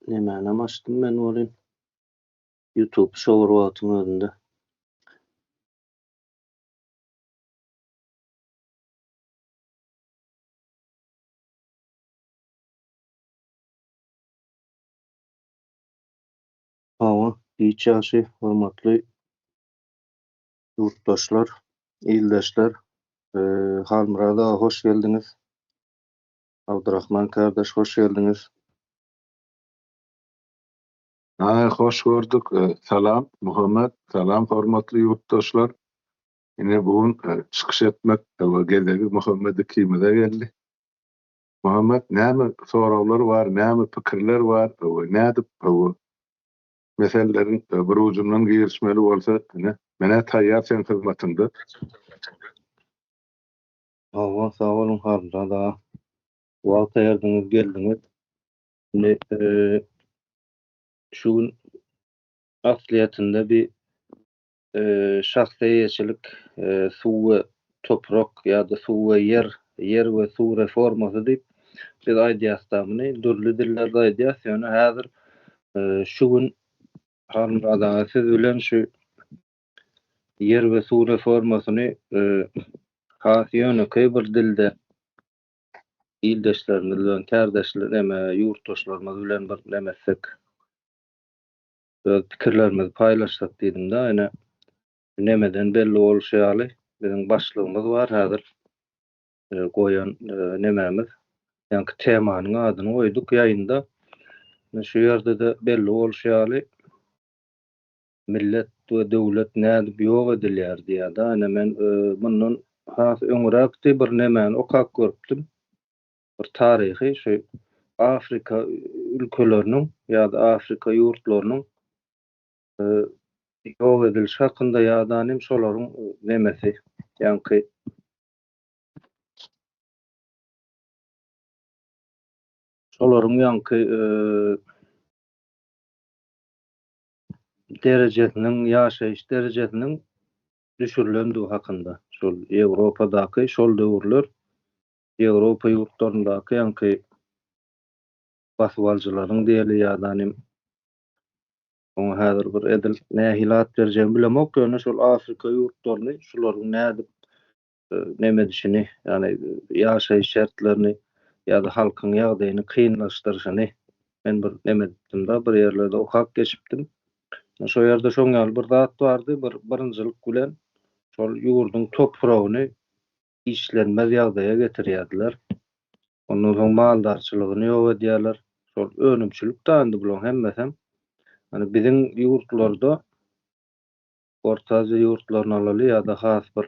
Nämäni açdym men bolyn YouTube şowruwatyň özünde. Hawa, hiç ýaşy, hormatly ýurtdaşlar, ildeşler, Halmurad aga hoş geldiňiz. Abdurrahman kardeş hoş geldiňiz. Hoş gördük. Salam Muhammed, salam hormatly ýurtdaşlar. Ine bugün çykyş etmek we gelegi Muhammedi kimide geldi. Muhammed, näme sorawlar bar, näme pikirler bar, we nädip bu meselelerin bir ucundan girişmeli bolsa, mene taýýar sen hyzmatynda. Hawa, sag bolun Halmurad aga. Wagt ayardyňyz, geldiňiz. Ne şu gün asliyetinde bir şahsiýetçilik, suw we toprak ýa-da suw we yer we suw reformasy diýip biz aýdýasdamyny dürli dillerde aýdýas. Ýöne häzir şu gün Halmurad aga siz bilen şu yer we suw reformasyny has ýönekäy bir dilde ildeşlerimiz bilen, kardeşler, ýurtdaşlarymyz bilen bir nemetsek, öz pikirlerimizi paýlaşsak diýdim da, ene nemeden belli bolşaýaly biziň başlygymyz bar häzir. Goýan nememiz, ýa-ni temanyň adyny goýduk ýaýynda. Şu ýerde de belli bolşaýaly millet we döwlet nädip ýok edilýär diýär-de. Ene men bundan has öňürekde bir nemeni okap görüpdim. Bir taryhy şu Afrika ülkeleriniň ýa-da Afrika ýurtlarynyň ýok edilişi hakynda ýa-da şolaryň nemesi, ýa-ni şolaryň derejesiniň, ýaşaýyş derejesiniň düşürilendiği hakynda. Şol Ýewropadaky şol döwürler Ýewropa ýurtlaryndaky ýa-ni basywalçylaryň diýeli ýa-da oňa häzir bir edil nähilat berjem bilemok. Ýöne şol Afrika ýurtlaryny şolaryň nädip nemedişini, ýani ýaşaýyş şertlerini ýa-da halkyň ýagdaýyny kynlaşdyryşyny men bir nemedipdim da, bir ýerlerde okap geçipdim. Şo ýerde şoňal bir zat bardy, bir birincilik bilen şol ýurdun topragyny işlenmez ýagdaýa getirýärdiler. Ondan soň maldarçylygyny ýok edýärler. Şol önümçilik daýandy bular hemmesem. Hani biziň ýurtlarda, Orta Aziýa ýurtlaryny alaly ýa-da has bir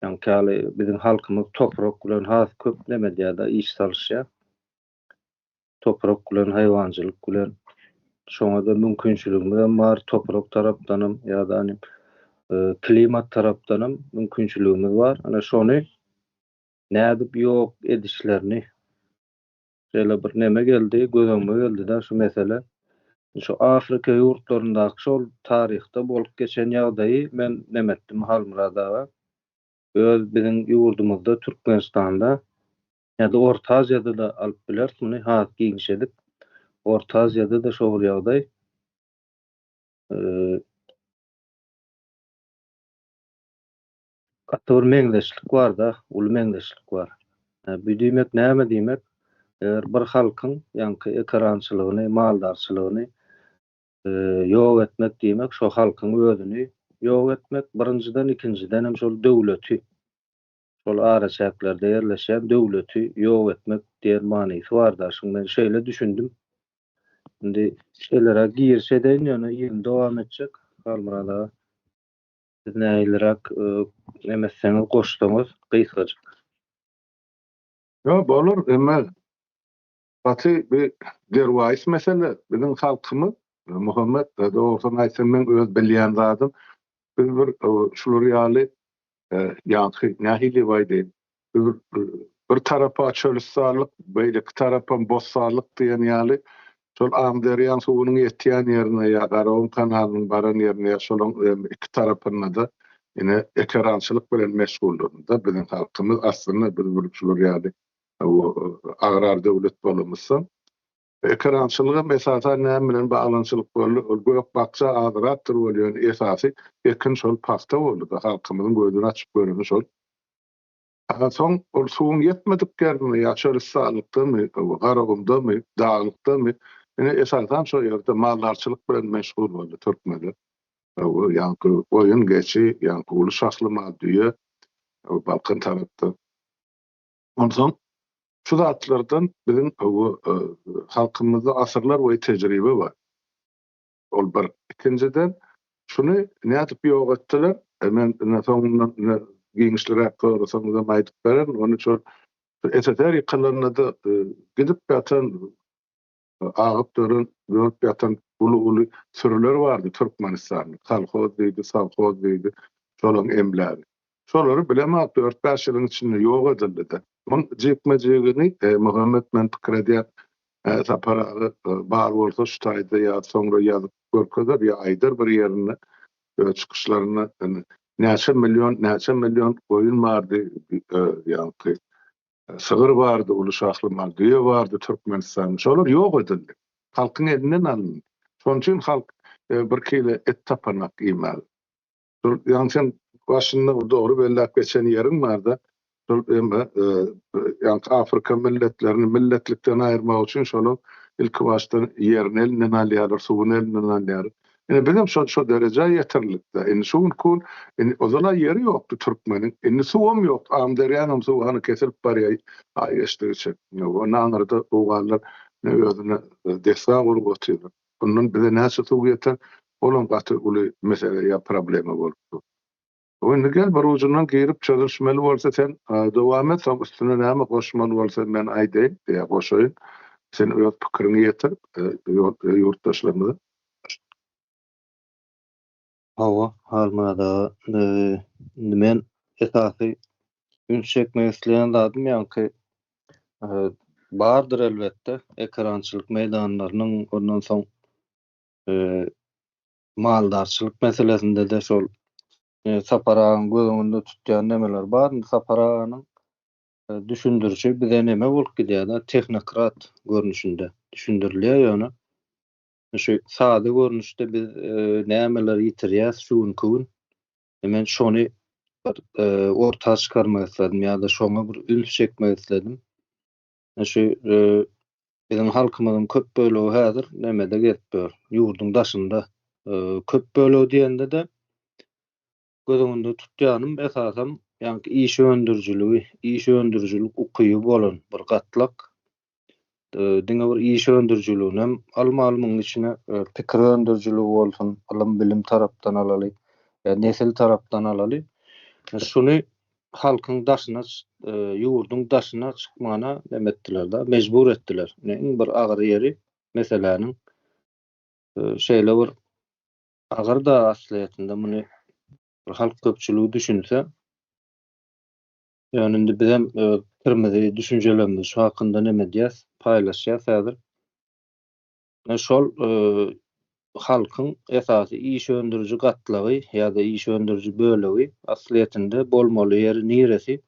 ýa-ni biziň halkymyz toprak bilen has köp neme diýär-de iş salşýar. Toprak bilen, haýwançylyk bilen şoňa da mümkinçiligimiz bar, toprak tarapdanam ýa-da klimat tarapdanam mümkinçiligimiz bar. Ana şonu nädip ýok edişlerini şeýle bir neme geldi, gözüme geldi-de şu mesele. Şu Afrika ýurtlaryndaky şol taryhda bolup geçen ýagdaýy men nemetdim Halmurad aga. Öz biziň ýurdumyzda, Türkmenistanda ýa-da Orta Aziýada da alyp bilersiňmi, has giňiş edip Orta Aziýada da şol ýagdaý gatda bir meňzeşlik bar-da, uly meňzeşlik bar. Bu diýmek näme diýmek? Bir halkyň ýa-ni ekrançylygyny, maldarçylygyny ýok etmek diýmek, şo halkyň özüni ýok etmek, birinciden, ikinciden hem şol döwleti, şol ara çäklerde ýerleşen döwleti ýok etmek diýen manysy bar-da. Şoň men şeýle düşündim. Indi şeýlere girşeden ýöne ýyl dowam etjek. Halmurad aga, siz näýilerek nemeseňiz goşsaňyz gysgaça. Yo, bolur, emma baty bir derwaýs mesele biziň halkymyz Muhammed doğrudan aýtsam men öz bilýän zatym biz bir şular ýaly ýa-ni nähili baýdy bir tarapa çölüsçilik, beýle iki tarapa bossarlyk diýen ýaly şol Amderiýan suwunyň ýetýän ýerine ýa Garaň kanalynyň baran ýerine şolaň iki tarapyna da ine ekrançylyk bilen meşguldurda biziň halkymyz aslynda bir şular ýaly agrar döwlet bolmasa ekrançylyga mesafa näme bilen baglançylyk bolýar? Ol göp bakça adratdyr bolýan esasy ekin şol pasta boldy. Halkymyzyň gözüni açyp görýän şol. Soň ol suwun ýetmediklermi, ýa-şol sağlykdymy, garagymdymy, dağlykdymy? Ine esasan şol ýerde maldarçylyk bilen meşgul boldy türkmenler. Ýa-ni oýun geçi, ýa-ni uly şahly maddiýe, Balkan tarapda. Ondan şu zatlardan bizim halkymyzda asırlar boyu tecrübe var. Ol bir. İkinciden şunu ne atıp ýogatdylar? Men soňundan giňişlere görürsem de maýdyp beren, onu şu esoter ýykylanlarda gidip ýatan agyp dören, görüp ýatan uly sürüler bardy Türkmenistan. Kolhoz diýdi, savhoz diýdi. Şolaryň emleri. Şolary bilemok 4-5 ýylyň içinde ýok edildi. Onun jekmejegini Muhammed men pikir edýär. Saparagy bar bolsa şu taýda ýa soňra ýazyp görkezler ýa aýdyr bir ýerine çykyşlaryna näçe million goýun bardy, ýa-ni sygyr bardy, uly şahly maddiýe bardy Türkmenistan. Şolar ýok edildi. Halkyň elinden alındy. Şoň üçin halk bir kile et tapanak iýmeli. Ýa-ni sen başynda dogry bellap geçen ýeriň barda. Yani Afrika milletlerini milletlikten ayırmak için şolu ilk baştan yerin elinden alýarlar, suwun elinden alýar. Bizim şu derece yeterlikde. Suwun kul, o zaman yeri ýokdy türkmeniň. Suwum ýok, amderýanam suwany kesilip barýar. Aýyşdyr için. O naňyrda ugallar özüne desga bolup oturýar. Bundan bize näçe suw ýeter? Olam gaty uly mesele ýa problemi bolupdy. Onu gel bir ucundan girip çalışmalı bolsa sen dowam et, soň üstüne näme goşmaly bolsa men aýdaýyn, diýip goşaýyn. Sen öz pikirini ýetir, ýurtdaşlarymyza. Hawa, halmada men esasy ün çekmek isleýän zadym ýa-ni bardyr elbetde ekrançylyk meýdanlarynyň ondan soň maldarçylyk meselesinde de şol saparagyň gözüňde tutýan nemeler bar. Saparanyň düşündürçi bize neme bolup gidýär? Teknokrat görnüşinde düşündirilýär ýöne. Şu sady görnüşde biz nämeler ýitirýäs şuň men şonu ortaga çykarmak isledim ýa-da şoňa bir üns çekmek isledim. Şu bizim halkymyzyň köp bölegi häzir nemede getýär? Ýurdun daşynda köp bölegi diýende de gözüňde tutýanym esasam ýa-ni iş öndürjüligi ukyby bolan bir gatlak. Diňe bir iş öndürjüliginem almalymyň içine pikir öndürjüligi bolsun, ilim bilim tarapdan alaly, nesil tarapdan alaly. Şunu halkyň daşyna, ýurdun daşyna çykmana demetdiler da, mejbur etdiler. Iň bir agyr ýeri meseleniň şeýle bir agyr da asliýetinde muny halk köpçüligi düşünse, ýöne bizem kirmedi düşünjelerimiz şu hakynda neme diýäs, paýlaşýas häzir. Şol halkyň esasy iş öndürjü gatlagy ýa-da iş öndürjü bölegi asliýetinde bolmaly ýeri niresi?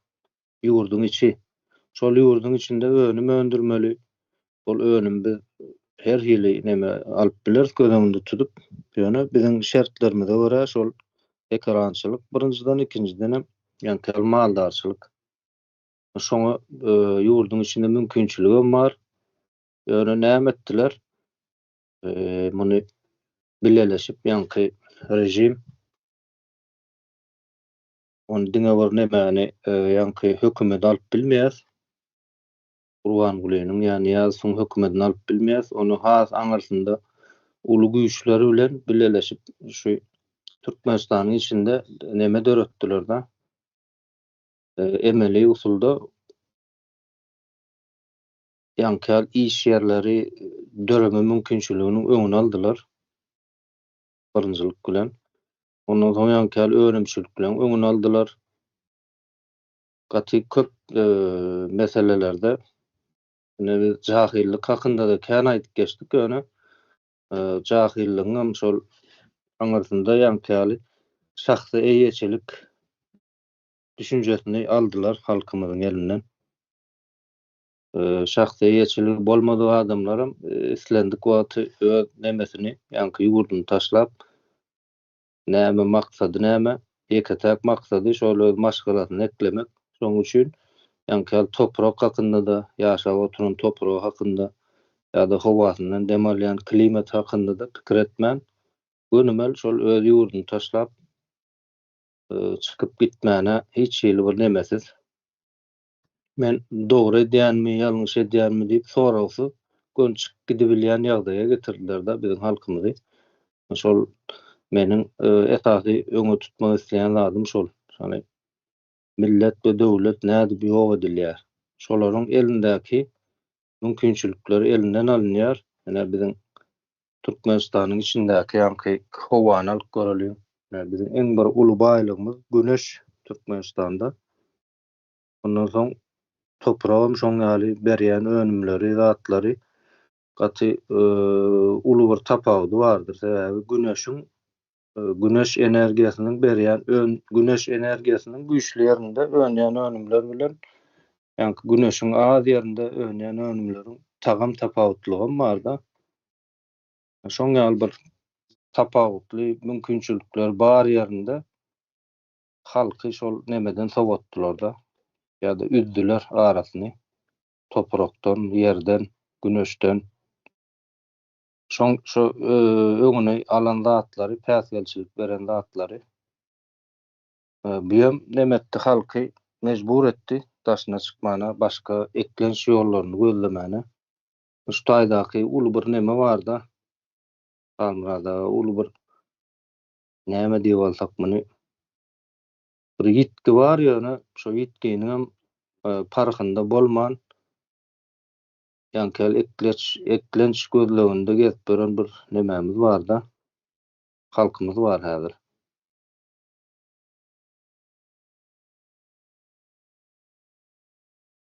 Ýurdun içi. Şol ýurdun içinde önüm öndürmeli. Ol önüm biz her hili neme alyp bileriz gözüňde tutup, ýöne biziň şertlerimize görä şol ekrançylyk birinjiden, ikinciden hem ýa-ni maldarçylyk. Şoňa ýurdun içinde mümkinçiligi bar. Ýöne näme etdiler? Muny bileleşip ýa-ni rejim onu diňe bir nemeni ýa-ni hökümet alyp bilmeýäs. Urwan Gulynyň ýa-ni ýazysyň hökümetini alyp bilmeýäs. Onu has aňyrsynda uly güýçleri bilen bileleşip şu Türkmenistanyň içinde neme döretdiler da? Emeli usulda ýa-ni iş ýerleri döreme mümkinçiliginiň öňüni aldylar. Birinjilik bilen. Ondan soň ýa-ni öňümçilik bilen öňüni aldylar. Gaty köp meselelerde jahillik hakynda da kän aýdyp geçdik ýöne. Jahilligiň şol aňyrsynda ýa-ni şahsy eýeçilik düşünjesini aldylar halkymyzyň elinden. şahsy ýetişiligi bolmady adamlarym islendik wagty öz nemesini ýanky ýurdunu taşlap näme maksady näme ýeketäk maksady şol öz maşgalatyny eklemek. Şoň üçin ýanky toprak hakynda da ýaşap oturan toprak hakynda ýa-da howasyndan dem alýan klimat hakynda da pikir etmän. Önümel şol öz ýurdunu taşlap çykyp gitmäne hiç şeýle bir nemesiz. Men dogry edýänmi, ýalňyş edýänmi diýip soragsy gönçük gidibilýän ýagdaýa getirdiler da bizim halkymyzy. Şol meniň esasy öňe tutmak isleýän zadym şol. Şony millet we döwlet nädip ýok edilýär. Şolaryň elindäki mümkinçilikleri elinden alınýar. Ene bizim Türkmenistanyň içindäki ýanky howany alyp görelýär. Bizim eň bir uly baýlygymyz güneş Türkmenistanda. Ondan soň toprağım şoň ýaly berýän önümleri, zatlary gaty uly bir tapawdy bardyr. Sebäbi güneş energiýasynyň berýän güneş energiýasynyň güýçli ýerinde önýän önümler bilen ýanky güneşiň az ýerinde önýän önümleriň tagam tapawutlygym bar da. Şoň ýaly bir tapawutly mümkinçilikler bar ýerinde halky şol nemeden sowatdylar da. Ýa-da üzdüler arasyny toprakdan, ýerden, güneşden. Şoň şu öňüne alan zatlary, päsgelçilik beren zatlary biýem nemetdi halky mejbur etdi daşyna çykmana, başga eklenş ýollaryny gözlemene. Şu taýdaky uly bir neme bar da. Almada uly bir näme diýip bolsak muny bir ýitki bar ýöne şo ýitkiniň parhynda bolman ýanky eklenç gözleginde gezip beren bir nememiz bar da. Halkymyz bar häzir.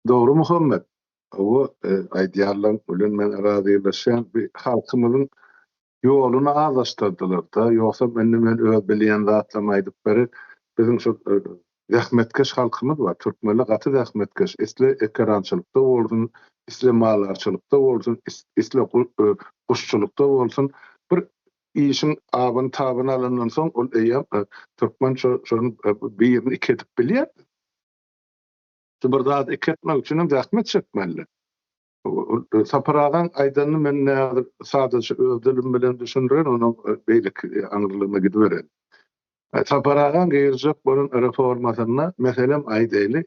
Dogry Muhammed. O aýdýarlar bilen men arazylaşýan bir halkymyzyň ýoluny azlaşdyrdylar da. Ýogsa men öz bilýän zatlamy aýdyp berer. Bizim şu zähmetkeş halkymyz bar. Türkmenler gaty zähmetkeş. Isle ekrançylykda bolsun, isle malarçylykda bolsun, isle kuşçulukda bolsun. Bir işin abyn tabyny alandan soň ol eýem türkmen şonu birini iketip bilýär. Bir zat iketmek üçin zähmet çekmeli. Saparagan aýdanyny men nädir sadece öz dilim bilen düşündiren onu beýlik aňyrylygyna gidiberen. Saparagan geýirjek bolan reformasyna meselem aýdyly.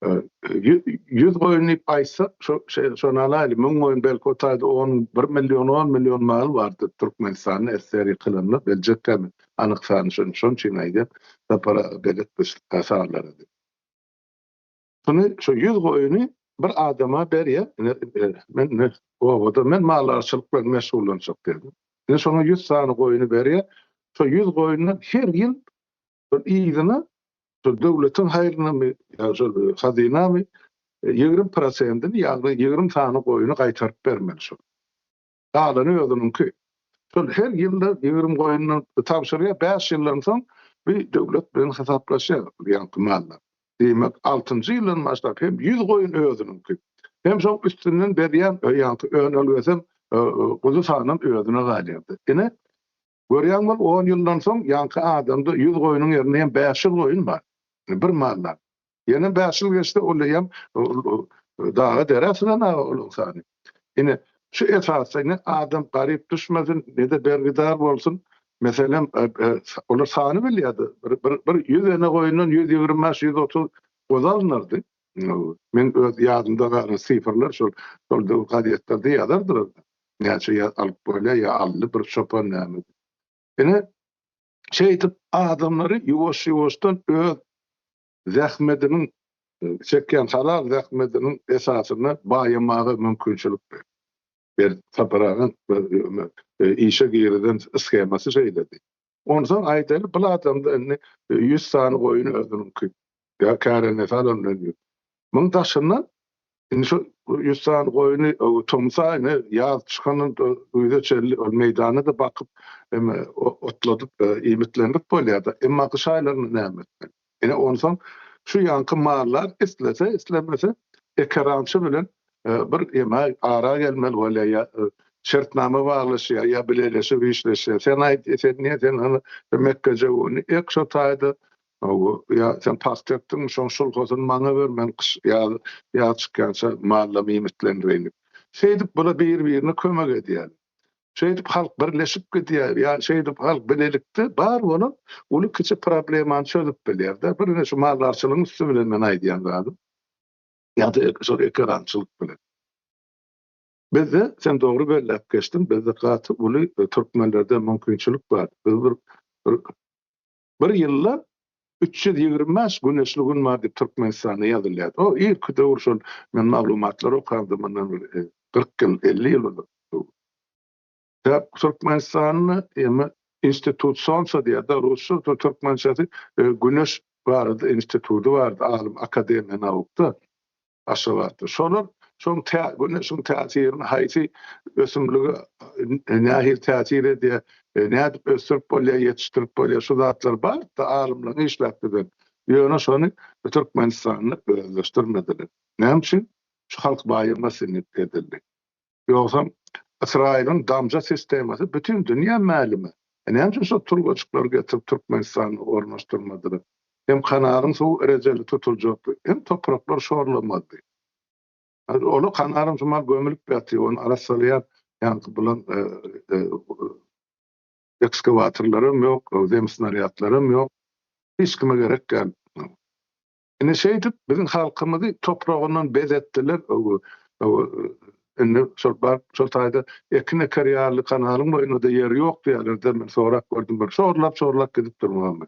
100 goýun ip aýsa şonu alaly 1000 goýun belki otaýda 1 milyon mal bardy Türkmenistanyň eseri kılanyp beljekmi anyk sany şonçyn aýdy sapara belet başgaçarlary. Şunu şu 100 goýuny bir adama berýär. Men malarçylyk bilen meşgullanjak dedim. Şonu 100 sany goýuny berýär. Şu 100 goýundan her ýyl bir ýylyna döwletiň haýryna hazynamy 20%-ni ýa-da 20 sany goýuny gaýtaryp bermeli şu. Galany özüniňki. Şol her ýylda 20 goýundan tapşyrýar, 5 ýyldan soň bir döwlet bilen hesaplaşýar ýa-da mallar. Demek 6-njy ýylyň başlap hem 100 goýun özüniňki. Hem şoň üstünden berýän ýa-da önelgesem goýu sanyň özüne galýardy. Ene görýän bol 10 ýyldan soň ýanky adamda 100 goýunyň ýerine 5 goýun bar. Bir mallar. Ýene 5 ýyl geçdi olaýam dağa deresinden olsany. Ene şu esasyny adam garyp düşmesin, ne-de bergidar bolsun. Meselem olar sany bilýärdi. Bir 100 ene goýundan 125-130 gozalnardy. Men öz ýadymda galan sifirler şol gazetede ýazardyr. Näçe alyp bolýar ýa ally bir şopan näme. Ene şeýtip adamlary ýuwaş-ýuwaşdan öz zähmetiniň çekýän halal zähmetiniň esasyny baýamagy mümkinçilik ber saparagan işe girden skemasy şeýledi. Ondan aýdyly bu adamda 100 sany goýuny özüniňki ýa kärene falan diýip. Muň taşyndan şu 100 sany goýuny tomsaýny ýaz çykanyň öýde çelli meýdana da bakyp otladyp imitlenip bolýardy. Emma kışaýlaryny näme? Ene ondan şu ýanky mallar islemese ekrançy bilen bir ýema ara gelmeli bolýar ýa şertnama baglaşýar ýa bileleşip işleşýär. Sen aýt sen niýe sen onu Mekkeje onu ek şo taýda ýa sen past etdiň şol gozun maňa ber men ýa çykýança mallamy ümitlendirelim. Şeýdip bula bir-birini kömek edýär. Şeýdip halk birleşip gidýär ýa şeýdip halk bilelikde bar bolup uly kiçi problemany çözüp bilýär-de. Bir şu mallarçylygyň üstü bilen men aýdýan zadym. Ýa-da şol ekrançylyk bilen. Bizde sen doğru bellep geçtin. Bizde gaty uly türkmenlerde mümkinçilik bar. Biz bir ýylla 325 güneşli gün var diýip Türkmenistanda ýazylýar. O ilk döwür şol men maglumatlar okardym mundan 40 ýyl 50 ýyl boldy. Ya Türkmenistanyň ýa institutsiýonsy diýär, Rusça Türkmençäsi güneş barady, instituty bardy, alim akademiýa nawukda aşawardy. Şoň güneşiň täsirini haýsy ösümligi nähir täsir edýär, nädip ösürip bolýar, ýetişdirip bolýar, şu zatlar bar da alimler işläpdir. Ýöne şonu Türkmenistanyny özleşdirmediler. Näme üçin? Şu halk baýyrmasyny edildi. Ýogsa İsrail'in damca sistemi bütün dünya malumi. Näme üçin şu turgoçuklar getirip Türkmenistanyny ornaşdyrmadylar? Hem kanaryň suw erejeli tutuljakdy, hem topraklar şorlanmady. Onu kanaryň suw gömülüp ýatýar, onu arasalýar, ýani bulan ekskavatorlarym ýok, demsnaryatlarym ýok. Hiç kime gerek gelmedi. Ine şeýdip biziň halkymyzy topragyndan bezetdiler. Şol taýda ekin eker ýarly kanalyň boýunda ýer ýok diýerler. Men sorak gördüm bir şorlap gidip durmagy.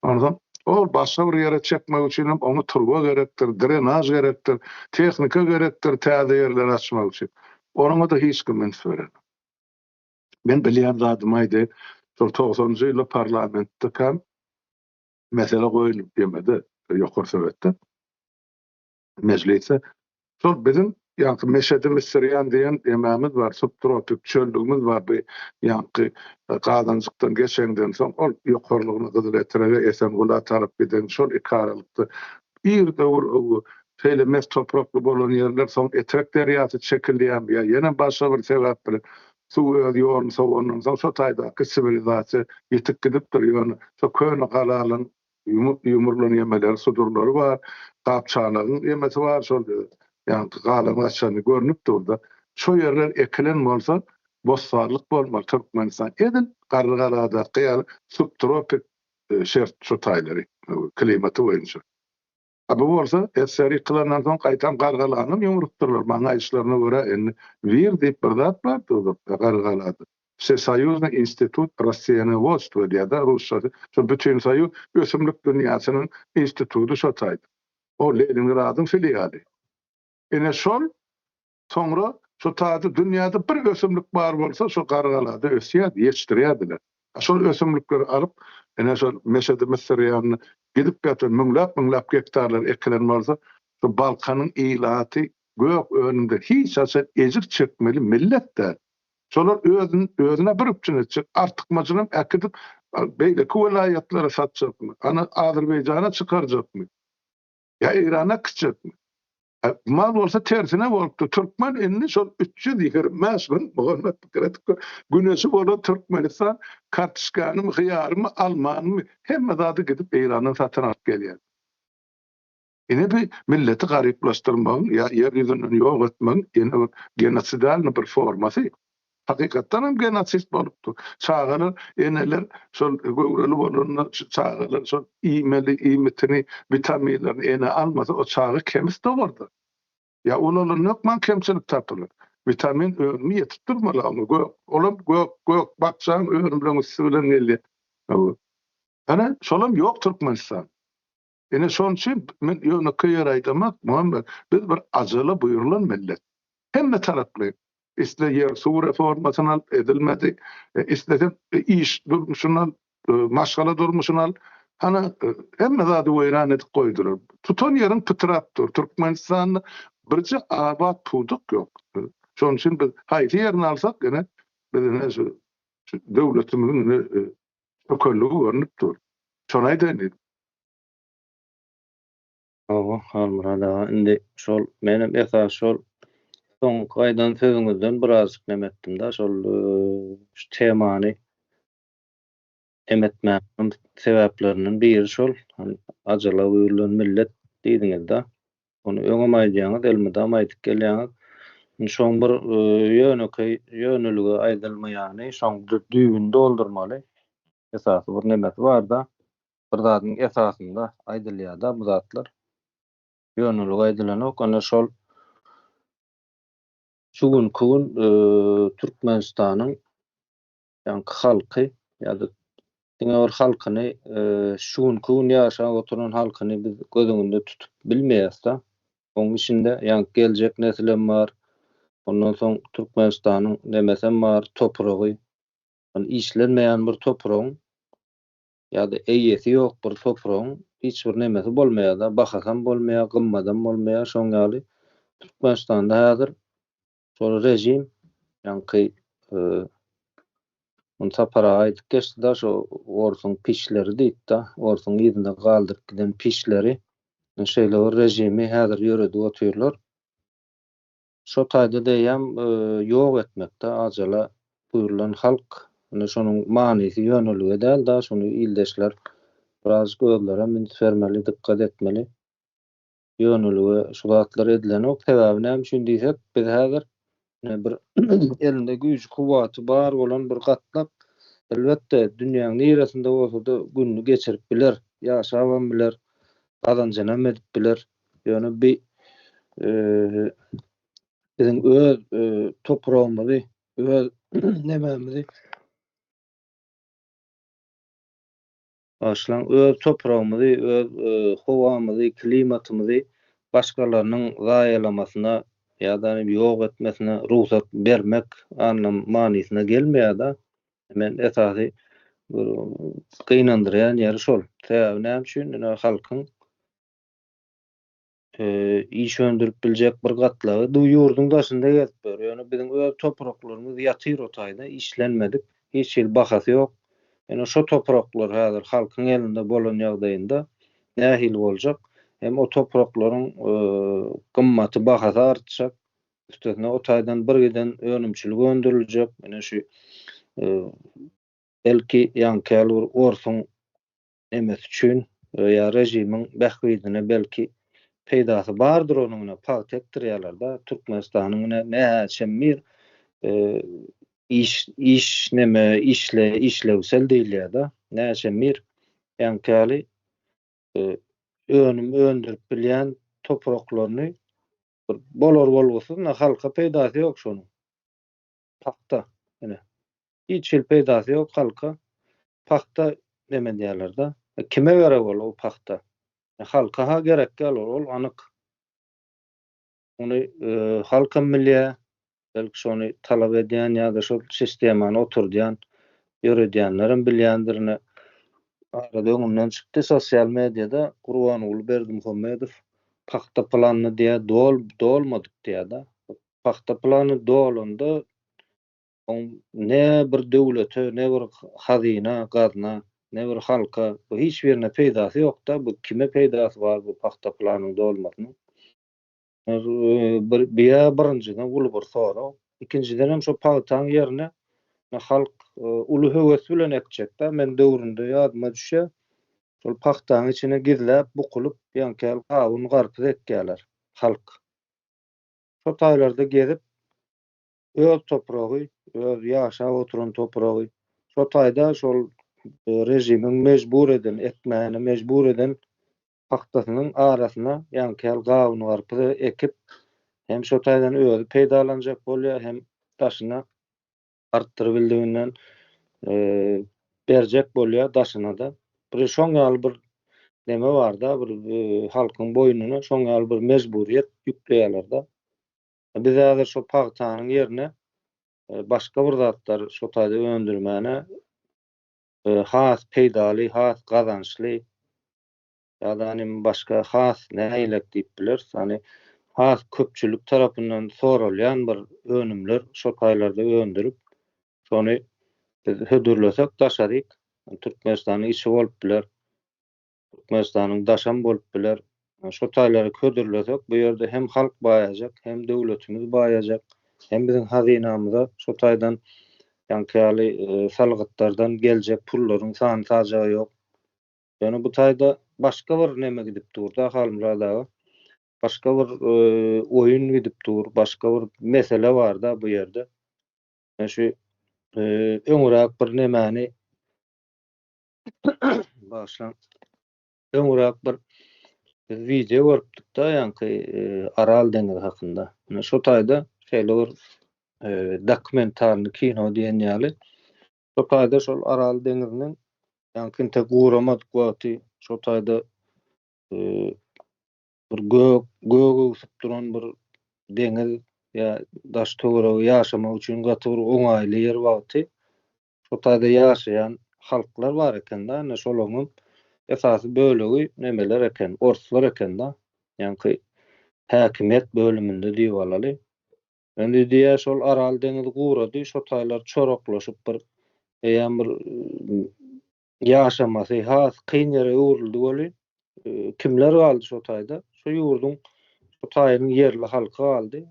Ondan ol başga bir ýere çekmek üçin onu turba gerekdir, drenaj gerekdir, tehnika gerekdir, täze ýerler açmak üçin. Onuňa da hiç kim mensup. Men bilýän zadym aýdy. Şol 90-njy ýyly parlamentde kam mesele goýulyp demedi. Ýokary Sowetde. Meclise. Şol bizim ýa-ni meşedimiz Siryan diýen emamiz bar, subtropik çöllügimiz bar. Ýa-ni gadanjykdan geçenden soň ol ýokarylygyny gyzyl etirege Esengula tarap giden şol ikaralykdy. Bir döwür şeýle mes toprakly bolan ýerler soň etrek deriýasy çekilýän ýa ýene başga bir sebäp bilen suw ýorun soňdan soň şo taýda sivilizasiýa ýetip gidip durýar. Şo köni galalyň ýumurlan ýemeler, sudurlary bar, gapçalaryň ýemesi bar şol. Yani galyň açany görnüp durdy. Şo ýerler ekilen bolsa, bossarlyk bolmaly Türkmenistan. Edin gargalada gyýar subtropik şert şo taýlary, klimaty boýunça. Bu bolsa eseri kılanan soň gaýtan gargalanyp ýumrukdurlar. Maňa işlerine görä wir diýip bir zat bar gargalady. Soyuzny institut Rossiýany wostwy diýär, Rusça. Şo bütün soýuz ösümlik dünýäsiniň instituty şo taýda. O Leningradyň filialy. Ene şol soňra şu taýda dünýäde bir ösümlik bar bolsa şo gargalady ösýär, ýetişdirýärdiler. Şol ösümlikleri alyp ene şol meşede Misirýany gidip ýatyr müňläp hektarlar ekilen bolsa şo Balkanyň ilaty gök önünde hiç açar ejir çekmeli milletler. Şolar özüne bir üçin artykmajyny ekidip beýle welayatlara satjakmy? Ana Azerbaýjana çykarjakmy? Ya Irana kyçakmy? Mal bolsa tersine bolupdy. Türkmen enni şol 325 gün Muhammed Kiratik güneşi bolan Türkmenistan kartışkanymy, hyýarymy, almanymy hemme zady gidip Irana satan alyp gelýär. Ine bir milleti garyplaşdyrmagyň ýa ýer ýüzünden ýok etmegiň ene genosidal bir formasy. Hakykatdan hem genosit bolupdy. Çağalar, eneler şol göwreli bolan çağalar şol iýmitini, vitaminlerini ene almasa o çağı kemis dogurdy. Ya olalar nokman kemçilik tapylar. Vitamin öňüni ýetip durmaly ama gök baksaň öňü bilen üstülen geldi. Ana şolam ýok Türkmenistan. Ene şoň üçin men ýöne köýer aýdamak, Muhammed biz bir ajaly buyurulan millet. Hemme taraply isle yer suw reformasyny edilmedi. İsledim iş durmuşundan maşgala durmuşundan ana hemme zady weýran edip goýdular. Tutan ýerin pytrapdyr. Türkmenistan birçe abad tutuk ýok. Şoň üçin biz haýsy ýerini alsak gene biz döwletimiň ökönlügi görnüp dur. Şonaý Owa, Halmurada indi şol menem esas şol soňky aýdan sözüňizden birazjyk nemetdim-de şol şu temany emetmäniň sebäplerinden biri şol. Hani ajala buyurulan millet diýdiňiz-de. Onu öňemäýärňiz, elmydam aýdyp gelýäňiz. Şoň bir ýöneligi aýdylmaýany, şoň bir düýbüni doldurmaly. Esasy bir nemesi bar-da, bir zadyň esasynda aýdylýar-da bu zatlar. Ýöneligi aýdylanok, ana şol şugunky gün Türkmenistanyň ýa-ni halky ýa-da diňe bir halkyny şugunky gün ýaşap oturan halkyny biz göz öňünde tutup bilmeýäs-de. Onuň içinde ýa-ni geljek nesilem bar. Ondan soň Türkmenistanyň nemesem bar, topragy. Hani işlenmeýän bir topragyň ýa-da eýesi ýok bir topragyň hiç bir nemesi bolmaýar-da, bahasam bolmaýar, gymmadam bolmaýar. Şoň ýaly Türkmenistanda häzir şol rejim ýa-ni onu tapara aýdyp geçdi-de şo Orsun pişleri diýip-de, Orsun ýerinde galdyryp giden pişleri şeýle bir rejimi häzir ýöredip oturýarlar. Şo taýda diýýäm ýok etmekde ajala buyurulan halk. Ine şonuň manysy ýöneligi däl-de şonu ildeşler biraz gözlere minit bermeli, dikkat etmeli. Ýöneligi şu zatlar edilenok sebäbi näme üçin diýsek, biz häzir bir elinde güýj kuwaty bar bolan bir gatlak elbetde dünýäniň niresinde bolsa-da günni geçirip biler, ýaşabam biler, gazanjynam edip biler. Ýöne biziň öz toprağymyzy, öz nememizi başlan öz toprağymyzy, öz howamyzy, klimatymyzy başgalarynyň gaýalamasyna ýa-da ýok etmesine ruhsat bermek manysyna gelmeýär-de. Men esasy gynandyrýan ýeri şol. Sebäbi näme üçin? Halkyň iş öndürip biljek bir gatlagy du ýurdun başynda gezip ber. Ýöne biziň öz topraklarymyz ýatyr o taýda, işlenmedik, hiç ýyl bahasy ýok. Ene şo topraklar häzir halkyň elinde bolan ýagdaýynda nähili boljak? Hem o topraklaryň gymmaty, bahasy artjak. Üstesine o taýdan bir giden önümçilik öndüriljek. Ene şu belki ýanky bir Orsun emesi üçin ýa rejimiň bähbidine belki peýdasy bardyr onuň pagat etdirýärler-de. Türkmenistanyň näçe bir işlewsel diýilýär-de. Näçe bir ýanky öndürip bilýän topraklaryny bolar bolgusyz halka peýdasy ýok şonuň. Pakta ene. Hiç ýyl peýdasy ýok halka. Pakta neme diýerler-de. Kime gerek bol o pakta? Halka ha gerek gelir, ol anyk. Onu halkam bilýär, belki şonu talap edýän ýa-da şol sistemany oturdýan, ýöredýänlerim bilýändirine. Arada öňümden çykdy sosial mediada Gurbanoğlu Berdimuhammedow pakta planyny diýe dolmadyk diýär-de. Pakta plany dolanda ne bir döwlete, ne bir hazina, gazna, ne bir halka, bu hiç birine peýdasy ýok-da. Bu kime peýdasy bar bu pakta planyny dolmasynyň? Birinciden ulu bir sora. İkinciden hem şo pagtaň ýerine halk uly höwes bilen ekjek-de. Men döwründe ýadyma düşýär. Şol pagtaň içine gizläp, bukulup, ýanky gawun garpyz ekýärler halk. Şo taýlarda gezip öz topragy, öz ýaşap oturan topragy, şo taýda şol rejimiň mejbur eden, ekmäni mejbur eden pagtasynyň arasyna ýanky gawun garpyzy ekip hem şo taýdan özi peýdalanjak bolýar, hem daşyna artdyryp bildiginden berjek bolýar daşyna da. Bir şoň ýaly bir neme bar-da, bir halkyň boýnuna şoň ýaly bir mejburiýet ýükleýärler-de. Biz häzir şo pagtanyň ýerine başga bir zatlar şo taýda öndürmäne has peýdaly, has gazançly ýa-da başga has näýlek diýip biler. Hani has köpçülik tarapyndan soralýan bir önümler şo taýlarda öndürüp şonu hödürlesek daşaryk. Türkmenistanyň içi bolup biler. Türkmenistanyň daşam bolup biler. Şo taýlary ködürlesek bu ýerde hem halk baýajak, hem döwletimiz baýajak, hem biziň hazinamyza şo taýdan ýanky salgıtlardan geljek pullaryň sany sajagy ýok. Ýöne bu taýda başga bir neme gidip durda halmyrada. Başga bir oýun gidip dur, başga bir mesele bar da bu ýerde. Şu öňürak bir nemeni başlan öňürak bir video görüpdik da ýanky Aral deňizi hakynda. Şo taýda şeýle bir dokumentarny kino diýen ýaly. Şo taýda şol Aral deňiziniň ýanky te guramadyk wagty şo taýda bir gög usup duran bir deňiz ýa daş töweregi ýaşamak üçin gaty bir oňaýly ýer wagty. Şo taýda ýaşaýan halklar bar eken da, şolaryň esasy bölegi nemeler eken, orslar eken da. Ýanky häkimet bölüminde diýip alaly. Endi diýär şol Aral deňizi gurady, şo taýlar çoraklaşyp bir eýen bir ýaşamasy has kyn ýere öwrüldi boli. Kimler galdy şo taýda? Şo ýurdun şo taýynyň yerli halky galdy.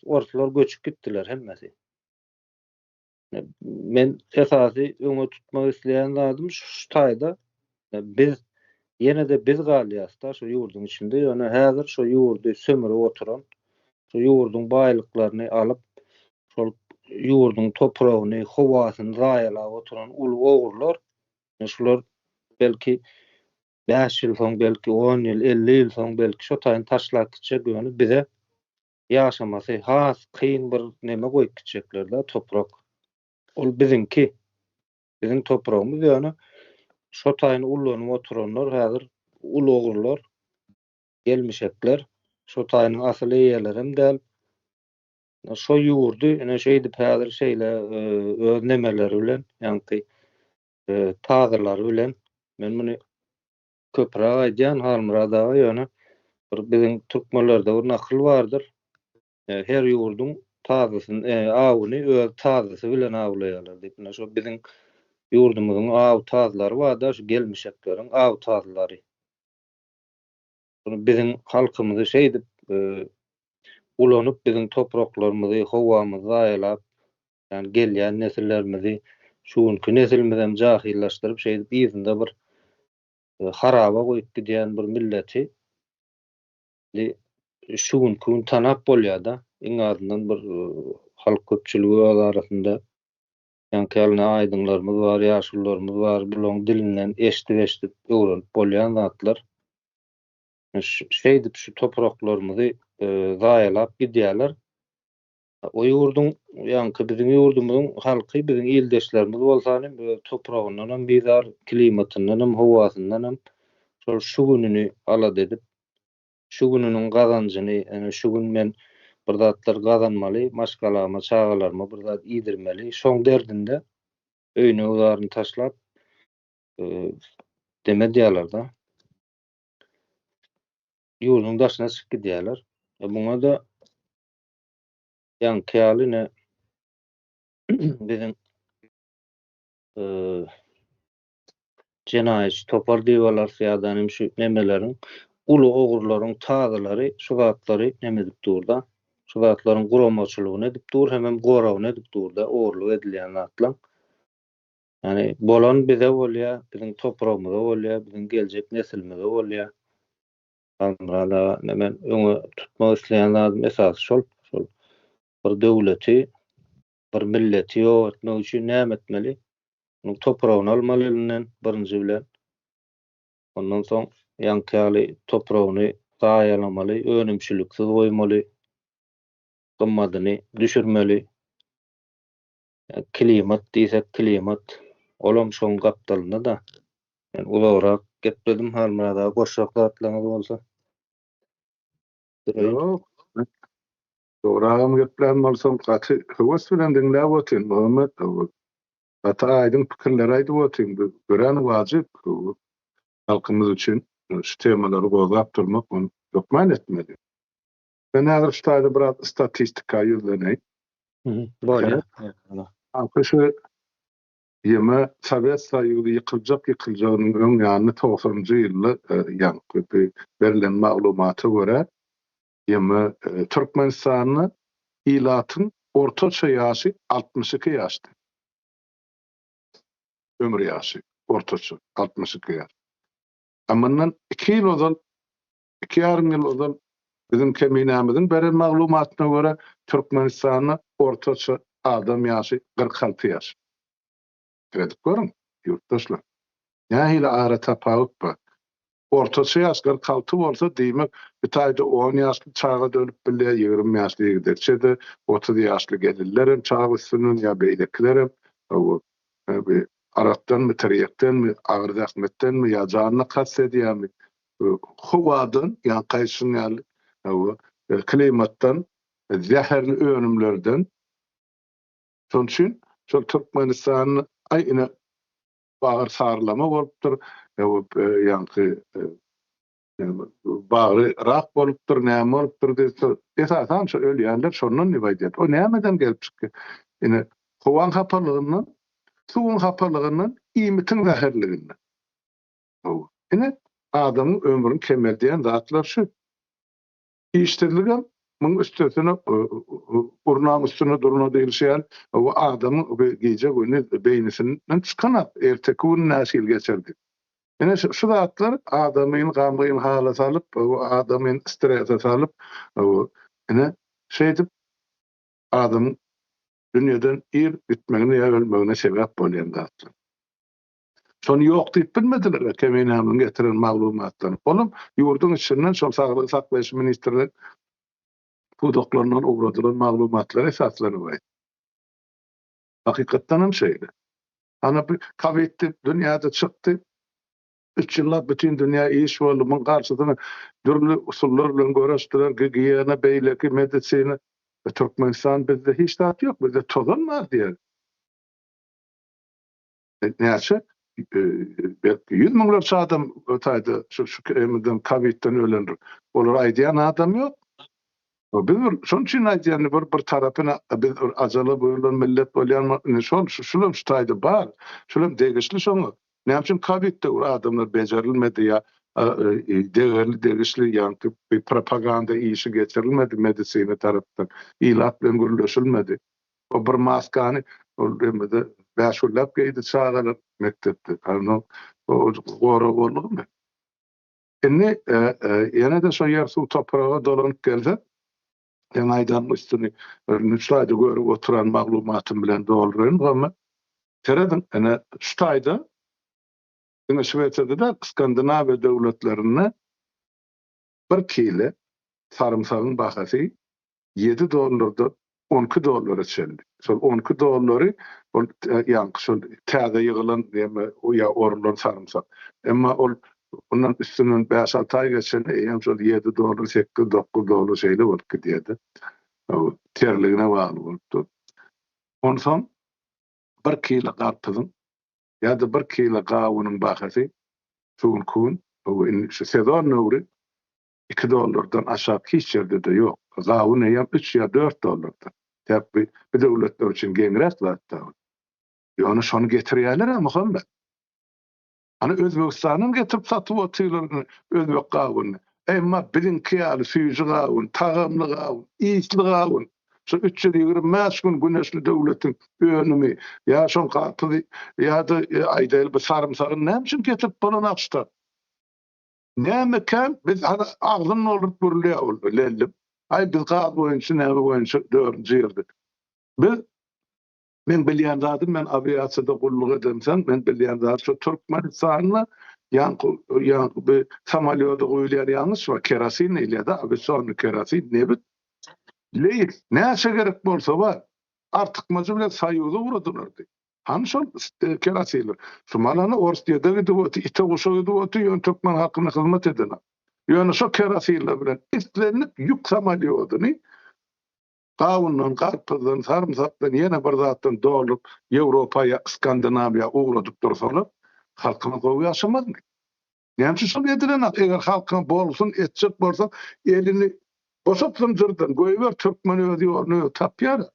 Orslar göçüp gitdiler hemmesi. Men esasy öňe tutmak isleýän zadym şu taýda biz ýene-de biz galýas da şo ýurdun içinde. Ýöne häzir şo ýurdu sömürip oturan, şo ýurdun baýlyklaryny alyp, şol ýurdun topragyny, howasyny zaýalap oturan uly ogurlar, şular belki 5 ýyl soň, belki 10 ýyl, 50 ýyl soň belki şo taýyny taşlap gitjek ýöne bize ýaşamasy has kyn bir neme goýup gitjekler da, toprak. Ol biziňki, biziň topragymyz ýöne şo taýyny ullanyp oturanlar häzir uly ogurlar, gelmişekler. Şo taýynyň asyl eýeleri hem däl. Şo ýurdu ene şeýdip häzir şeýle öz nemeleri bilen, ýanky tazalary bilen men muny köpürak aýdýan halmyrada ýöne bir biziň türkmenlerde bir nakyl bardyr. Her ýurdun tazasyny, awyny öz tazasy bilen awlaýarlar diýip. Şo biziň ýurdumyzyň aw tazalary bar da, şu gelmişekleriň aw tazalary. Bunu biziň halkymyzy şeýdip ulanyp biziň topraklarymyzy, howamyzy aýlap, ýani gelýän nesillerimizi şuňky nesilmizem jahillaşdyryp şeýdip ýzyňda bir haraba goýup gidýän bir milleti şuňky tanap bolýar da. Iň azyndan bir halk köpçüligi arasynda ýanky aýdyňlarymyz bar, ýaşullarymyz bar, bularň dilinden eşdip öwrenip bolýan zatlar. Şeýdip şu topraklarymyzy zaýalap gidýärler. O ýurdun ýanky biziň ýurdumyzyň halky, biziň ildeşlerimiz bolsany topragyndan hem bizar, klimatyndan hem howasyndan hem şol şu gününi alad edip, şu gününiň gazanjyny, ene şu gün men bir zatlar gazanmaly, maşgalama, çagalarma bir zat ýidirmeli. Şoň derdinde öýüne uzaryny taşlap deme diýerler da. Ýurdun daşyna çykyp gidýärler. Buňa da ýanky ýaly biziň jenaýat topar diýerler ýa-da şu nemeleriň uly ogurlaryň tazalary şu zatlary neme dip durda. Şu zatlaryň guramaçylygyny edip dur, hem gorawyny edip durda, ogurlyk edilýän zatlar. Yani bolan bize bolýar, biziň topragymyza bolýar, biziň geljek nesilimize bolýar. Almyrada men öňe tutmak isleýän zadym esas şol bir döwleti, bir milleti ýöretmek üçin näme etmeli? Onuň topragyny almaly elinden birinji bilen. Ondan soň ýanky topragyny zaýalamaly, önümçiliksiz goýmaly, gymmadyny düşürmeli. Klimat diýsek klimat, olam şoň gapdalynda da. Men uzagrak getmedim halmyrada, goşak zatlaryňyz bolsa. Ýok. Doğragam geplen bolsam gaty höwes bilen diňläp otyn, Muhammed. Gaty aýdyň pikirleri aýdyp otyn. Gören wajyp halkymyz üçin şu temalary gozap durmak, onu ýokman etmeli. Ben häzir şu taýda bir statistika ýüzlenýär. Bolýar. Halky şu Ýeme Sovet Soýuzy ýykyljagynyň öň ýanyny 90-njy ýylda ýa-ni berilen maglumata görä ýeme Türkmenistanyň ilatyň ortaça ýaşy 62 ýaşdy. Ömür ýaşy ortaça 62 ýaş. Ammandan 2 ýyl ozal 2,5 ýyl ozal bizim keminämiziň beren maglumatyna görä Türkmenistanyň ortaça adam ýaşy 46 ýaş. Evet, görün, yurttaşlar. Nähili ara tapawut bar. Ortaça ýaş 46 bolsa diýmek, bir taýda 10 ýaşly çağa dönüp bile 20 ýaşly giderçede, 30 ýaşly gelirlerim çağa üstünün ýa beýleklerim, o bir aratdan mı, teriyekten mi, ağır zahmetten mi, ya canına kasediyen mi, huvadan, yani kayşın yani, klimattan, zehirli önümlerden, son için, çok Türkmenistan'ın ayına bağır sarılama olupdur, yani bağırı rak olupdur, näme olupdur, esasen şu ölýänler şondan nibaýat. O nämeden gelip çykdy? Ine howan hapalygyndan, suwun hapalygyndan, iýmitin zäherliginden. Ine adamyň ömrüni kemeldiýän zatlar şu. İştirilgen muň üstüne urnam üstüne duruna diýilýär, o adamyň gece güni beýnisinden çykan erteki gün näsil geçerdi. Ine şu zatlar adamyň gamgyň hala salyp, o adamyň strese salyp, ine şeýdip adam dünýeden bitmegine ýa ölmegine sebäp bolýan zatlar. Şonu ýok diýip bilmediler, kemenämiň getiren maglumatlaryny. Olam ýurdun içinden şol saglyk saklaýyş ministrleri bu doklarından uğradılan maglumatlara esaslanıyor. Hakikaten hem şeydi. Ana bir kavyetti, dünyada çıktı. 3 yıllar bütün dünya iş oldu. Bunun karşısına türlü usullarla görüştüler. Giyana, beyleki, medisini. Türkmenistan bizde hiç dağıt yok. Bizde tozun var diye. Neyse, belki 100 milyonlarca adam ötaydı. Şu kavyetten ölendir. Olur aydiyan adam yok. Biz şoň üçin aýdýany bir tarapyna biz ajaly boýulan millet bolýan şolum şu taýda bar. Şolum degişli şoňa. Näme üçin kabitde adamlar bejerilmedi ýa degişli ýa bir propaganda işi geçirilmedi medisine tarapdan. İlat bilen gürleşilmedi. O bir maskany demede başulap geýdi çağalar mektepde. O gora bolmagy. Indi ýene-de şo ýer suw topraga dolanyp gelse ben aydan üstüni nüçlayda görüp oturan maglumatım bilen doldurayım ama teredin ene şu taýda ene Şweýçarda da Skandinaviýa döwletlerine 1 kilo sarımsagyň bahasy $7 12 dolara çeldi. Şol 12 dolary ýa şol täze ýygylan diýme o ýa orlan sarımsak. Emma ol ondan üstünden 5-6 ay geçen ýa şol $7 $8 şeýle bolup gidýärdi. O terligine bağlı bolupdy. Ondan 1 kilo garpyzyň ýa-da 1 kilo gawunyň bahasy şol kun o şu sezon nöwri $2'dan aşağı hiç ýerde de ýok. Gawun ýa 3 ýa $4. Täpli bir döwletler üçin geňirek zatda. Ýani şonu getirýärler Muhammed. Ana Özbekistanyň getirip satyp oturýarlar Özbek gawyny. Emma bilinki ýaly süýji gawun, tagamly gawun, isli gawun. Şu 325 gün güneşli döwletiň önümi ýa şol garpy ýa-da aýdaýyl bir sarımsagyny näme üçin getirip bolan açdy? Näme kan biz agzyn olup gürleýär. Ay biz gaýdy boýunça näme boýunça 4-nji ýyldy. Men bilýän zadym, men aviasiýada gulluk edemsen, men bilýän zat şu Türkmenistanyň ýa bir samolyota goýulýar ýalnys we kerosin ýa-da aviasiýon kerosin nebit. Leýik, näçe gerek bolsa bar. Artykmajy bilen Soýuza uradylar. Han şol kerosinler. Şu malany Orstiýada gidip ite goşagy gidip ýön Türkmen halkyna hyzmat edenler. Ýöne şo kerosinler bilen islenip ýük samolyotyny gawundan, garpyzdan, sarımsakdan ýene bir zatdan dolup Ýewropaýa, Skandinawiýa ugradyp dursalar, halkyna gowy ýaşamazmy? Näme üçin şol edilen? Eger halkyna bolsun, etjek bolsa, elini boşapsın jyrdan, goýber Türkmen özi ýolunu tapýar.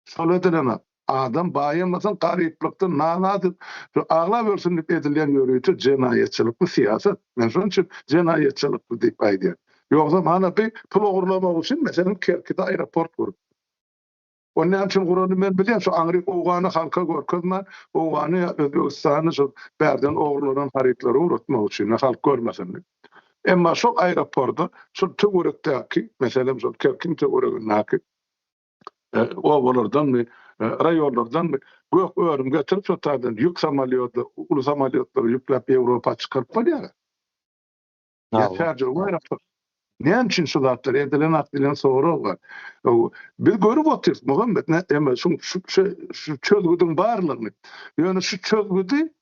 Şol edilen. Adam bayılmasın garyplykdan nanadyp şu agla bolsun diýip edilen ýörüýte jenayetçilikli siýasat. Men şoň üçin jenayetçilik diýip aýdýar. Ýogsa mana bir pul ogurlamak üçin meselem Kerkide aeroport gurup. Ondan üçin gurany men bilýän şu Aňry owgany halka görkezmän, owgany Özbegistany şu bärden ogurlanan haryklary uratmak üçin halk görmesin. Emma şu aeroportda şu töwerekdäki meselem şu Kerkin töweregindäki owalardan mı rayonlardan mı gök örüm getirip şu tardan yük samalyotlar, ulu samalyotları yüklep Ýewropa çykaryp bolýar. Ýa-da aeroport. Näme üçin şu zatlar edilen akdilen soňra var. Biz görüp otyrys Muhammed näme şu çözgüdüň barlygyny. Ýöne şu çözgüdi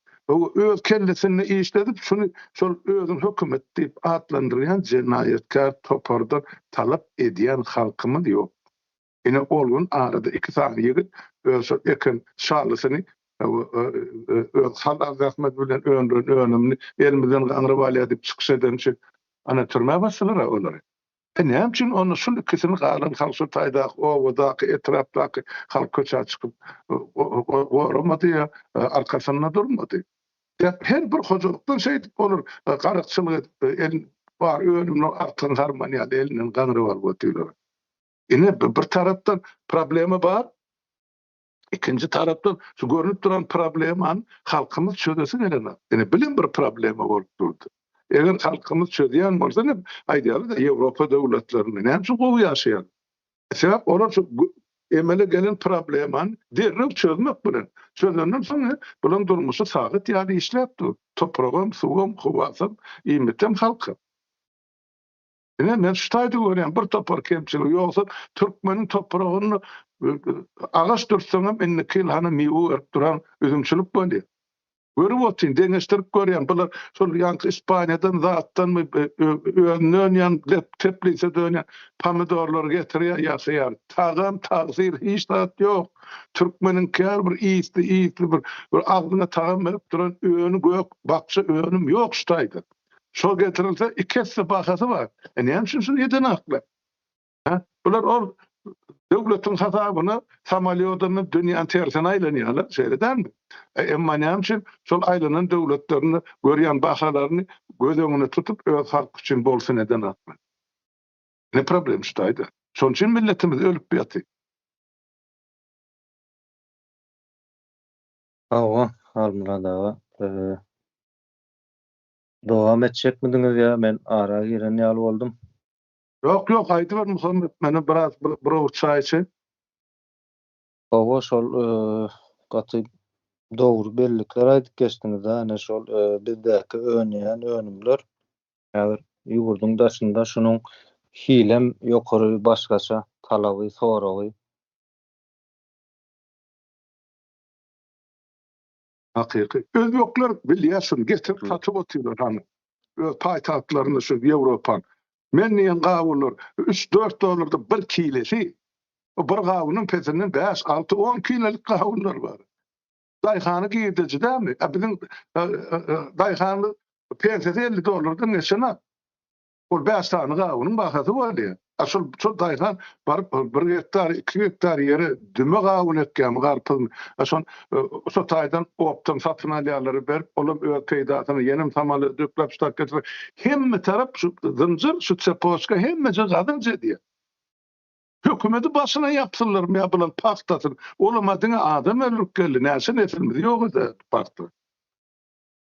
öz kellesini işledip şunu şol özün hökümet diýip adlandyrýan jenayetkar topardan talap edýän halkymyz ýok. Ine olgun arada iki tane ýigit öz ekin şarlysyny öz halal rahmet bilen önümni elimizden gaňryp alýar diýip çykyş edençi ana türme basylar olary. Näme üçin onu şol ikisini galan halk şu taýda owadaky etrapdaky halk köçe çykyp oramady arkasyna durmady. Her bir hojalykdan şey olur garykçylyk el var önümni artyn harmoniýa elinin gaňry bar goýdylar. Ine bir tarapdan problemi var. İkinci tarapdan şu görünüp duran probleman halkymyz çözesi gelenler. Ine bilim bir problemi bolup durdy. Eger halkymyz çözýän bolsa ne aýdýar da Ýewropa döwletlerini näme şu gowy ýaşaýar. Sebäp olar şu emele gelen probleman derrew çözmek bilen. Çözenden soňra bulan durmuşy sagat ýaly işläpdi. Topragam, suwam, howasam, iýmetem halkym. Men şu taýda görýän bir topar kemçilik ýogsa türkmeniň topragyny agaç dursaňam inniki hana miwu erip duran üzümçilik bolýar. Görüp otyn deňeşdirip görýän bular şol ýanky Ispaniýadan zatdan önünden teplise dönýän pomidorlar getirýär ýaşaýar. Tagam tagsyr hiç zat ýok. Türkmeniň kär bir iýitli bir aglyna tagam berip duran öňü gök bakça önüm ýok şu taýda. Şol getirilse ikisi bahasy var. Näme üçin şunu ýeden aklar? Bular ol döwletiň hasabyny samalyotyny dünýäň tersine aýlanýarlar, şeýledenmi? Emma näme üçin şol aýlanan döwletlerini görýän bahalaryny göz öňüne tutup öz halk üçin bolsun eden aklar. Ne problem şu taýda? Şoň üçin milletimiz ölüp ýatyr. Almurad aga. Dowam etjekmidiňiz ýa men ara giren ýaly boldum. Yok aýdy ber Muhammed mene biraz bir çay içe. Owa şol gaty dowry bellikler aýdyp geçdiňiz da ana şol bizdäki önýän önümler ýa-da ýugurdyň daşynda şunuň hilem ýokary başgaça talaby soragy. Hakyky. Özbekler bilýärsin getirip satyp otyrlar hany. Öz paýtahtlaryny şu Ýewropa. Men niýen gawullar 3-4 dollarda 1 kilesi. O bir gawunyň pezinden 5, 6, 10 kilolik gawullar bar. Daýhany giýdirji dämi? Biziň daýhany pensiyasy 50 dollardan geçene. Ol 5 tane gawunyň bahasy bolýar. Şol daýhan baryp 1 hektar, 2 hektar ýere düme gawun etken garpyň. Şol taýdan optum satyn alýarlary berip, olam öz peýdatyny ýenem tamaly döklep ştat getirip, hemme tarap şu zynjyr, şu çepoşka hemmece gadynja diýär. Hökümeti başyna ýapsynlar, me bulan paxtasyn. Olamadyň adam ölüp geldi, näçe nesilmedi ýok ede paxta.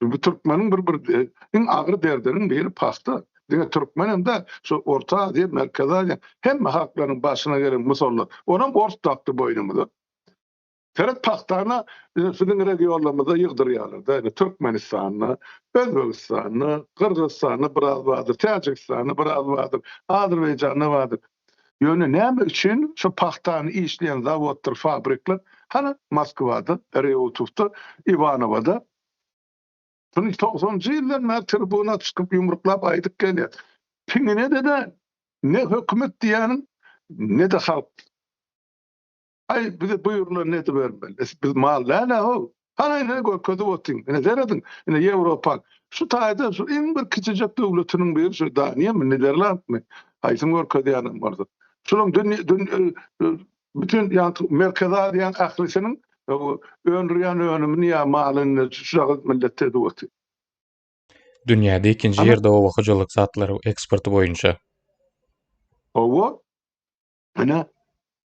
Bu Türkmeniň bir iň agyr derdiniň biri paxta. Diňe Türkmenem de şu Orta Aziýa, Merkez Aziýa hemme halklaryň başyna gelen musallat. Onam ort taktı boýnumda. Ferhat paxtana sizin regionlarymyzda ýygdyrýarlar da. Türkmenistanyny, Özbegistanyny, Kyrgyzstanyny biraz bardyr, Täjikistanyny biraz bardyr, Azerbaýjanyny bardyr. Ýöne näme üçin şu paxtany işleýän zawodlar, fabrikler hana Moskwada, Reutowda, Ivanowada 90-njy ýyllar men tribuna çykyp ýumruklap aýdyp gelýär. Piňine de ne hökümet diýäniň, ne de halk. Ay bize buyurlar ne de bermeli. Biz mallana ho. Hana ne ködü otyň. Ne deredin? Ne Ýewropa. Şu taýda şu iň bir kiçijek döwletiniň biri şu Daniýa mı Niderland mı? Aýsyn görkedi ýanam bardy. Şolum bütün ýa-da Merkez Aziýa ählisiniň O önrüyan önümni ya malını şahat millete dowty. Dünýäde ikinji Ana ýerde owa hojalyk satlary eksporty boýunça. owo ana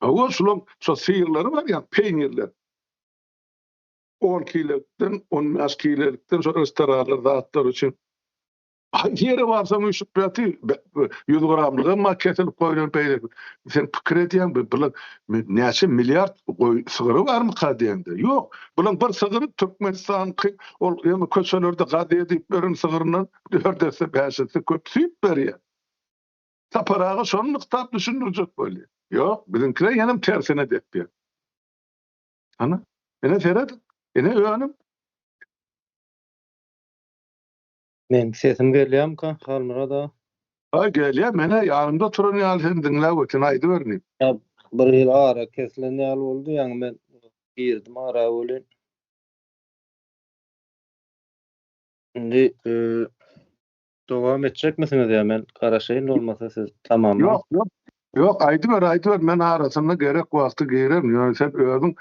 owo şolum şo sıyırları var ya peynirler. 10 kilodan 15 kilodan şo restoranlarda atlar için. Yere varsam üşüp ýaty 100 gramlygy maketilip goýulan peýler. Sen pikir edýän bular näçe milliard sygyry barmy kadýende? Ýok. Bular bir sygyry Türkmenistan ol ýa-da köçelerde gady edip beren sygyrynyň 4-si 5-si köp süýp berýär. Taparagy şonu nykdap düşündirjek bolýar. Ýok, bizimkiler ýanam tersine depdi. Ana, ene Ferhat, ene öňüm. Men sesim gelýärmi Halmurada? Ay gelýär, mene ýanymda turan ýaly sen diňläp ötün aýdy berni. Ya bir ýyl ara kesilen ýaly boldy, ýa-ni men girdim ara bolen. Indi dowam etjekmisiniz ýa men garaşaýyn bolmasa siz tamammy? Ýok, ýok. Ýok, aýdy ber, men arasyna gerek wagty gerem. Ýöne sen özüň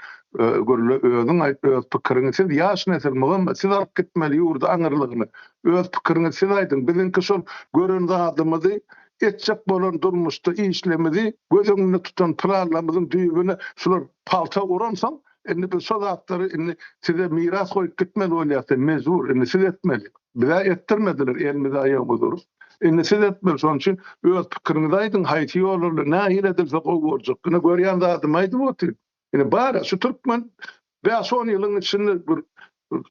görle özüň aýtdy öz pikiriňi siz ýaş nesil muhim, siz alyp gitmeli ýurda aňyrlygyny. Öz pikiriňi siz aýdyň. Biziňki şol gören zadymyzy etjek bolan durmuşda işlemedi, gözüňde tutan planlarymyzyň düýbüne şular palta uransaň, endi bu sodatlary endi size miras goýup gitmeli bolýar, mezur, endi siz etmeli. Bize ettirmediler, elimize ayağımız durur. Endi siz etmeli, şoň üçin öz pikiriňizi aýdyň, haýty ýollarla nähil edilse goý boljak. Ýene görýän zatym aýdy boty. Ene bara şu Türkmen 5-10 ýylyň içinde bir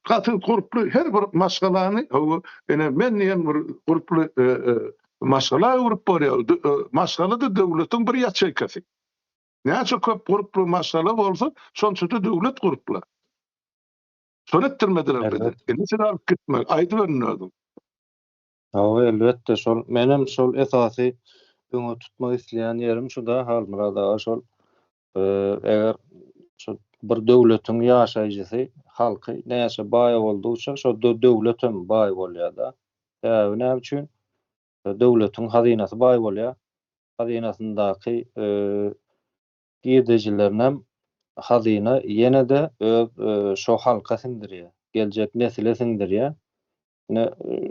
gaty gruply her bir maşgalany, ene men ýen bir gruply maşgala grup barýar. Maşgala da döwletiň bir ýaçykasy. Näçe köp gruply maşgala bolsa, şonça da döwlet gruplar. Şonu ettirmediler bizi. Ene siz alyp gitmek, aýdy berýärdim. Elbette şol menem şol esasy öňe tutmak isleýän ýerim şu da Halmurada şol eger şu bir döwletiň ýaşaýjysy halky näçe baý boldugyça şo döwlet hem baý bolýar da. Näme üçin? Döwletiň hazynasy baý bolýar. Hazynasyndaky giýdejilerin hem hazyna ýene-de şo halka singdirýär. Geljek nesile singdirýär.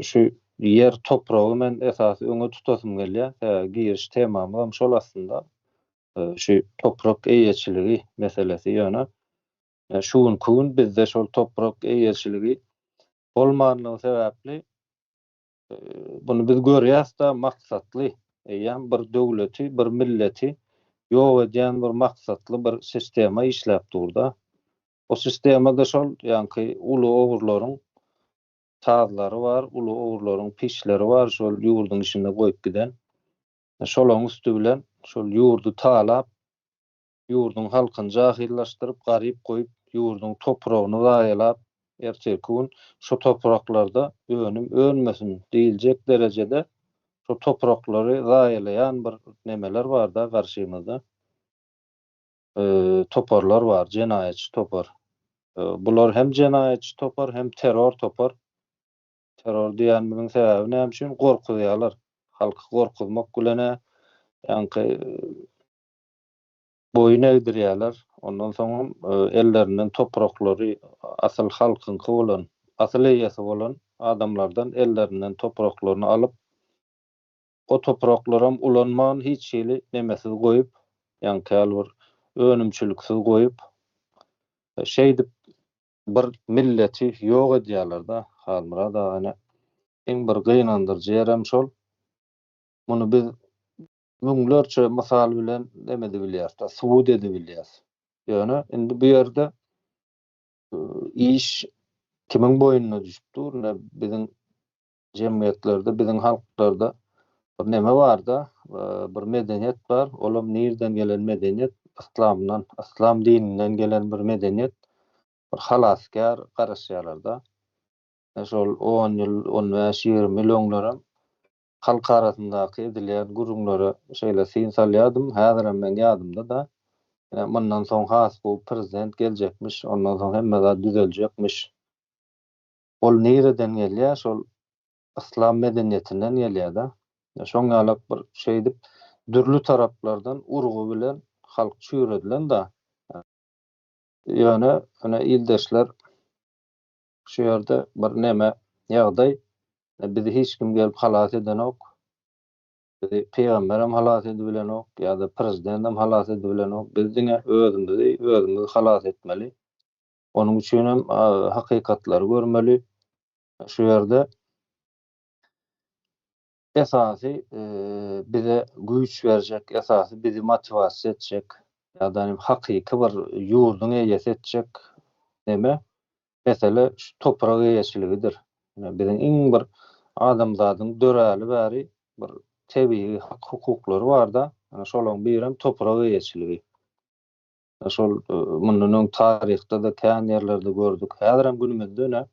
Şu yer topragy men esasy öňe tutasym gelýär. Giriş temamam şol aslında. Şu toprak eýetçiligi meselesi ýöne. Şuň kun bizde şol toprak eýetçiligi bolmanlygy sebäpli bunu biz görýäs-de maksatly ýa bir döwleti, bir milleti ýok edýän bir maksatly bir sistema işläp durda. O sistemada şol ýa-ni uly ogurlaryň tazlary bar, uly ogurlaryň pişleri bar, şol ýurduň içinde goýup giden. Şolaň üstü bilen şol ýurdu talap, ýurduň halkyny jahillaşdyryp, garyp goýup, ýurduň topragyny gaýlap, erteki gün şo topraklarda ölmesin diýiljek derejede şo topraklary gaýlaýan bir nemeler bar da garşymyzda. Toparlar bar, jenaýetçi topar. Bular hem jenaýetçi topar, hem terror topar. Terror diýänimiň sebäbi näme üçin? Gorkudýarlar. Halky gorkutmak bilene ýa-ni boyun egdirýärler. Ondan soň ellerinden topraklary asyl halkyňky bolan, asyl eýesi bolan adamlardan ellerinden topraklaryny alyp o topraklarym ulanman hiç şeýle nemesiz goýup, ýa-ni bir önümçüliksiz goýup şeýdip bir milleti ýok edýärler da. Halmurada ene eň bir gynandyrjy ýerem şol. Muny biz müňlerçe mysal bilen demedi bilýäs da, subut edip bilýäs. Ýöne indi bu ýerde iş kimiň boýundan düşüpdir? Biziň jemgyýetlerde, biziň halklarda bir neme bar da, bir medeniýet bar. Olam nerden gelen medeniýet? İslamdan, İslam dininden gelen bir medeniýet. Bir halaskar garaşýarlar da. Şol 10 ýyl, 15-20 milyoňlara halk arasyndaky edilýän gurumlara şeýle syn salýardym, häzirem men ýadymda da. Mundan soň has bu prezident geljekmiş, ondan soň hemme düzeljekmiş. Ol nereden gelýär? Şol İslam medeniýetinden gelýär da. Şoňa alak bir şeýdip dürli taraplardan urgu bilen halk çüýredilen da. ýöne ana ildeşler şu ýerde bir näme ýagdaý bizi hiç kim gelip halat eden ok. Bizi peýgamberem halat edibilen ok ýa-da prezidentim halat edibilen ok. Biz diňe özümizi halat etmeli. Onuň üçin hem hakykatlary görmeli. Şu ýerde esasy bize güýç berjek, esasy bizi motivasiýa etjek ýa-da hakyky bir ýurdun eýesi etjek näme? Mesele şu toprak eýeçiligidir. Biziň iň bir adamzadyň döräli bäri bir tebii hukuklary bar da, şolaryň biri hem toprak eýeçiligi. Şol mundan taryhda da kän ýerlerde gördük. Häzir hem günümizde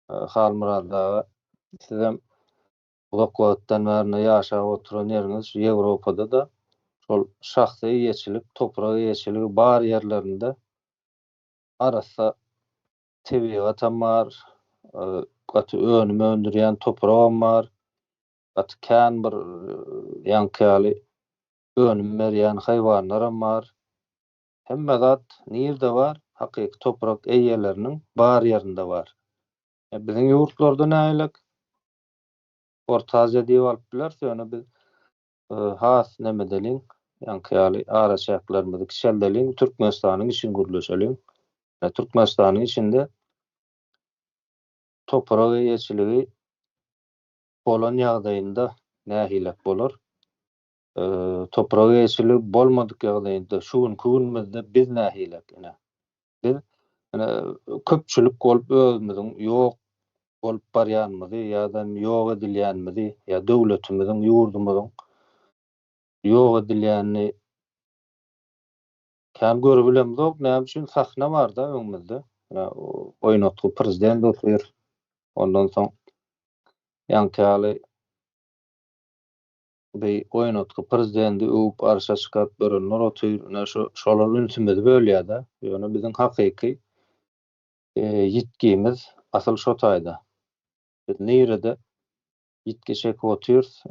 Halmurada sizem uzak wagtdan bäri ýaşap oturan ýeriniz Ýewropada da şol şahsy eýeçilik, toprak eýeçiligi bar ýerlerinde arasa tebigat bar, gaty önüme öndürýän topragam bar, gaty kän bir ýankaly önüm berýän haýwanlaram bar. Hemme zat nirde bar? Hakyky toprak eýeleriniň bar ýerinde bar. Biziň ýurtlarda näýlik? Ortaja diýip alypdylar, söňe biz has nemedeliň, ýankaly araçaklarymyzy kişeldeliň Türkmenistanyň işin gürleşeliň. Türkmenistanyň içinde toprak eýeçiligi bolan ýagdaýynda nähilek bolar? Toprak eýeçiligi bolmadyk ýagdaýynda şuň kündürde biz nähilek ene. Biz köpçülik bolup özümiziň ýok bolup barýanmyzy ýa-da ýok edilýänmizi ýa döwletimiziň ýurdumyzyň ýok edilýänini kän görebilmezok. Näme üçin sahna bar da öňümizde. Oýnatky prezident oturyr. Ondan soň ýankaly bir oýnatky prezidenti öwüp arşa çykap görenler oturyr. Şolar ünsümizi bölýär da. Ýöne biziň hakyky ýitkimiz asyl şo taýda. Biz nirede ýitki çekip oturýarys.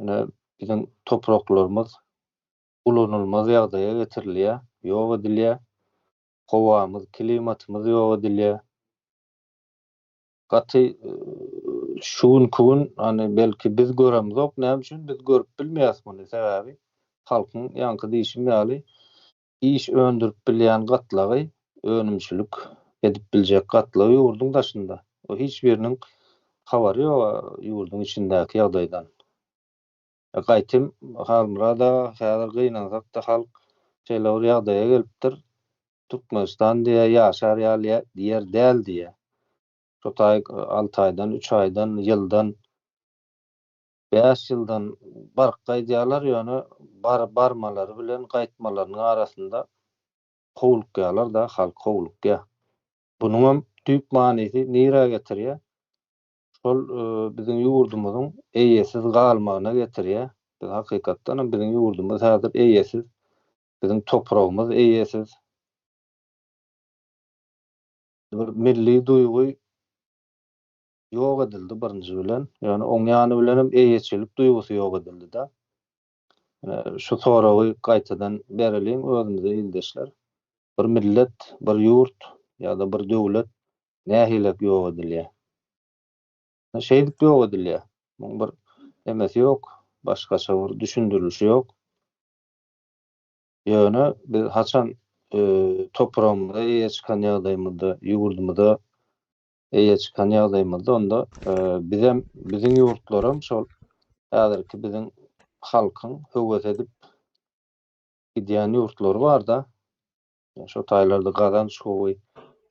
Biziň topraklarymyz ulanylmaz ýagdaýa getirilýär, ýok edilýär. Howamyz, klimatymyz ýok edilýär. Gaty şuň küň belki biz göremizok, näme üçin biz görüp bilmeýäs muny sebäbi halkyň ýanky diýişim ýaly iş öndürip bilýän gatlagy önümçilik edip biljek gatlagy ýurdun daşynda. O hiç biriniň habary ýok ýurdun içindäki ýagdaýdan. Gaýtym Halmurada häzir gynansak da halk şeýle bir ýagdaýa gelipdir. Türkmenistan diýe ýaşar ýaly diýer däl diýe. Şo taý 6 aýdan, 3 aýdan, ýyldan, 5 ýyldan barqy diýerler ýöne barmalary bilen gaýtmalarynyň arasynda howluk ýalar da halk howluk ýa. Bunuň hem düýp manysy nire getirýär? Şol biziň ýurdumyzyň eýesiz galmagyna getirýär. Biz hakykatdan biziň ýurdumyz häzir eýesiz, biziň topragymyz eýesiz. Bir milli duýgy ýok edildi birinji bilen. Ýani oň ýany bilen hem eýeçilik duýgusy ýok edildi da. Şu soragy gaýtadan bereliň özümize ildeşler. Bir millet, bir ýurt ýa-da bir döwlet nähilek ýok edilýär? Şeýdip ýok edilýär. Muň bir emesi ýok, başgaça bir düşündirilişi ýok. Ýöne biz haçan toprağımda eýe çykan ýagdaýymyzda, ýurdumyzda eýe çykan ýagdaýymyzda onda biziň ýurtlarym şol häzirki biziň halkyň höwet edip gidýän ýurtlary bar da. Şo taýlarda gazan şowy,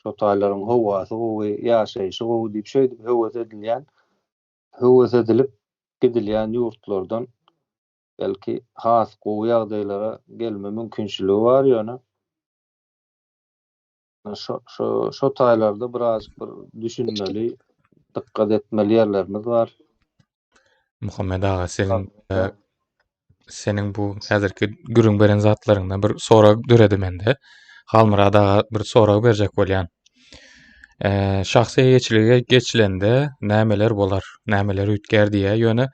şo taýlaryň howasy gowy, ýaşaýyşy gowy diýip şeýdip höwet edilip gidilýän ýurtlardan belki has gowy ýagdaýlara gelme mümkinçiligi bar ýöne. Şo taýlarda biraz bir düşünmeli, dikkat etmeli ýerlerimiz bar. Muhammed ağa, senin bu häzirki gürüň beren zatlaryňdan bir sorag döredi mende. Halmurada ağa bir sorag berjek bolýan. Şahsy eýeçilige geçilende nämeler bolar, nämeler ütgär diýe ýöne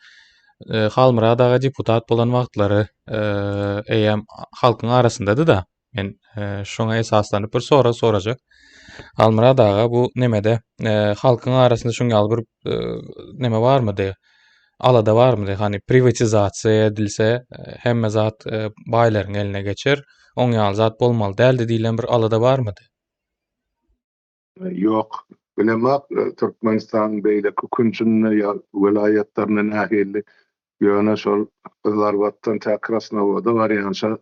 Halmurada ağa deputat bolan wagtlary eýem halkyň arasynda da Men şoňa esaslanyp bir sora sorajak. Almira daga bu nemede halkyň arasynda şoň ýaly bir neme barmydy? Alada barmydy? Hani privatizasiýa edilse hemme zat baýlaryň eline geçer. Oň ýaly zat bolmaly däldi diýilen bir alada barmydy? Yok. Bilemek Türkmenistan beýle küçünçünne ya vilayetlerine nähili ýöne şol Kızlarbatdan Täkrasnowoda var ýanşa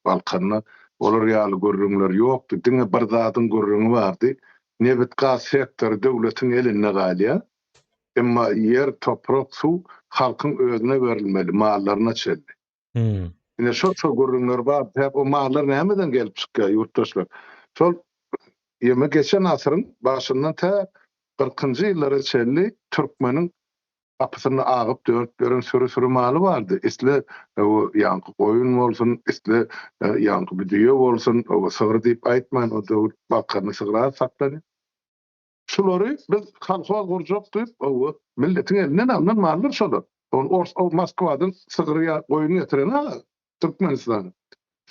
Balkanna olar ýaly görrüňler ýokdy. Diňe bir zadyň görrüňi bardy. Nebet gaz sektor döwletiň eline galýa. Emma yer, toprak, su halkyň özüne berilmeli, mallaryna çeldi. Ine şo görrüňler bar. Hep o mallar nämeden gelip çykýar ýurtdaşlar. Şol ýeme geçen asyryň başyndan ta 40-njy ýylllara çelli türkmeniň apysyny agyp dört gören sürü maly bardy. Isle o ýanky goýun bolsun, isle ýanky büdüýe bolsun, o sygyr diýip aýtman, o döwür bakany sygyra saklany. Şolary biz halka gurjak diýip, o milletiň elinden alynan mallar şolar. O Moskwadan sygyr goýun getiren Türkmenistan.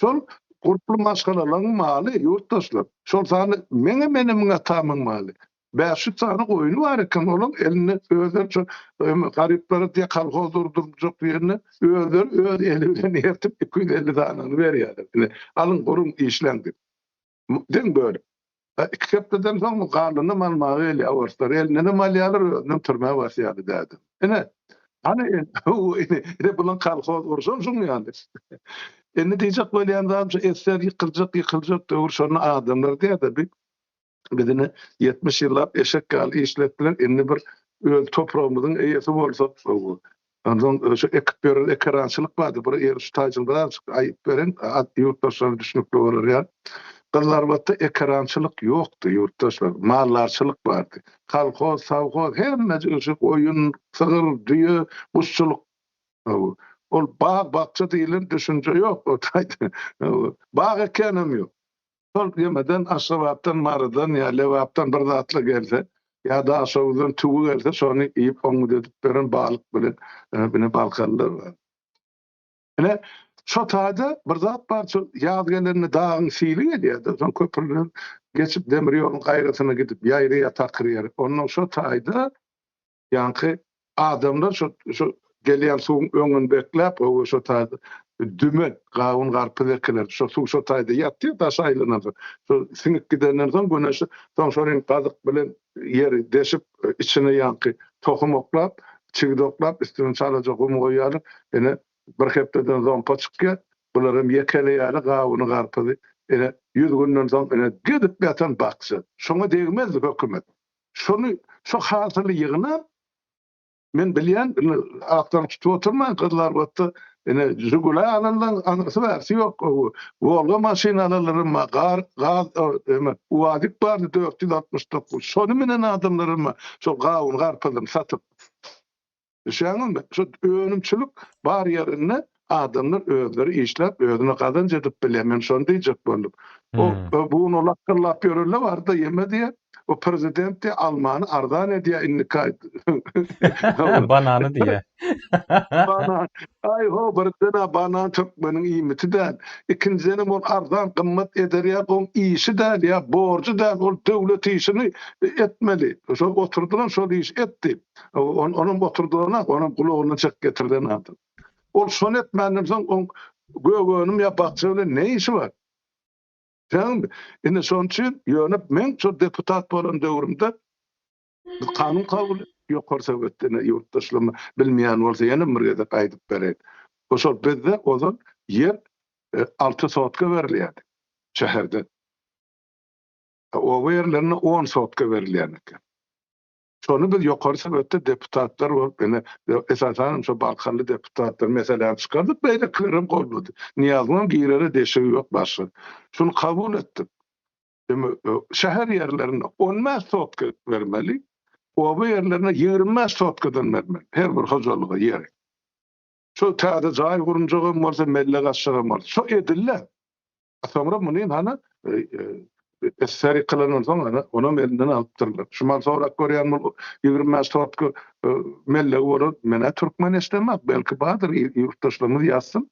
Şol gurply maşgalalaryň maly ýurtdaşlar. Şol sany menem atamyň maly. 500 tane goýuny bar eken, olam elini özler şu garyplara diýe kalkoz durdurjak ýerine özler öz eli bilen ertip 250 tanany berýär. Alyn gurun işlendi. Deň böyle. İki hepdeden soň garlyny malmagy eli awrslar eline malýalar özünden türme basýardy dädim. Hani bulan kalkoz urşan şoň ýaly. Indi diýjek bolýan zat eser ýykyljak döwür şonu adamlar diýdi. Bedene 70 ýyllap eşek galy işletdiler. Indi bir öz toprağımyzyň eýesi bolsak, ondan şu ekrançylyk bardy. Bir ýer ştaýjynda aýyp beren ýurtdaşlar düşünükli bolar ýa. Gyllarbatda ekrançylyk ýokdy ýurtdaşlar. Mallarçylyk bardy. Kalkoz, savgoz hemme öşük oýun, sygyr, düýe, guşçuluk. Ol bağça diýilen düşünje ýok. O taýdy. Bağ ekenem ýok. Sol ýemeden aşawapdan maradan ýa lewapdan bir zatly gelse ýa-da aşawdan tuğu gelse şonu iýip oňu edip beren balyk bilen bine balkanlar bar. Ene şo taýda bir zat bar, ýazgelerini dagyň sili edýär. Şol köprüden geçip demir ýoluň gaýrasyna gidip ýaýra takyrýar. Ondan şo taýda ýanky adamlar şo gelýän suwun öňünde beklep, o şo taýda dümen gawun garpy ekeler. Şo taýda ýatdy da şaýlanar. Şo siňip gidenden soň güneş soň gazyk bilen ýeri deşip içine ýanky tohum oklap, çygyd oklap, üstüne çalajak umy goýýar. Ene bir hepdeden soň paçykka bularym ýekelýär gawuny garpy. Ene 100 günden soň ene gidip ýatan bakçy. Şoňa degmezdi hökümet. Şo hasyly ýygyna men bilýän aktan tutup oturman Kızlarbatda ene Jigula alandan anasy bersi ýok. Volga maşinalaryň gaz wadyk bardy 469. Şonu menen adamlarym şo gawun garpylym satyp. Şeňem şo önümçilik bar ýerine adamlar özleri işlep özüne kazanç edip bilemem şonu diýjek boldum. O bunu lakkırlap ýörürler barda ýeme diye. O prezident de Almany ardan edýär innikayt. Banany diýe. Banan. Ay ho birden banan türkmeniň iýmiti däl. İkincisi ol ardan gymmat eder ýa işi däl ýa borjy däl, ol döwlet işini etmeli. Şol oturdular şol iş etdi. Onun oturdularına onun kulagyna çek getirden adam. Ol şonu etmändim soň gögönüm ýapakçy bilen ne işi bar? Indi şoň üçin ýönüp men şu deputat bolan döwrümde kanun kabul ýokary sowetine ýurtdaşlarym bilmeýän bolsa ýene bir ýerde gaýdyp berýär. Şol bizde ozan yer 6 sotka berilýärdi şäherde. O ýerlerine 10 sotka berilýän eken. Şonu biz ýokary sowetde deputatlar bolup ene esasen şu Balkanly deputatlar meselem çykardyk, beýle kirim goldy. Niýazmam giýrere deşigi ýok başy. Şunu kabul etdim. Şäher ýerlerine 10 sotka bermeli. O ýerlerine 20 sotkadan bermeli. Her bir hojalyga ýeri. Şo täze jaý gurunjagam bolsa melle gaşşagam bolsa. Şo edille. Sonra muny hana eseri kılanan soň onu elinden alypdyrlar. Şumal sonra görýän 20 sotka melle bolan mene Türkmen islemek belki badyr ýurtdaşlarymyz ýatsyn.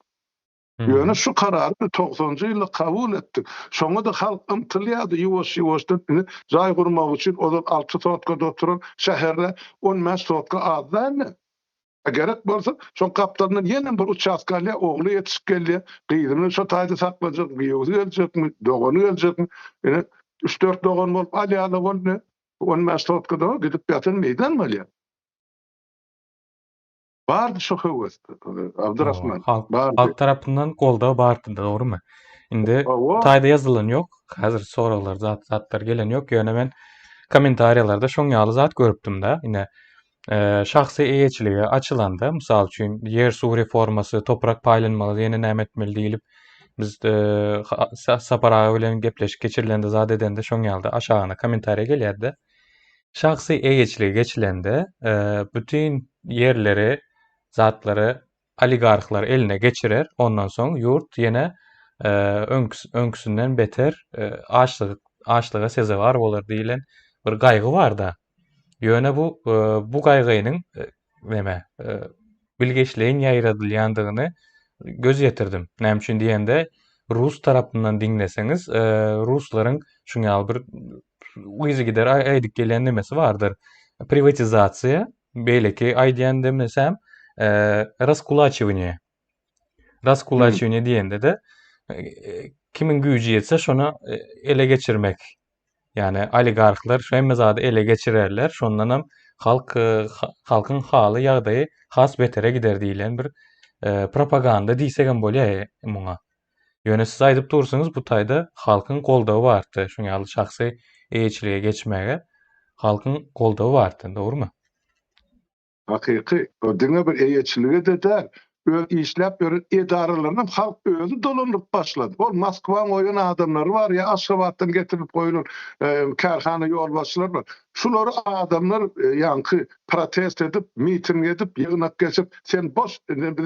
Ýöne şu karary 90-njy ýylda kabul etdik. Şoňa da halk ymtylýady ýuwaş-ýuwaşdan jaý gurmak üçin olar 6 soatka oturan şäherle 10 soatka azdan. Gerek bolsa şo kaptandan ýene bir uçaskalya ogly ýetişip geldi. Gyzyny şo taýda saklajak, gyýyzy geljekmi, dogany geljekmi? Ene 3-4 dogan bolup alýaly boldy. 10 soatka da gidip ýatan meýdan bolýar. Bardy şo höwes. Abdurrahman. Halk tarapyndan goldaw bardy, dogrymy? Indi Owa. taýda ýazylan ýok. Häzir soralar, zatlar gelen ýok. Ýöne men kommentariýalarda şoň ýaly zat görüpdim-de. Ine şahsy eýeçiligi açylanda, mysal üçin yer suw reformasy, toprak paýlanmaly ýene näme etmeli diýilip biz Saparaga bilen gepleşip geçirilende zat edende şoň ýalda aşagyna kommentariýa gelýärdi. Şahsy eýeçiligi geçilende bütün yerleri, zatlary oligarklar eline geçirer. Ondan soň ýurt ýene öňküsünden beter açlyga sezebar bolar diýilen bir gaýgy bar da. Ýöne bu gaýgynyň bilgeçliğin ýaýradylýandygyny göz ýetirdim. Näme üçin diýende Rus tarapyndan diňleseňiz, Ruslaryň şuň ýaly bir uýzy gider aýdyk gelen nemesi bardyr. Privatizasiýa, beýleki aýdýan demesem, raskulaçywanie. Raskulaçywanie diýende de kimin güýji ýetse şonu ele geçirmek. Yani oligarklar hemme zady ele geçirerler. Şondan hem halkyň haly ýagdaýy has betere gider diýilen bir propaganda diýsegem bolýar muňa. Ýöne siz aýdyp dursaňyz bu taýda halkyň goldawy bardy. Şoň ýaly şahsy eýeçilige geçmäge halkyň goldawy bardy, dogrymy? Hakyky, o diňe bir eýeçilige de der. İşläp ýören edaralaryň halk özü dolanyp başlady. Ol Moskwaň oýan adamlary bar ýa Aşgabatdan getirip goýulan karhana ýolbaşçylar bar. Şulary adamlar ýanky protest edip, miting edip, ýygnak geçip, sen boş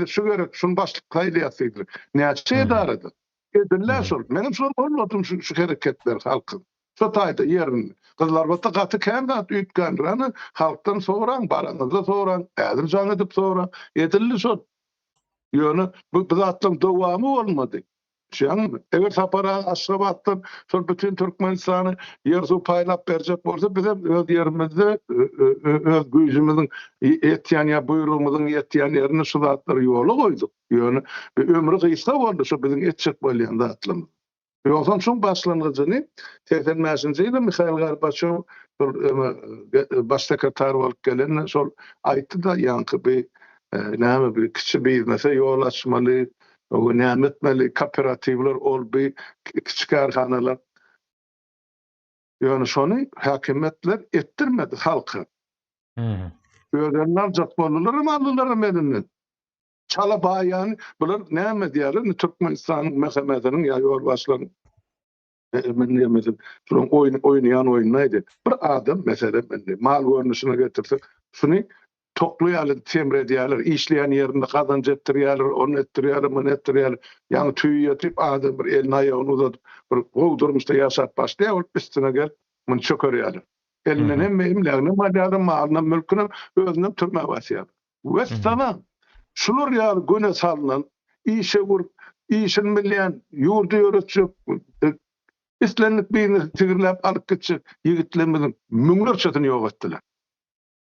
şu gerek, şunu başlyk gaýlaýasydyr. Näçe edarady? Ediller şol. Menim şol bolmadym şu hereketler halkyň. Şo taýda ýerini kızlar bata gaty kämdat üýtgänrany halkdan soran, baranyza soran, ädir jaň edip soran. Edildi şol. Ýöne bu zatlaryň dowamy bolmady. Şoň eger Sapara Aşgabatdan şol bütün Türkmenistany ýer suw paýlap berjek bolsa biz hem öz ýerimizde öz güýjümiziň etýän ýa buyrugymyzyň etýän ýerini şu zatlary ýola goýduk. Ýöne ömrü gysga boldy şu biziň etjek bolýan zatlarymyz. Ýogsa şoň başlangyjyny 80-nji ýylda Mikhail Gorbaçow baş sekreter bolup gelen şol aýtdy da ýanky bir näme bir kiçi biznese ýol açmaly, näme etmeli, kooperativler ol bir kiçik karhanalar. Ýöne şonu häkimetler etdirmedi halka. Öýrenler jat bolurlar mallara meninden. Çala baýan bular näme diýerler? Türkmenistan mähkemesiniň ýa ýol başlaryň men diýmedim. Şoň oýnaýan oýnaýdy. Bir adam mesela mal görnüşine getirse, şunu toklaýarlar, temredýärler, işleýän ýerinde kazanç etdirýärler, onu etdirýärler, bunu etdirýärler. Ýani tüýü ýetip adam bir elini aýagyny uzatyp, bir gowdurmuşda ýaşap başlaýar, olup üstüne gel, bunu çökerýärler. Elinden hem emlägini, malyny, mülküni özüne türme basýar. Wes tamam. Şular ýaly göne salynan, işe gurup, işin bilýän, ýurdu ýöretjek, islenlik birini tigirläp alyp gitjek ýigitlerimiň müňlerçetini ýok etdiler.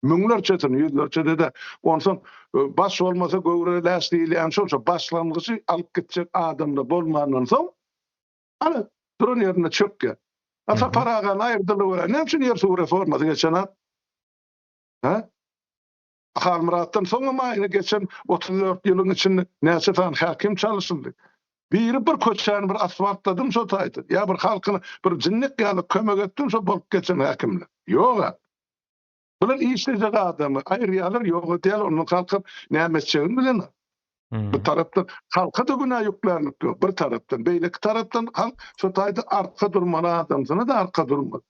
Müňlerçetini, ýüzlerçede de onsoň baş bolmasa göwreläs diýilýän şolça başlangyjy alyp gitjek adamda bolmandan soň ana duran ýerine çökýär. Ata paragan aýrdylyp näme üçin ýer suw reformasy geçen ha? Halmuratdan soňra maýyny geçen 34 ýylyň içinde näçe fan hakim çalışyldy. Bir köçäni bir asfaltladım şo taýdy. Ýa bir halkyny bir jinnik ýaly kömek etdim şo bolup geçen hakimler. Ýok. Bular işlejek adamy aýrýarlar ýok diýer, onu kalkyp näme etjegini bilen. Bu tarapdan halka da günah ýoklarlyk ýok. Bir tarapdan, beýleki tarapdan halk şo taýda arka durmaly adamsyna da arka durmaly.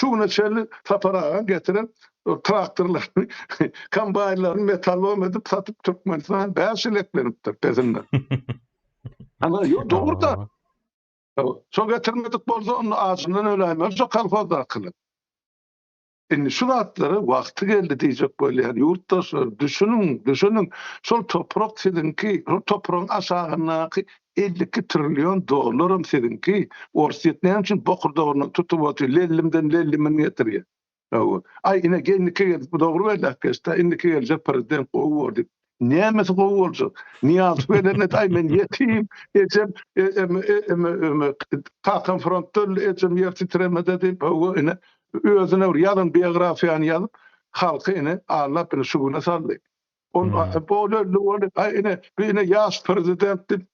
Şu güne şerli Saparaga getiren traktörlerini, kombaynlaryny metallom edip satyp Türkmenistan bäşileklenipdir bezinden. Ama ýok dogry da. Şo getirmedik bolsa onu ağzından öläýmez, şo kalfazda kılıp. Indi şu zatları wagty geldi diýjek bolýar. Ýurtdaşlar düşünün, şol toprak sizinki, o toprağın aşağındaky 52 trilyon dolarym sizinki. Orsiýet näme üçin bokurdagını tutup otur, lellimden lellimin getirýär. Ay ine gelnike gelip bu dogry berläkkäşde indiki geljek prezident gowy diýip. Nämesi gowy boljak? Niýaz berenet ay men ýetim, ejem kalkan frontdan ejem ýer titremede diýip o ine özüne bir ýazyn biografiýany ýazyp halky ine anlap ine şuguna saldy. On boldy ay ine ýaş prezident diýip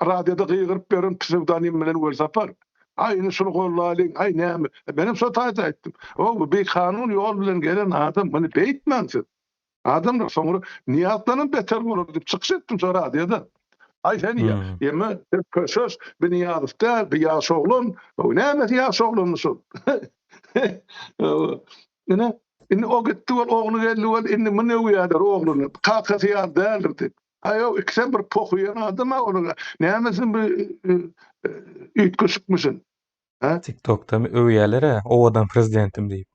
radioda gyýgyryp beren pseudonim bilen görsapar. Ay ine şunu gollalyň, ay näme? Benim şo taýda aýtdym. O bir kanun ýol bilen gelen adam bunu beýtmänsiz. Adam da soňra niýatlaryň beter bolar diýip çykyş etdim şo radioda. Ay sen ya, ýeme köşöş bir niýatda bir ýaş oglun, o näme ýaş oglun şol. Ine o gitti ol oğlu geldi ol indi mene uyadır oğlunu kalkası ya derdi. Ayo ikisen bir pokuyan adam onu nämesin bir ütgü çıkmışsın. Ha? TikTok'ta öýelere o adam prezidentim diýip.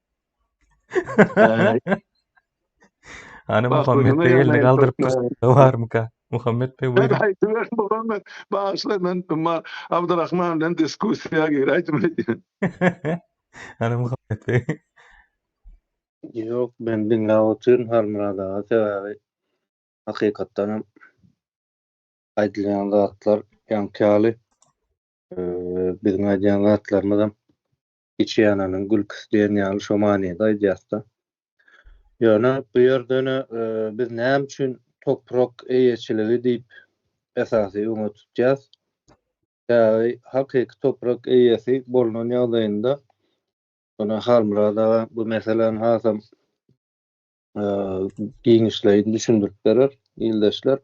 Hani Muhammed Bey elini kaldırıp dursa var mı ka? Muhammed Bey buyurun. Hayır, Muhammed bağışla ben Abdurrahman bilen diskusiya gireydim. Hani Muhammed Bey. Yok, ben dinläp oturyn halmyrada sebäbi hakykatdan aýdylan zatlar ýankaly. Bizim aýdýan zatlarymyzam içi ýanynyň gülküs diýen ýaly şo manyda aýdýarda. Ýöne bu ýerden biz näme üçin toprak eýeçiligi diýip esasy öňe tutýas. Ýa-ni hakyky toprak eýesi bolunan ýagdaýynda ona halmyrada bu meselen hasam giňişleýin düşündirip berer ildeşler.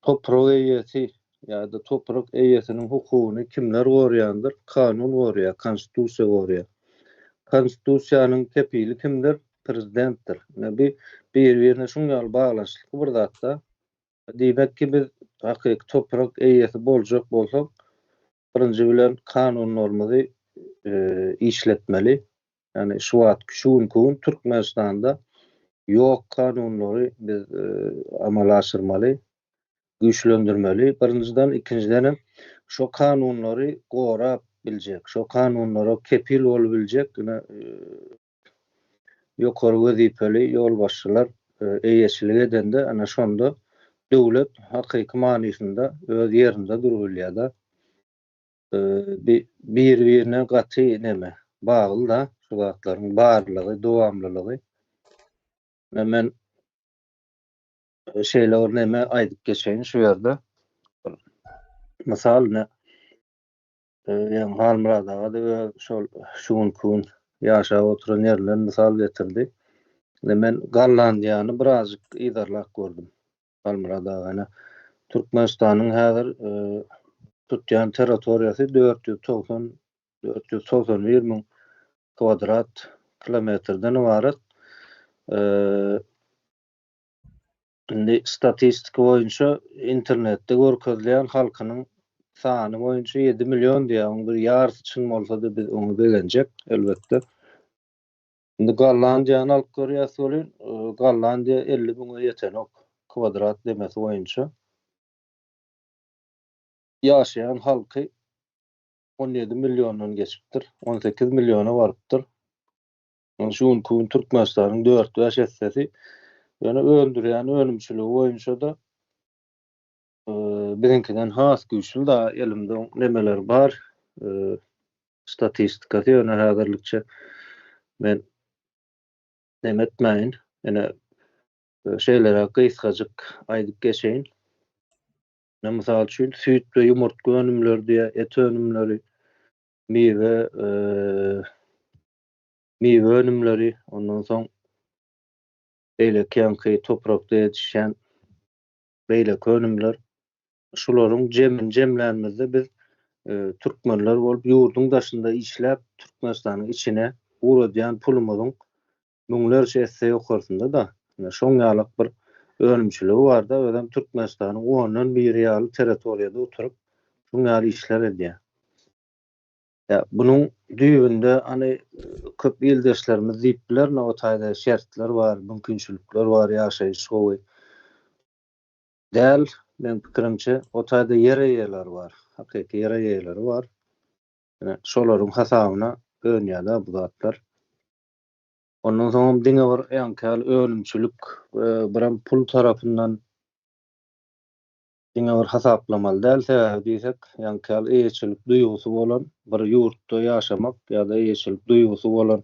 Toprak eýesi ýa-da toprak eýesiniň hukugyny kimler gorýandyr? Kanun gorýar, konstitusiýa gorýar. Konstitusiýanyň kepili kimdir? Prezidentdir. Bir-birine şuňal baglanşyk bir zatda. Diýmek ki biz hakyky toprak eýesi boljak bolsak, birinji bilen kanun normady işletmeli. Yani şu gün Türkmenistanda yok kanunları biz amal aşyrmaly, güýçlendirmeli. Birinciden, ikinciden şu kanunları gorap biljek, şu kanunlara kepil bolup biljek ýokary wezipeli ýolbaşçylar eýeçilik edende ana şonda döwlet hakyky manysynda öz ýerinde durulýar-da. Bir-birine gaty neme bagly da şu zatlaryň barlygy, dowamlylygy. Men şeýle neme aýdyp geçeýin şu ýerde. Mysal ýa-ni halmyrada da şol şuň ýaşap oturan ýerlerden mysal getirdi. Men Gollandiýany birazjyk idarlap gördüm. Halmyrada gana Türkmenistanyň häzir tutýan territoriýasy 491 000 kvadrat kilometrden ibaret. Indi statistika boýunça internetde görkezleýän halkynyň sany boýunça 7 milyon diýär. Bir ýarysy çyn bolsa da biz onu belenjek elbetde. Indi Gollandiýany alyp görýäs bolan, Gollandiýa 50 000 ýetenok kvadrat demesi boýunça ýaşaýan halky 17 milyondan geçipdir. 18 milyona barypdyr. Şuň gün Türkmenistanyň 4-5 hissesi ýöne öldürýän ölümçüligi boýunça da bizinkiden has güýçli da elimde nemeler bar. Statistika ýöne häzirlikçe men demetmäýin. Ene şeýlere gysgadyk aýdyp geçeýin. Mysal üçin süýt we ýumurtga önümleri diýe, et önümleri, miwe önümleri, ondan soň eýlekenki toprakda ýetişen beýleki önümler. Şularyň jemlenmezde biz türkmenler bolup ýurdun daşynda işläp Türkmenistanyň içine uradýan pulumyzyň müňlerçe esse ýokarsynda da şoň ýalyk bir önümçüligi bar da özüm Türkmenistanyň ondan bir ýaly territoriýada oturup şoň ýaly işler edýär. Ya bunun düýbünde hani köp ýyldaşlarymyz diýipdiler, o taýda şertler bar, mümkinçilikler bar ýaşaýyş gowy. Däl, men pikirimçe o taýda ýer eýeleri bar. Hakyky ýer eýeleri bar. Ene şolaryň hasabyna öňýärler bu zatlar. Ondan soň diňe bir ýankyl ölümçilik biram pul tarapyndan diňe bir hasaplamaly däl sebäbi diýsek, ýankyl eýeçilik duýgusy bolan bir ýurtda ýaşamak ýa-da eýeçilik duýgusy bolan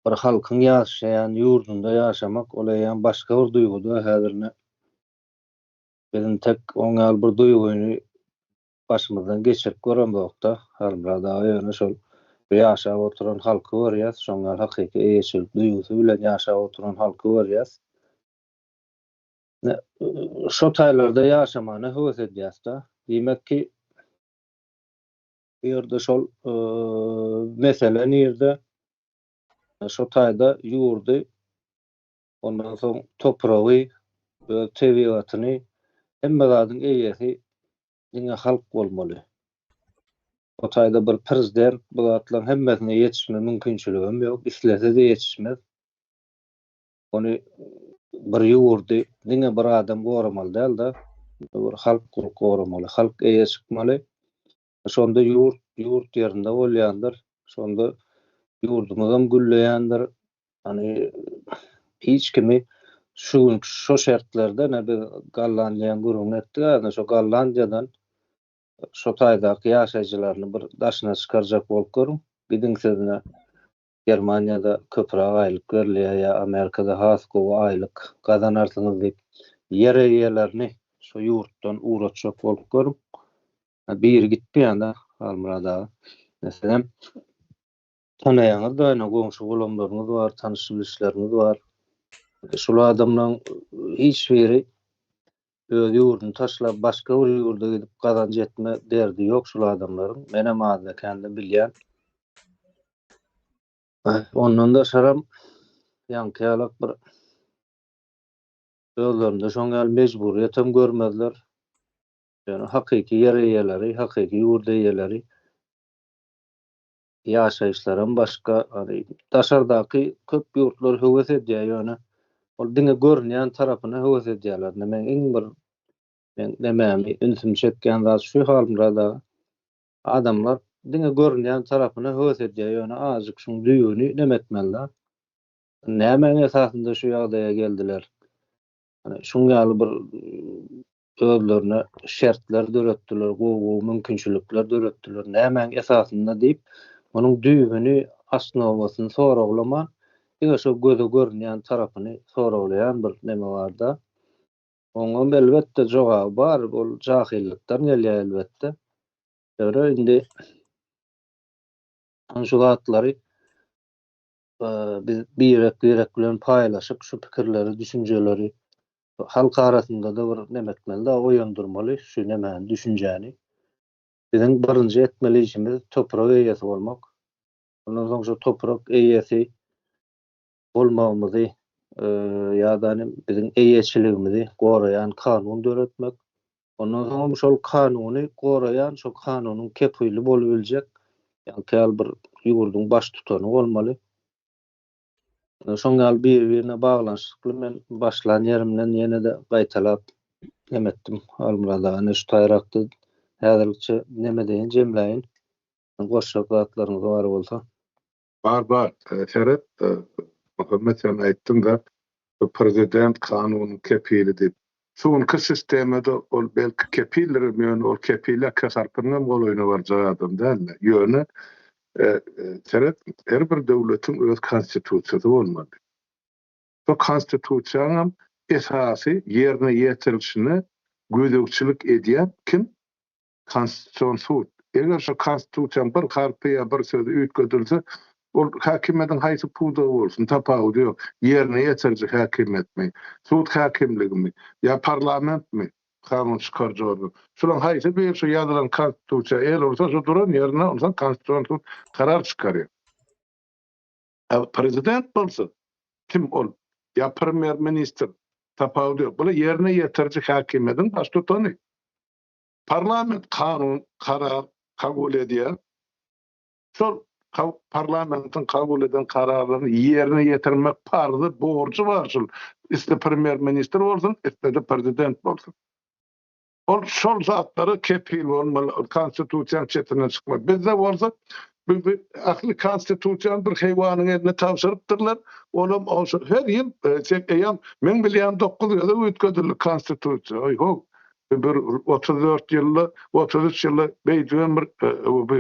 bir halkyň ýaşaýan ýurdunda ýaşamak ol ýan başga bir duýguda häzirne bizim tek oňal bir duýguny başymyzdan geçirip göremokda. Halbuki ýöne şol ýaşap oturan halky görýäs, şoňa hakyky eýeçilik duýgusy bilen ýaşap oturan halky görýäs. Şo taýlarda ýaşamana höwes edýäs-de. Diýmekki, bu ýerde şol mesele nirde? Şo taýda ýurdy, ondan soň topragy, tebigatyny hemme zadyň eýesi diňe halk bolmaly. O taýda bir prezident bu zatlaryň hemmesine ýetişme mümkinçiligim ýok, islese-de ýetişmez. Ony bir ýurdy diňe bir adam goramaly däl-de, bir halk goramaly, halk eýe çykmaly. Şonda ýurt ýerinde bolýandyr, şonda ýurdumyzam gülleýändir. Hani hiç kimi şo şertlerde ne bir Gallandiýan gurulma etdi, ana şo Gallandiýadan şo taýdaky ýaşaýjylaryny bir daşyna çykarjak bolup görüň. Gidiňsizne Germaniýada köpürak aýlyk berilýär ýa Amerikada has gowy aýlyk gazanarsyňyz diýip ýer eýelerini şo ýurtdan uğratjak bolup görüň. Bir gitmeýär-de Almyrada. Meselem tanaýaňyz da, goňşy golanlaryňyz bar, tanış bilişleriniz bar. Şol adamlaryň hiç biri öz ýurduny taşlap başga bir ýurda gidip gazanç etme derdi ýok şol adamlaryň. Menem azakanda bilýän. Ondan da şaram ýankyýalak bir özlerinde şoňal mejburiýetem görmezler. Yani hakyky ýer eýeleri, hakyky ýurt eýeleri ýaşaýyşlarym başga, hani daşardaky köp ýurtlar höwes edýär ýöne. Ol diňe görünýän tarapyna höwes edýärler. Men iň bir demämi ünsüm çekýän zat şu halymda adamlar diňe görünýän tarapyna höwes edýär ýöne azyk şuň düýüni demetmeliler. Näme esasynda şu ýagdaýa geldiler? Hani şuň ýaly bir özlerine şertler döretdiler, gowy mümkinçilikler döretdiler. Näme esasynda diýip onuň düýbüni asnowasyny soraglama, ýa şo göze görünýän tarapyny soraglaýan bir neme bar-da. Oňa elbetde jogaby bar, ol jahillikden gelýär elbetde. Öyle indi şu zatlary biz birek bilen paýlaşyp şu pikirleri, düşünjeleri halk arasynda da bir nemekmeli da oýandyrmaly şu nemäni düşünjäni. Biziň birinji etmeli işimiz toprak eýesi bolmak. Ondan soň şu toprak eýesi bolmagymyzy ýa-da biziň eýeçiligimizi goraýan kanun döretmek. Ondan soň şol kanuny goraýan, şo kanunyň kepili bolup biljek ýa-da bir ýurduň baş tutany bolmaly. Şoňal bir-birine baglanşykly men başlan ýerimden ýene de gaýtalap demetdim. Almyrada ana şu taýrakdy häzirçe neme deýin jemläýin. Goşak zatlaryňyz bar bolsa. Bar. Şeref, Muhammed sen aýtdyň da prezident kanunyny kepili diýip. Şuňky sistemde ol belki kepiller bilen ol kepiller kasarpyndan golaýyna barjak adam däl. Ýöne şeref her bir döwletiň öz konstitusiýasy bolmaly. Bu konstitusiýanyň esasy ýerine ýetirilişine gözegçilik edýän kim? Konstitusiýon sud. Eger şu konstitusiýan bir harpy bir sözi üýtgedilse, ol hakimetiň haýsy puda bolsun, tapagy ýok. Ýerine ýetirjek hakimetmi, sud hakimligimi, ýa parlamentmi kanun çykarjak. Şolaň haýsy bir şu ýazylan konstitusiýa el bolsa, şu duran ýerine ondan konstitusiýon sud karar çykarýar. Prezident bolsa kim ol? Ya premier minister tapagy ýok. Bula ýerine ýetirjek hakimetiň baş tutany. Parlament kanun, karar, kabul ediyor. Şol parlamentin kabul eden kararlarını yerine getirmek pardı borcu var. İste premier minister olsun, iste de prezident olsun. Şol zatları kepil olmalı, konstitusiyon çetine çıkmalı. Bizde olsa, aklı konstitusiyon bir hayvanın eline tavsırıptırlar. Olam olsa her yıl, men bilýän 9 ýylda ötködürli konstitusiyon. Oy ho. Bir 34 ýylly, 33 ýylly beýdüň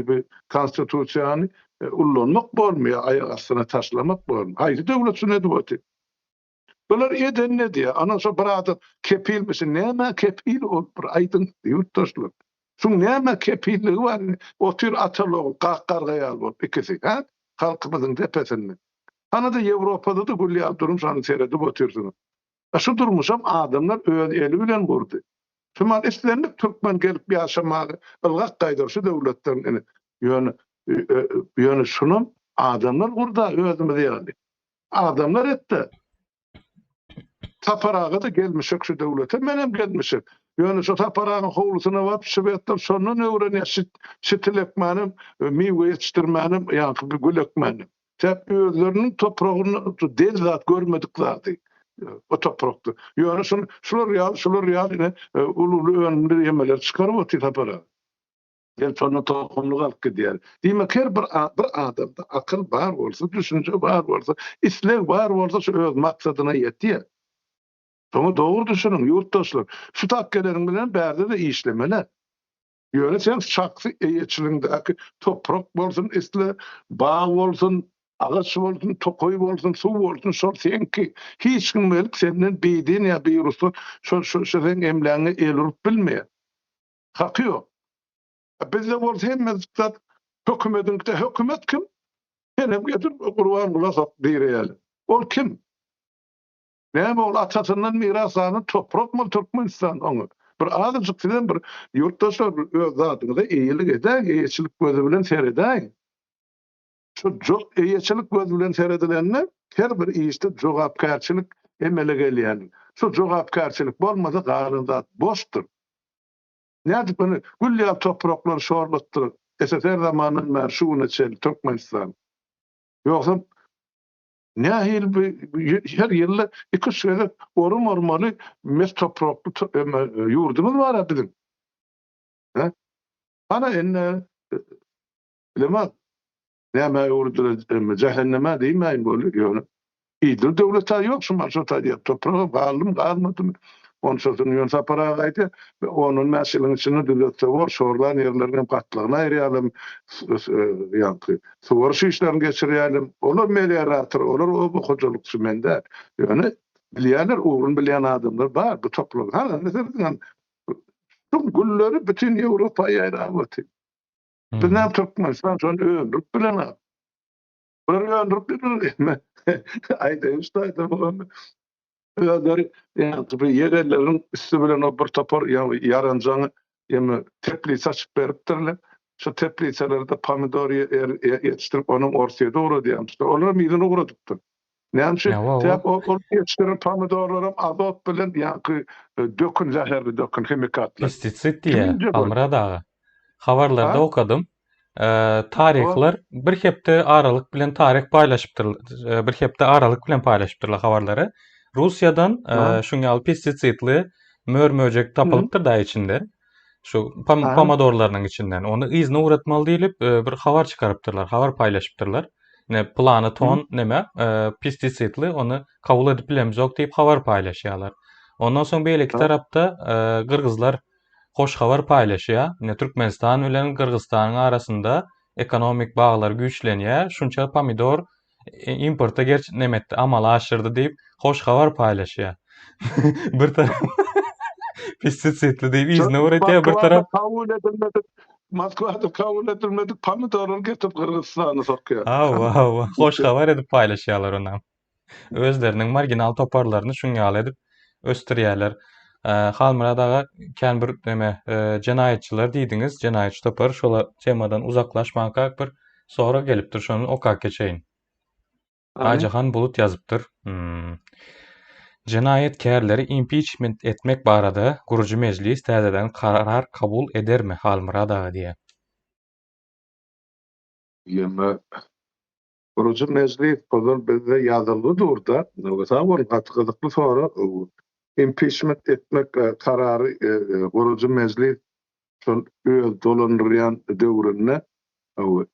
bir konstitusiýony ullanmak bolmaýar, aýak astyna taşlamak bolmaýar. Haýdy döwlet sünneti boty. Bular eden ne diye? Ana so bir adam kepil misin? Näme kepil ol bir aýdyn ýurtdaşlar. Şuň näme kepilligi bar? O tür atalyg, gaqqargaýal bol ikisi, ha? Halkymyzyň tepesinde. Ana da Ýewropada da gully durum şany seredip oturýar. Şu durmuşam adamlar öz eli bilen gurdy. Şuman islenip Türkmen gelip ýaşamagy ılgak gaýdyr şu döwletden ýöne şunun adamlar gurda özümizi ýaly. Adamlar etdi. Taparağa da gelmişik şu döwlete, menem gelmişik. Ýöne şu taparağın howlusyna barıp şebetler şonu öwrenýär, şitilekmänim, miwe ýetişdirmänim, ýa-ni gülekmänim. Täp özleriniň topragyny del zat görmediklerdi. O toprakdy. Ýöne şular ýaly ululu önünde ýemeler çykaryp otyr taparağa. Gel şonu tokumlyk alyp gidýär. Diýmek her bir adamda akyl bar bolsa, düşünje bar bolsa, isleg bar bolsa şu öz maksadyna ýetýär. Şonu dogry düşünün ýurtdaşlar. Şu takkeleriň bilen bärde de işlemeli. Ýöne sen şahsy eýetçiligiňdäki toprak bolsun, isle bağ bolsun, ağaç bolsun, tokoy bolsun, su bolsun, şol senki hiç kim gelip senden beýdin ýa beýrusu şol sen emläňi elurup bilmeýär. Haky ýok. Bizde bolsa hemmez zat hökümetiňde hökümet kim? Henem getir Gurban Gulasat diýýär. Ol kim? Näme ol atasından miras alan toprak mı Türkmenistan onu? Bir azıcık bilen bir yurttaşlar öz zatyna eýilik eder, eýetçilik gözü bilen seredäň. Şu eýetçilik gözü bilen seredilenler her bir işde jogapkarçylyk emele gelýän. Şu jogapkarçylyk bolmasa garynda boşdur. Näde bunu güllä topraklar şorlatdyr. SSR zamanyndan bäri şuny çel Türkmenistan. Ýoksa nähil her ýyly 2 şeýle ormaly mes toprakly ýurdumyz bar bizim. Ha? Ana enne bilemem. Näme ýurdular cehenneme diýmeýin bolýar ýöne. Ýa döwletler ýok şu maşata diýip topragy galmadymy. Onun sözünü saparağa gaýdy. Onun mäseliniň içinde döwletler bar, şorlan ýerleriniň gatlygyna aýrýalym, ýa-ni suwar işlerini geçirýälim. Olar meliorator, olar o hojalykçy mende. Ýöne bilýärler, ugrun bilýän adamlar bar bu toplum. Näme şu gulleri bütün Ýewropaýa aýraýaty. Bizden Türkmenistan şonu öldürüp bilen. Bunları öldürüp bilen. Aýda üstayda bolan. Öýleri ýa-ni ýerlerin üstü bilen o bir topar ýaranjaňy ýa-ni teplitse açyp beripdirler. Şu teplitselerde pomidor ýetişdirip onuň ortaýa dogry diýär. Olar miýden ugradypdyr. Näme täp o ýetişdirip pomidorlarym azot bilen ýa-ni dökün zäherli dökün chemikatlar. Pestisit diye Almira dağı. Habarlarda okudum. Tarihler bir hepde aralık bilen tarih paylaşıptırlar. Bir hepde aralık bilen paylaşıptırlar habarları. Rusiyadan şuňal pestisitli mörmöjek tapylypdyr da içinde. Şu pomidorlarynyň içinden. Onu izni uğratmaly diýilip bir habar çykarypdyrlar, habar paylaşıpdyrlar. Ne plany ton neme pestisitli onu kabul edip bilemjok diýip habar paylaşýarlar. Ondan soň beýleki tarapda Kırgızlar hoş habar paylaşýar. Ne Türkmenistan bilen Kırgızstanyň arasynda ekonomik baglar güýçlenýär. Şunça pomidor importa nemetdi, amal aşyrdy diýip hoş habar paylaşýar. Bir tarap pestisitli diýip izni uğratýar, bir tarap kabul edilmedi. Moskvada kabul edilmedik pomidorlar getip Kırgızstana sokýar. Wow, hoş habar edip paylaşýarlar onam. Özleriniň marginal toparlaryny şuňal edip östirýärler. Halmira daga kän bir neme jenaýetçiler diýdiňiz, jenaýetçi topar şola temadan uzaklaşmak bir sonra gelipdir, şonu okak geçeýin. Ajahan Bulut yazıpdyr. Jenaýetkerleri impeachment etmek barada gurucu meclis täzeden karar kabul edermi Halmira daga diye. Ýeme Guruji meclis bolar bizde ýazyldy durda. Näme bol gatykly sonra impeachment etmek karary guruji meclis şol öz dolandyrýan döwründe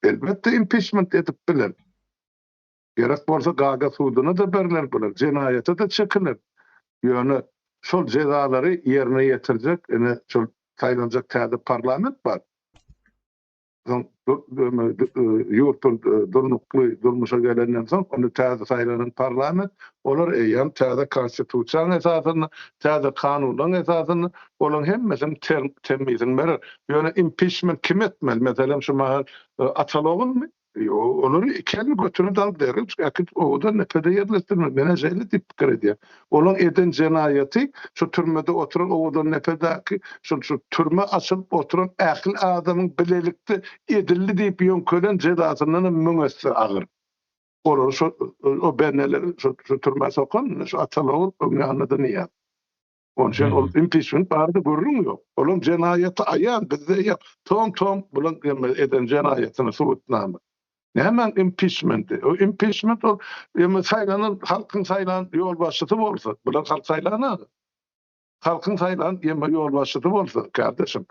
elbetde impeachment edip biler. Gerek bolsa gaga sudyna da berler bular. Jenaýata da çekilir. Ýöne şol jezalary ýerine ýetirjek, ene şol taýlanjak täze parlament bar. Yurtun durmuşa gelenden soň onu täze saýlanan parlament olar eýem täze konstitusiýa esasyny, täze kanunyň esasyny olaň hemmesini temizin berer. Ýöne impeachment kim etmeli? Meselem şu mahal Atalogyn onları kendi götürüp alıp derler. Çünkü o da nepede yerleştirmek. Mene şeyle dip fikir ediyor. Olan eden cenayeti şu türmede oturan o da nepedeki şu türme açıp oturan akıl adamın bilelikte edildi deyip yönkölen cezasından müngesi ağır. O benneleri şu türme sokan şu Atalog'un onu anladı niye? Onun için o impeachment barda görünmüyor. Olan cenayeti ayan bizde yap. Tom bulan eden cenayetini subutname. Hemen impeachment. O impeachment o saylanan halkın saylanan yol başçısı bolsa, bular halk saylanan. Halkın saylanan yol başçısı bolsa kardeşim.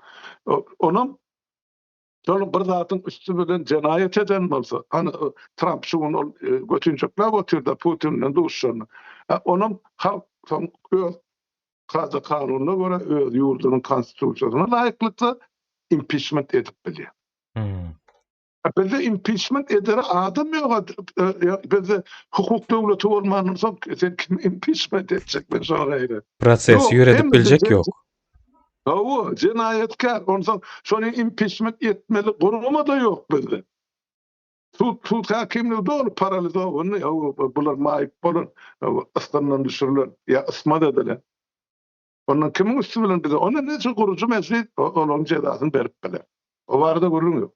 Onun şol bir zatın üstü bilen cenayet eden bolsa, hani Trump şunu götünçükler götürdü Putin'le duşşunu. Onun halk kanununa göre öz yurdunun konstitusiyasına layıklıkla impeachment edip biliyor. Bizde impeachment eder adam yok. Bizde hukuk devleti olmanın son sen kim impeachment edecek ben sonra öyle. Prosesi yöredip bilecek yok. O cinayetkar. Ondan sonra impeachment etmeli kuruma da yok bizde. Tut hakimliği doğru paralize onu ya bunlar maip bulun. Aslandan düşürülür. Ya ısma dediler. Ondan kimin üstü bilen bize. Ona ne için kurucu meclis onun cezasını verip bilir. O vardı kurulmuyor.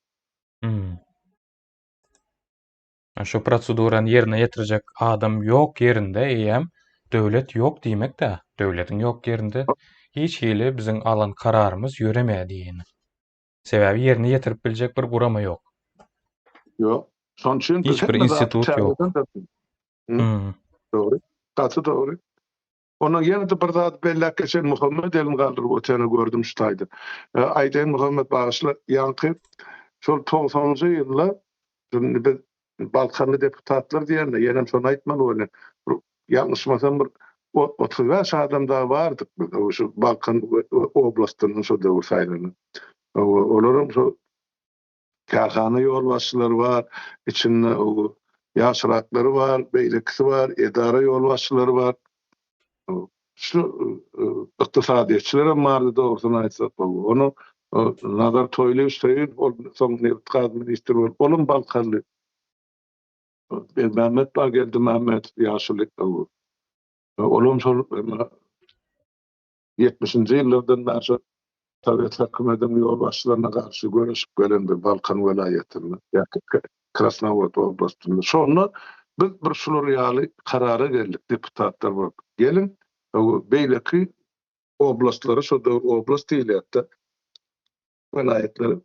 Şu prosedurany ýerine ýetirjek adam ýok ýerinde eýem döwlet ýok diýmek de, döwletiň ýok ýerinde hiç hili biziň alan kararymyz ýöremädiýini. Sebäbi ýerine ýetirip biljek bir gurama ýok. Ýok. Şoň üçin hiç bir institut ýok. Doğru. Katı doğru. Ona ýene de bir zat bellek geçen Muhammed elim galdyryp öteni gördüm şutaýdy. Aýdyn Muhammed bağışly ýanky şol 90-njy ýyllar Balkanlı deputatlar diýende ýene şonu aýtmaly bolan. Ýalňyşmasam bir 35 adam da bardyk şu Balkan oblastynyň şu döwür saýlany. Olaryň şu karhana ýol başçylary bar, içinde ýaşyraklary bar, beýlekisi bar, edara ýol başçylary bar. Şu ykdysadyçylar bardy dogrusyny aýtsak bol. Onu Nazar Toýlew soň Newtkaz ministri bolup, onun Balkanly. Mehmet Bağ geldi, Mehmet ýaşylyk. Olum şol 70-nji ýyllardan bäri Sovet hökümetiniň ýol başçylaryna garşy görüşip gelen bir Balkan welaýetinde, ýa-da Krasnodar oblastyny. Şonu biz bir şular ýaly karara geldik, deputatlar bolup. Gelin, beýleki oblastlara, şu oblast diýilýär-de, welaýetleri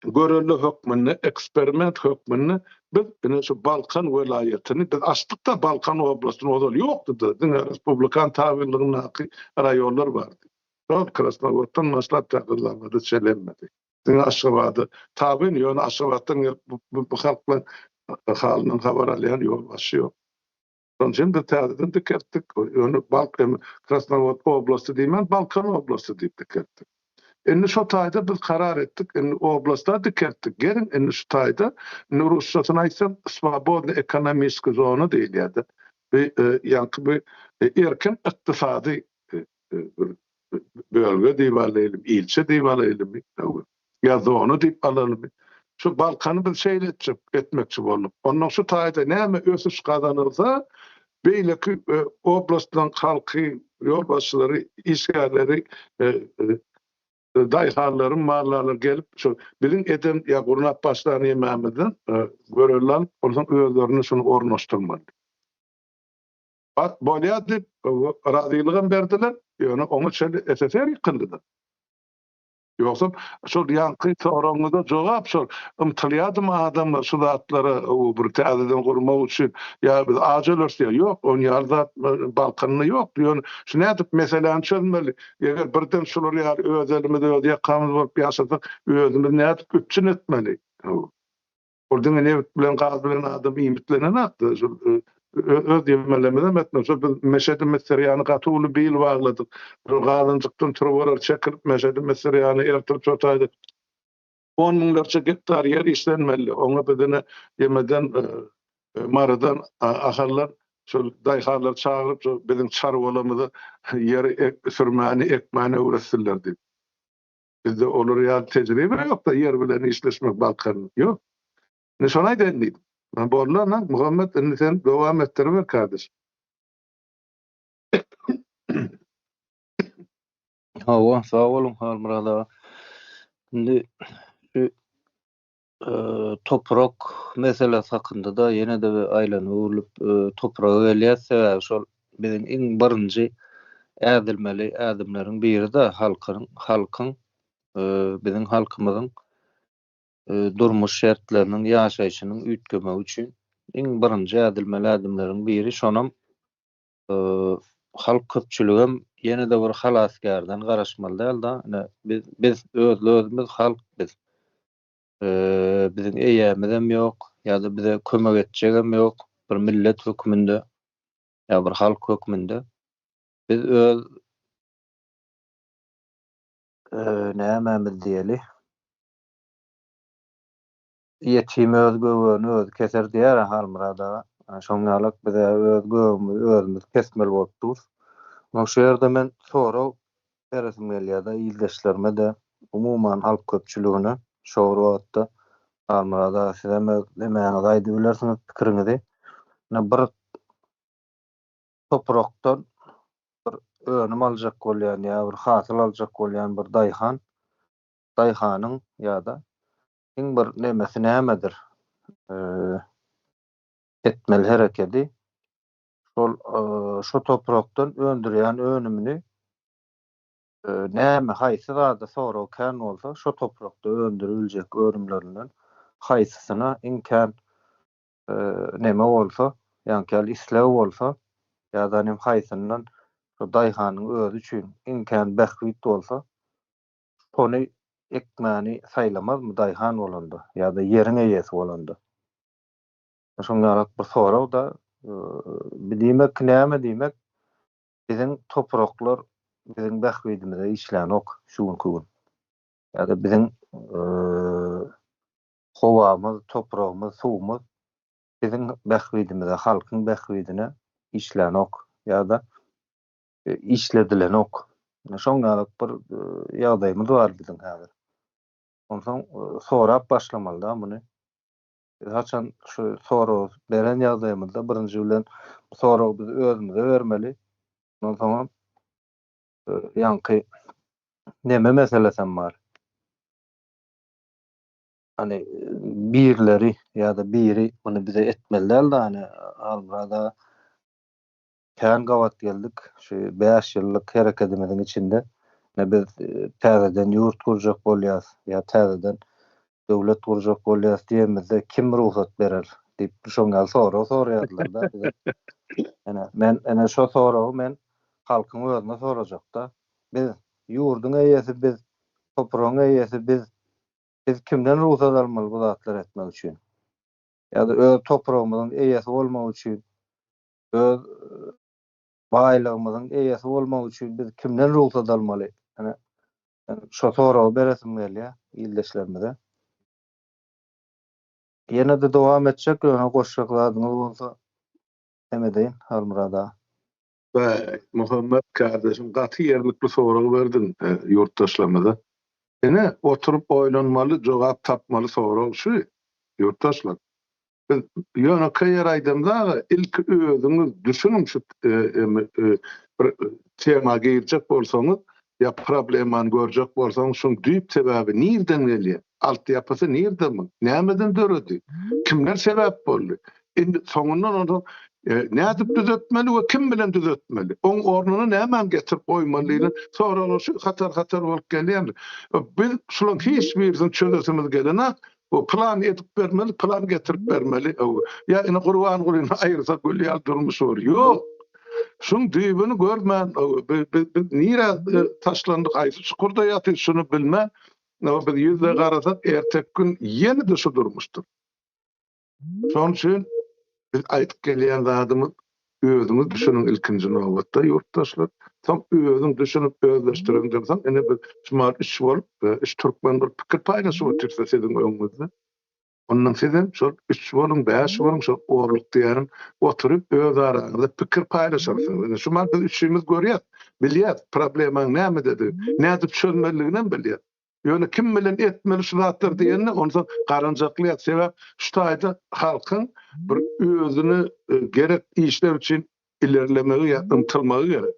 görüllü hökmünni, eksperiment hökmünni biz şu Balkan welaýetini biz açdyk da Balkan oblastyny ozal ýokdy da. Diňe Respublikan tabirligine raýonlar bardy. Krasnodardan maslahat taqdirlanmady, çelenmedi. Diňe Aşgabatda tabin ýöne Aşgabatdan bu halkla halynyň habar alýan ýol başy ýok. Şonçun bir täzeden diketdik. Ýöne Balkan Krasnodar oblasty diýmän, Balkan oblasty diýip diketdik. Indi şu taýda biz karar etdik, indi oblastda diketdik. Gelin indi şu taýda Rusçasyny aýtsam, swobodny ekonomisk zona diýilýär. Ýa-ni bir erkin ykdysady bölge diýip alaýlymy, ilçe diýip alaýlymy, ýa zona diýip alaýlymy. Şu Balkany bir şeýle etmekçi bolup, ondan şu taýda näme ösüş gazanylsa, beýleki oblastdan halky, ýol başçylary, işgärleri daýharlaryň marlary gelip şu biziň eden ýa gurnap başlany ýemämizden görülen olsan özlerini şunu ornaşdyrmaly. Bolýar diýip razylygyny berdiler, ýöne onu şeýle SSR ýykyldy. Yoksa şol ýanky soragyňyza jogap şol ymtylýadym adamlar şu zatlara bir täzeden gurmak üçin ýa biz ajylarsa ýok, on ýarzat balkanyny ýok diýen. Şunu aýdyp meseleni çözmeli. Eger birden şular ýa özelimizi öz ýakamyz bolup ýaşasak, özümiz nädip güçün etmeli. Orada ne bilen gaz bilen adam ýymitlerine atdy. Öz ýemelemeden etmeli. Şol meşede meseleni gatyly bil bagladyk. Bir gazyncykdan turwarar çekip meşede meseleni ertirip çotaydy. 10 miňlerçe hektar ýer işlenmeli. Oňa bedene ýemeden maradan ahallar şol daýharlar çağırıp bizim çarwalamyzy ýeri sürmäni ekmäni öwretsinler diýip. Bizde olur ýa tejribe ýok da ýer bilen işleşmek balkany ýok. Ne şonay denli. Ben bollarna Muhammed sen dowam ettirme kardeş. Hawa sağ olun Halmurada. Şimdi şu toprak meselesi hakynda da ýene de aýlanyp urulyp topragy gelýär sebäbi şol biziň iň birinji ädilmeli ädimleriň biri de halkyň biziň halkymyzyň durmuş şertleriniň ýaşaýyşynyň üýtgemi üçin iň birinji ädilmeli ädimleriň biri şonam halk köpçüligem ýene de bir halasgardan garaşmaly däl da. Biz özümüz halk biz. Bizim eýämizem ýok, ýa-da bize kömek etjegem ýok. Bir millet hökmünde, ýa bir halk hökmünde. Biz öz nämämiz diýeli? Ýetim öz göwüni öz keser diýär Halmurada. Şoňalyk bize öz göwümizi özümüz kesmeli bolupdyr. O şeýerde men sorag beresim gelýär-de ýyldaşlarıma da umumyň halk köpçüligine şowra atdy. Halmurada sizem demäňizi aýdyp bilersiňiz pikiriňizi. Bir toprakdan bir önüm aljak bolýan ýa bir hasyl aljak bolýan bir daýhanyň ýa-da iň bir nemesi nämedir? Etmeli hereketi şol toprakdan öndürýän önümini näme haýsy zada sorag kän bolsa şo toprakda öndüriljek önümlerinden haýsysyna imkan neme bolsa, ýa-ni islew bolsa ýa-da nem haýsyndan şo daýhanyň özü üçin imkan bähwit bolsa şonu ekmäni saýlamazmy daýhan bolanda ýa-da ýeriň eýesi bolanda. Şoňalyk bir sorag da diýmek näme diýmek biziň topraklar biziň bähwitimize işlänok şuňky gün. Ýa-da biziň howamyz, topragymyz, suwumyz biziň bähwitimize, halkyň bähwitine işlänok ýa-da işledilenok. Şoňalyk bir ýagdaýymyz bar biziň häzir. Onsoň sorap başlamaly da muny. Haçan şu sorag beren ýagdaýymyzda birinji bilen sorag biz özümize bermeli. Onsoň ýanky neme meselesem bar. Hani birleri ýa-da biri bunu bize etmeliler da hani Halmurada kän gawat geldik. Şu 5 ýyllyk hereketimiziň içinde ne biz täzeden ýurt kurjak bolýas ýa täzeden döwlet kurjak bolýas diýemizde kim ruhsat berer diýip şoňal soraýarlar da bize. Men şo soragy men halkyň özüne sorajak da. Biz ýurduň eýesi biz, topragyň eýesi biz. Biz kimden ruhsat almaly bu zatlar etmek üçin? Ýa-da öz topragymyzyň eýesi bolmak üçin, öz baýlygymyzyň eýesi bolmak üçin biz kimden ruhsat almaly? Şo soragy beresim gelýär ýyldaşlarymyza. Ýene de dowam etjek, ýöne goşşaklaryňyz bolsa emedeýin Halmurada. Muhammed kardeşim gaty ýerlikli soragy berdin ýurtdaşlarymyza. Ene oturup oýlanmaly, jogap tapmaly sorag şu ýurtdaşlar. Ýöne käýer aýdymda ilk özüňiz düşünüň şu tema girjek bolsaňyz ýa problemany görjek bolsaňyz şoň düýp sebäbi nirden gelýär? Altyapysy nirden? Nämeden döredi? Kimler sebäp boldy? Indi soňundan onu Nädip düzeltmeli we kim bilen düzeltmeli? Oň ornuny nämen getirip goýmalydyny sonra şu hatar bolup gelýär. Biz şulan hiç birini çözesimiz gelene o plan edip bermeli, plan getirip bermeli. Ya ine Kur'an gulyny aýyrsa gülýär durmuş olur. Ýok. Şuň düýbüni görmän, biz nire taşlandyk, aýsy çukurda ýatyr şunu bilmän. Biz ýüzde garasak ertek gün ýene-de şu durmuşdur. Şoň üçin biz aýdyp gelýän zadymyz özüňiz düşünün ilkinji nowbatda ýurtdaşlar. Tam özüň düşünüp özleşdirin desem, ene biz şumar iş bolup, iş türkmen bir pikir paýlaşyp otursa siziň öňüňizde. Ondan sizin şol 3 bolun, 5 bolun şol orluk diýerim, oturup öz araňyzda pikir paýlaşarsynız. Şumar biz üçimiz görýär, bilýär, problemaň näme dedi, nädip çözmeliligini bilýär. Ýöne kim bilen etmeli şu zatlar diýende ondan garanjaklýar. Sebäp şu taýda halkyň bir özüni gerek işler üçin ilerlemegi ýa ymtylmagy gerek.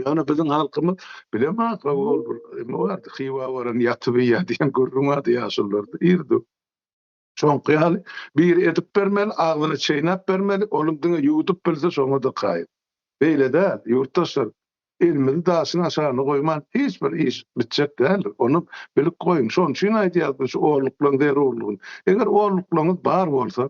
Ýöne biziň halkymyz bilemok, nima bardy, hywa baran ýatyp ýa diýen gurrunmady ýaşullardy. Irdi. Şoň ýaly bir edip bermeli, agyny çeýnäp bermeli, olumdyňa ýuwudyp bilse şoňa da gaýyp. Beýle-de ýurtdaşlar ilmini daşyny aşagyna goýman hiç bir iş bitjek däl. Onu bilip goýun. Şoň üçin aýdýar şu orluklaryň derurlugyny. Eger orluklaryňyz bar bolsa,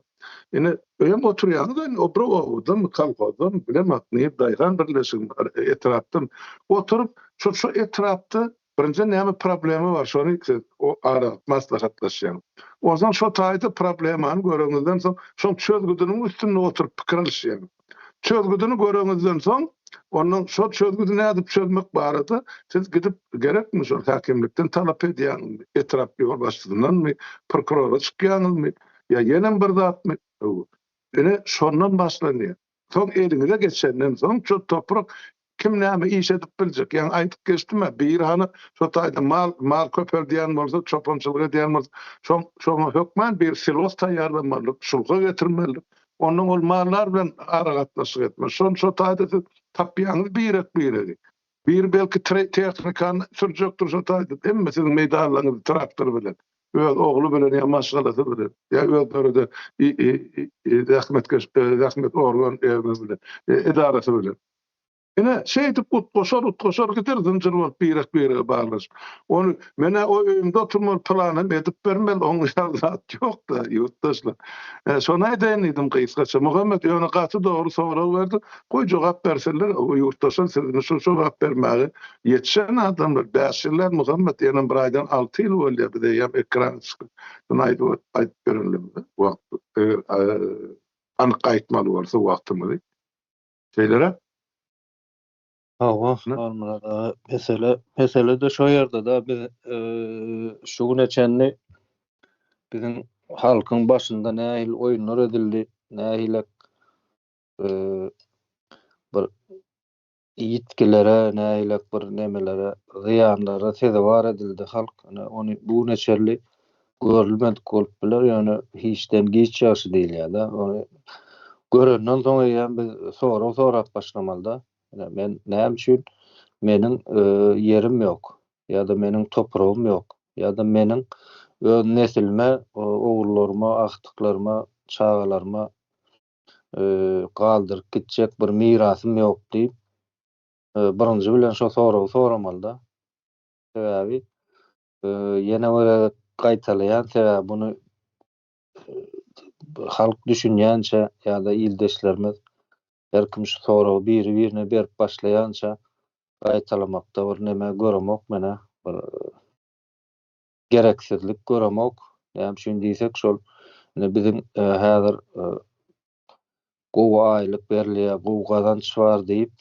ine öýem oturýandan o bir owdan kalkazdan bilemek näme daýran birleşik etrapdan oturup şu etrapda birinji näme problemi bar şonu o ara maslahatlaşýan. Ozan şu taýda problemany göreňizden soň şoň çözgüdüniň üstünde oturup pikir alýan. Çözgüdüni göreňizden soň onun şu çözgüdü nädip çözmek barada siz gidip gerekmi şol hakimlikden talap edýän etrap ýol başçylygyndan mı prokurora çykýanyňmy ýa ýene bir zatmy ene şondan başlanýar. Soň eliňize geçenden soň şu toprak kim näme iş edip biljek. Ýani aýdyp geçdime bir hany şu taýda mal köper diýen bolsa, çopançylyk edýän bolsa, şoň hökmen bir silos taýýarlanmaly, şulga getirmeli. Onun ol mallar bilen aragatlaşyk etme. Şoň şu taýda tapýanyz birek. Bir belki tehnikan sürjekdir şu taýda. Emme siziň meýdanlaryňyz traktor bilen, öz ogly bilen ýa maşgalasy bilen, ýa öz törede rahmet organ bilen, edarasy bilen. Ine şeýdip goşar gider zynjyr bolup birek bağlaş. Onu mene o öýümde oturmaly planam edip bermeli, oň zat ýok da ýurtdaşlar. Şonu aýdyn edim gysgaça. Muhammed ýöne gaty dogry sorag berdi. Goý jogap berseler, o ýurtdaşlar siziň şu jogap bermäge ýetişen adamlar bäşirler. Muhammed ýene bir aýdan 6 ýyl bolýar bir ýa ekran çykyp. Şonu aýdyp görenler. Wagt anyk aýtmaly bolsa wagtymyzy. Şeýlere Almada mesele de şu ýerde da biz şu güneçenli bizim halkyň başynda nähil oýunlar edildi, nähil bir ýitkilere, nähil bir nemelere, zyýanlara sebäp edildi halk. Onu bu güneçerli görülmedik bolup biler, ýani hiçden geç ýaşy diýilýär-de. Onu görenden soň ýa biz sorap başlamaly da. Men näme üçin meniň yerim ýok, ýa-da meniň topragym ýok, ýa-da meniň öz nesilime, ogullarıma, agtyklaryma, çagalaryma galdyryp gitjek bir mirasym ýok diýip birinji bilen şo soragy soramaly da. Sebäbi ýene bir gaýtalaýan sebäbi bunu halk düşünýänçe ýa-da ildeşlerimiz herkim şu soragy birine berip başlaýança gaýtalamakda bir neme göremok, mene bir gereksizlik göremok. Ýa-ni şunu diýsek şol bizim häzir gowy aýlyk berilýär, gowy gazanç bar diýip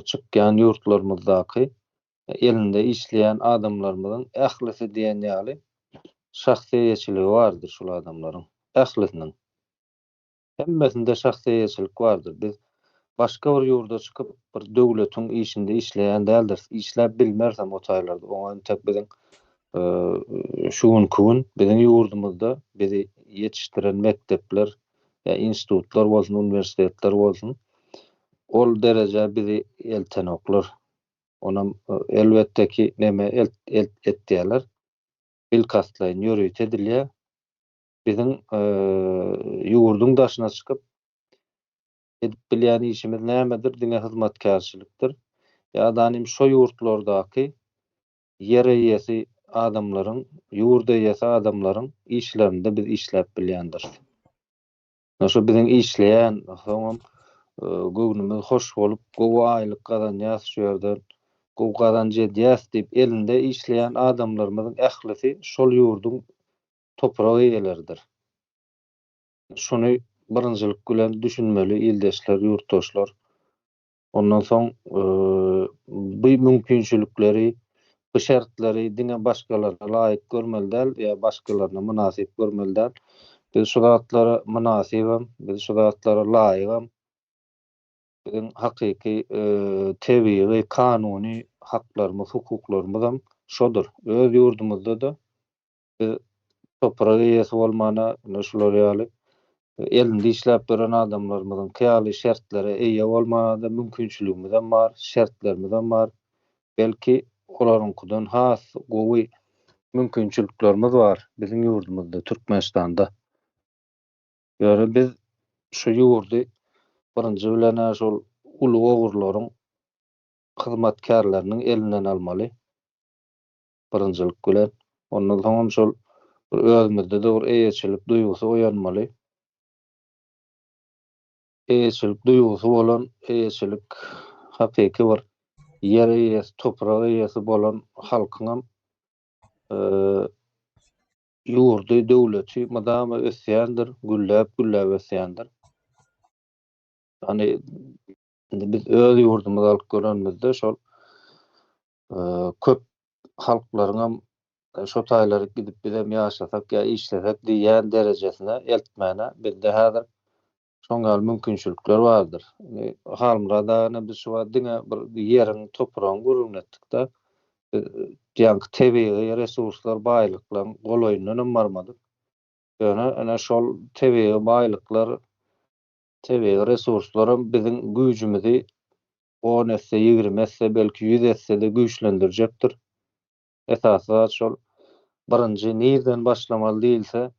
çykýan ýurtlarymyzdaky elinde işleýän adamlarymyzyň ählisi diýen ýaly şahsiýetçiligi bardyr şol adamlaryň. Ählisiniň hemmesinde şahsiýetçilik bardyr. Biz başga bir ýurda çykyp bir döwletiň işinde işleýän däldir. İşläp bilmersem o taýlarda oňa tek biziň şuň kun biziň ýurdumyzda bizi ýetişdiren mektepler ýa institutlar bolsun, universitetler bolsun. Ol derejä bizi eltenoklar. Onam elbetde ki neme etdiýärler. Bilkastlaýyn ýöret edilýär. Biziň ýurdun daşyna çykyp edip bilýän işimiz nämedir? Diňe hyzmatkarçylykdyr. Ýa-da şo ýurtlardaky ýer eýesi adamlaryň, ýurt eýesi adamlaryň işlerinde biz işläp bilýändir. Şo biziň işleýän, soňam göwnümiz hoş bolup, gowy aýlyk gazanýas şu ýerden, gowy gazanjy edýäs diýip elinde işleýän adamlarymyzyň ählisi şol ýurdun topragy eýeleridir. Şunu birinjilik bilen düşünmeli ildeşler, ýurtdaşlar. Ondan soň bu mümkinçilikleri, bu şertleri diňe başgalarına laýyk görmeli däl, ýa başgalaryna münasip görmeli däl. Biz şu zatlara münasibem, biz şu zatlara laýygam. Biziň hakyky tebii, kanuny haklarymyz, hukuklarymyzam şodur. Öz ýurdumyzda da topragy ýesi bolmana şular ýaly elinde işläp beren adamlarymyzyň kyýaly şertlere eýe bolmana da mümkinçiligimizem bar, şertlerimizem bar. Belki olaryňkydan has gowy mümkinçiliklerimiz bar biziň ýurdumyzda, Türkmenistanda. Ýöne biz şu ýurdy birinji bilen şol ulu ogurlaryň hyzmatkarlarynyň elinden almaly. Birinjilik bilen. Ondan soň şol özümizde de bir eýeçilik duýgusy oýanmaly. Eýeçilik duýgusy bolan, eýeçilik hakyky bir ýer eýesi, toprak eýesi bolan halkyňam ýurdy, döwleti madama ösýändir, gülläp ösýändir. Hani biz öz ýurdumyzy alyp görenmizde şol köp halklaryňam şo taýlary gidip bizem ýaşasak ýa işlesek diýen derejesine eltmäne bizde häzir şoňal mümkinçilikler bardyr. Halmyrada biz şu diňe bir ýeriň topragyny gurulnetdik-de ýa-ni tebii resurslar baýlyklar golaýyndan barmadyk. Ýöne ana şol tebii baýlyklar, tebii resurslarym biziň güýjümizi 10 esse, 20 esse, belki 100 esse de güýçlendirjekdir. Esasy şol birinji nirden başlamaly diýilse,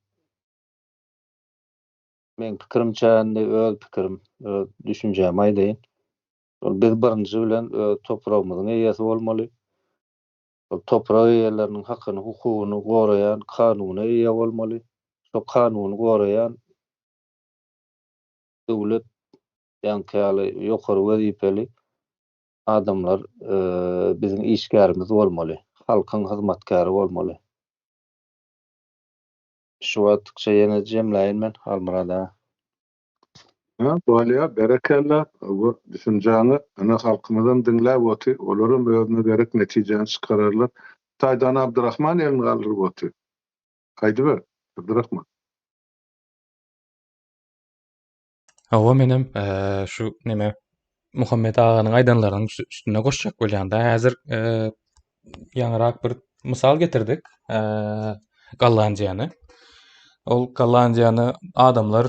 men pikirimçe öz pikirim, öz düşünjem aýdaýyn. Biz birinji bilen topragymyzyň eýesi bolmaly. Toprak eýeleriniň hakyny, hukugyny goraýan kanuny eýe bolmaly. Şo kanuny goraýan döwlet ýa-ni ýokary wezipeli adamlar biziň işgärimiz bolmaly. Halkyň hyzmatkary bolmaly. Şu wagtykça ýene jemläýin men Almyrada. Bolýa berekella bu düşünjäňi ana halkymyzdan diňläp oty, olaryň özüne gerek netijeni çykararlar. Taýdan Abdurrahman elini galdyryp oty. Haýdy be, Abdurrahman. Hawa menem şu neme Muhammed aganyň aýdanlarynyň üstüne goşjak bolýanda häzir ýaňyrak bir mysal getirdik. Gollandiýany. Ol Gollandiýany adamlar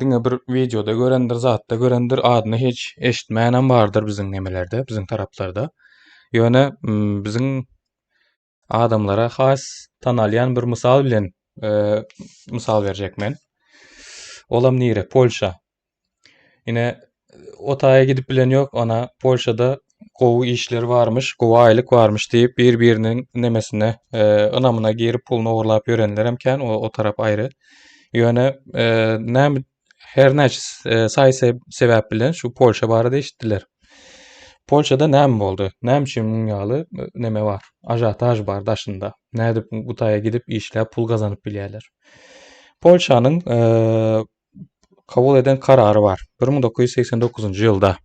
diňe bir videoda görendir, zatda görendir, adyny hiç eşitmänem bardyr biziň nemelerde, biziň taraplarda. Ýöne biziň adamlara has tanalýan bir mysal bilen mysal berjekmen. Olam nire? Polşa. Ine o taýa gidip bilen ýok, ona Polşada gowy işler barmyş, gowy aýlyk barmyş diýip bir-biriniň nemesine, ynamyna girip puluny ogurlap ýörenler hemken o tarap aýry. Ýöne näme her näçe sebäp bilen şu Polşa barada eşitdiler. Polşada näme boldy? Näme üçin ýaly neme bar? Ajataj bar daşynda. Nädip bu taýa gidip işläp pul gazanyp bilýärler. Polşanyň kabul eden kararı var. 1989 ýylda.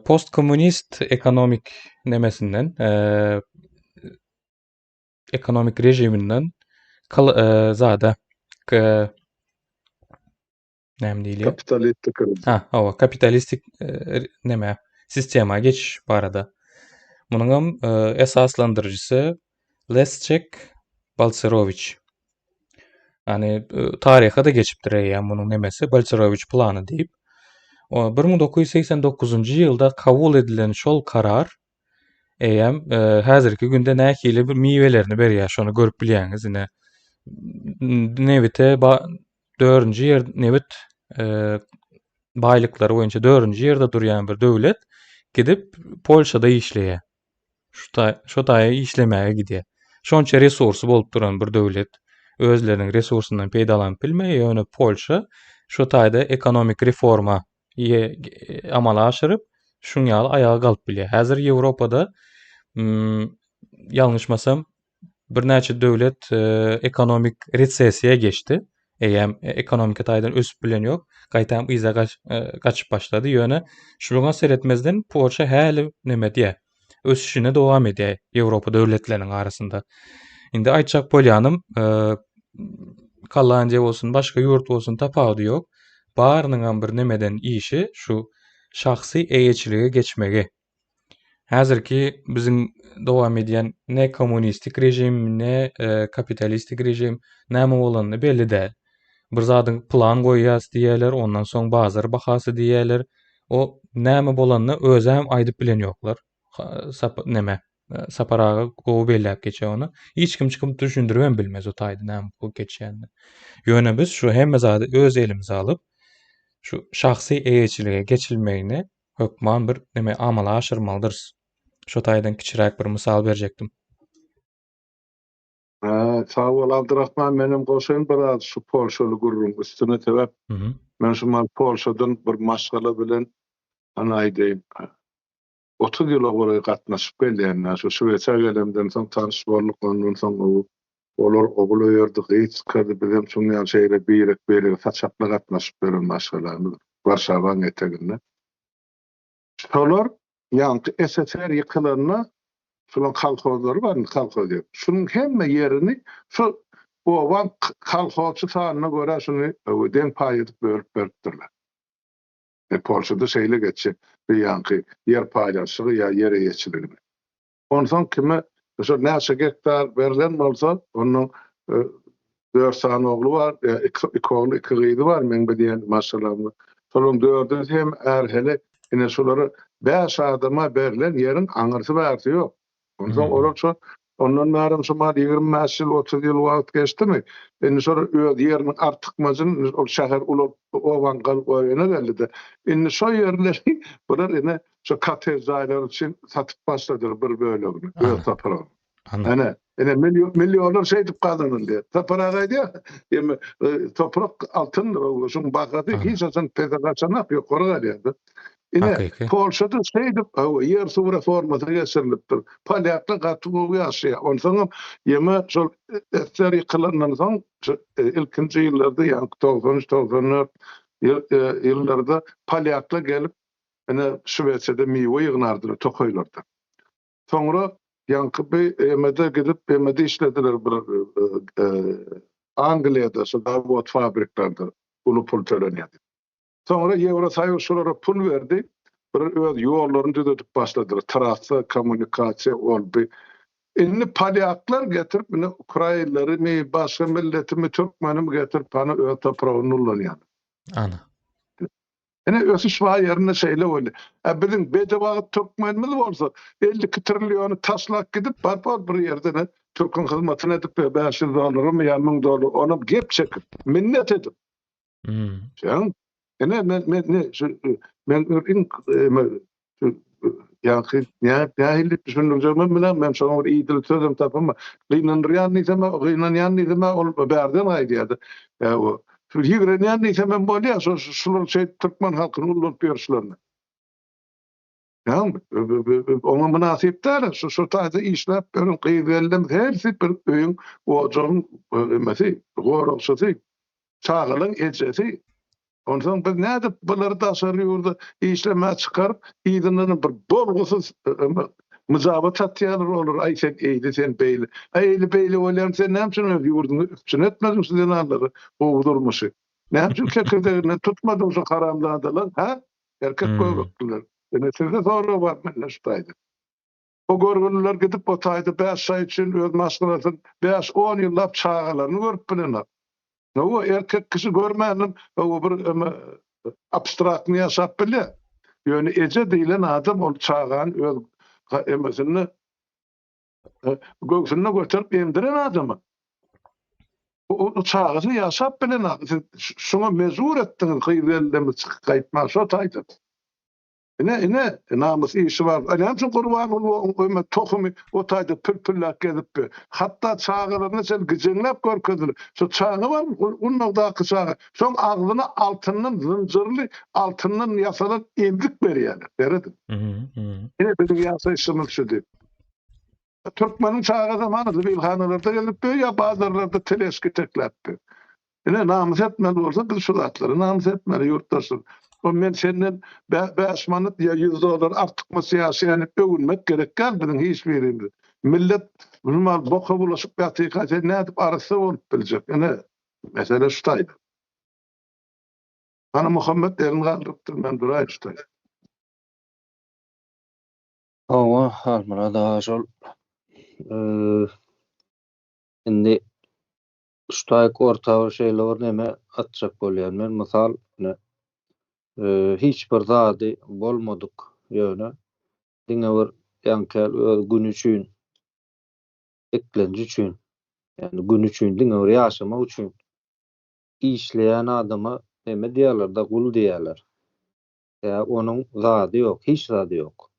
Postkomünist ekonomik nemesinden, ekonomik rejiminden zada näme diýilýär? Kapitalistik. Hawa kapitalistik neme sistema geçiş barada. Munyň esaslandyrjysy Leszek Balcerowicz. Yani tarihe de geçipdir yani bunun nemesi Balcerowicz planı diýip. 1989 ýylda kabul edilen şol karar häzirki günde näkili bir miwelerini berýär, şonu görüp bilýäňiz ine. Nevite 4-nji ýer nevit baýlyklary boýunça 4-nji ýerde durýan bir döwlet gidip Polşada işleýär. Şo taýy işlemäge gidýär. Şonça resursy bolup duran bir döwlet özleriniň resursundan peýdalanyp bilmeýär. Ýöne Polşa şo taýda ekonomik reforma amala aşyryp şuň ýaly ayaga galyp bilýär. Häzir Ýewropada ýalňyşmasam bir näçe döwlet ekonomik resesiýa geçdi. Eýem ekonomika taýdan ösüp bilen ýok. Gaýtam iza gaçyp başlady. Ýöne şuňa seretmezden Polşa häli neme diýär? Ösüşine dowam edýär Ýewropa döwletleriniň arasynda. Indi aýtjak bolýanym, Hollandiýa bolsun, başga ýurt bolsun tapawdy ýok. Barynyň bir nemeden işi şu şahsy eýeçilige geçmegi. Häzirki biziň dowam edýän ne kommunistik rejim, ne kapitalistik rejim näme bolanyny belli däl. Bir zadyň plan goýýas diýerler, ondan soň bazar bahasy diýerler. O näme bolanyny özem aýdyp bilen ýoklar. Saparaga gowy belläp geçýär onu. Hiç kim çykyp düşündirmem bilmez o taýda näme bolup geçýänini. Ýöne biz şu hemme zady öz elimize alyp şu şahsy eýeçilige geçilmegini hökman bir neme amala aşyrmalydyr. Şo taýdan kiçirek bir mysal berjekdim. Sağ ol Abdurrahman, menim goşun biraz şu Polşaly gurrun üstüne tebep. Men şu Polşadan bir maşgala bilen anaýdym. 30 ýyla bory gatnaşyp gelýän, şu Şweýçe gelemden soň tanış bolduk, ondan soň olar obul ýerdi, hiç kirdi bilen şuň ýaly şeýle beýrek saçakla gatnaşyp beren maşgalany Warşawaň eteginde. Şolar ýa-ni SSR ýykylaryna şulan kalkozlary bar, kalkoz diýip. Şunun hemme ýerini şu owan kalkozçy sanyna görä şunu den paý edip bölüpdirler. Polşada şeýle geçýär. Ýa-ni ýer paýlaşygy ýa ýer eýeçiligi. Ondan kime şu näçe gektar berilen bolsa, onuň 4 sany ogly bar, 2 ogly, 2 gyzy bar, men bilýän maşallah. Şolum 4 hem erheli ine şolary 5 adama berilen ýerin aňyrsy bardy ýok. Ondan olar ondan narym şu 20 ýyl 30 ýyl wagt geçdimi? Indi şol öz ýeriniň artykmajyny ol şäher ulap owan gal goýana geldi. Indi şo ýerleri bular ine şu katedrallar üçin satyp başladyr bir bölegini. Öz tapara. Ana ine milyonlar şey edip galanyň diýär. Tapara diýär. Ýa toprak altyn şuň bagady hiç açan pedagaçanak ýok gora diýär. Ine Polşada şeýdip ýer suw reformasy geçirilipdir. Palyakla gatyp ýaşaýar. Ondan ýema şol SSR ýykylandan soň ilkinji ýyllarda ýa-ni 90-94 ýyllarda palyakla gelip ine Şweýçede miwe ýygnardylar, tokoýlardy. Soňra ýanky emede gidip emede işlediler bir Angliýada şu Davut fabriklerinde ulu pul tölenýärdi. Sonra Ýewrosaýy şolara pul berdi. Bir öz ýollaryny düzedip başladylar. Trasa, kommunikasiýa boldy. Indi palyaklar getirip mine Ukrainalary, ne başga milletimi, türkmenimi getirip bana öz topragyny ullanýar. Ana. Ene ösüş var ýerine şeýle boldy. Biziň bedewagy türkmenimiz bolsa 52 trilyony taşlak gidip barbar bir ýerde türkün hyzmatyny edip $500 ýa $1000 onu gep çekip minnet edip. Şeň ene men ýa-ni düşündirjegim bilen men şoňa bir ýygyl sözüm tapama. Gynanýan niýseme ol berden aýdýardy. O şu ýigrenýän niýseme bolýar, şular türkmen halkyny ulap berişlerini. Ýa-ni oňa münasipdir. Şu taýda işläp berim gyýyldym hersi bir öýüň ojagyň emesi, goraqçysy, çağılyň ejesi. Ondan biz näde bulary daşarýardy, işleme çykaryp, ýygynyny bir bolgusuz muzabat atýarlar olur. Ay sen eýdi, sen beýli. Eýli beýli bolýan sen näme ýurduny üstüne etmedin sizden alary, owdurmuşy. Näme çekirdeğini tutmadyň şu haramdadylar, ha? Erkek goýupdylar. Ene sizde sonra var men şu taýda. O gorgunlar gidip o taýda 5 aý üçin öz maşgalasyny 5-10 ýyllap çağalaryny görüp bilenler. O erkek kişi görmänim, o bir abstrakt ýaşap bilýär. Ýöne eje diýilen adam ol çağan öz emesini göksüne götürüp emdiren adamy. O çağızı yaşap bilen şuna mezur ettiğin kıyvelden çıkaytma şo taydı. Ne namus işi var. Alamçın kurban ol tohumu o taydı pürpürlak gelip hatta çağırlarını sen gıcınlap görködür. Şu çağı var onun da kısağı. Son ağzına altından zincirli altından yasalan emrik beriyor. Beredi. Yine bizim yasa işimiz şu değil. Türkmenin çağı zamanı bilhanlarda gelip ya bazılarda teleski tekletti. Yine namus etmeli olsa kız şulatları namus etmeli yurttaşlar. O men senden 5 manat ya $100 artık mı siyasi yani övünmek gerek gelmeden hiç birinde. Millet bunlar boka bulaşıp yatıyka ne edip arası olup bilecek. Yani mesele şutaydı. Bana Muhammed elini kaldırıptır ben durayım şutaydı. Ama halmara da şol indi şutaýk ortagy şeýler näme atjak bolýan men mysal hiç bir zady bolmadyk ýöne diňe bir ýankel öz gün üçin eklenji üçin yani gün üçin diňe bir ýaşamak üçin işleýän adama näme diýerler da gul diýerler. Ya onuň zady ýok, hiç zady ýok.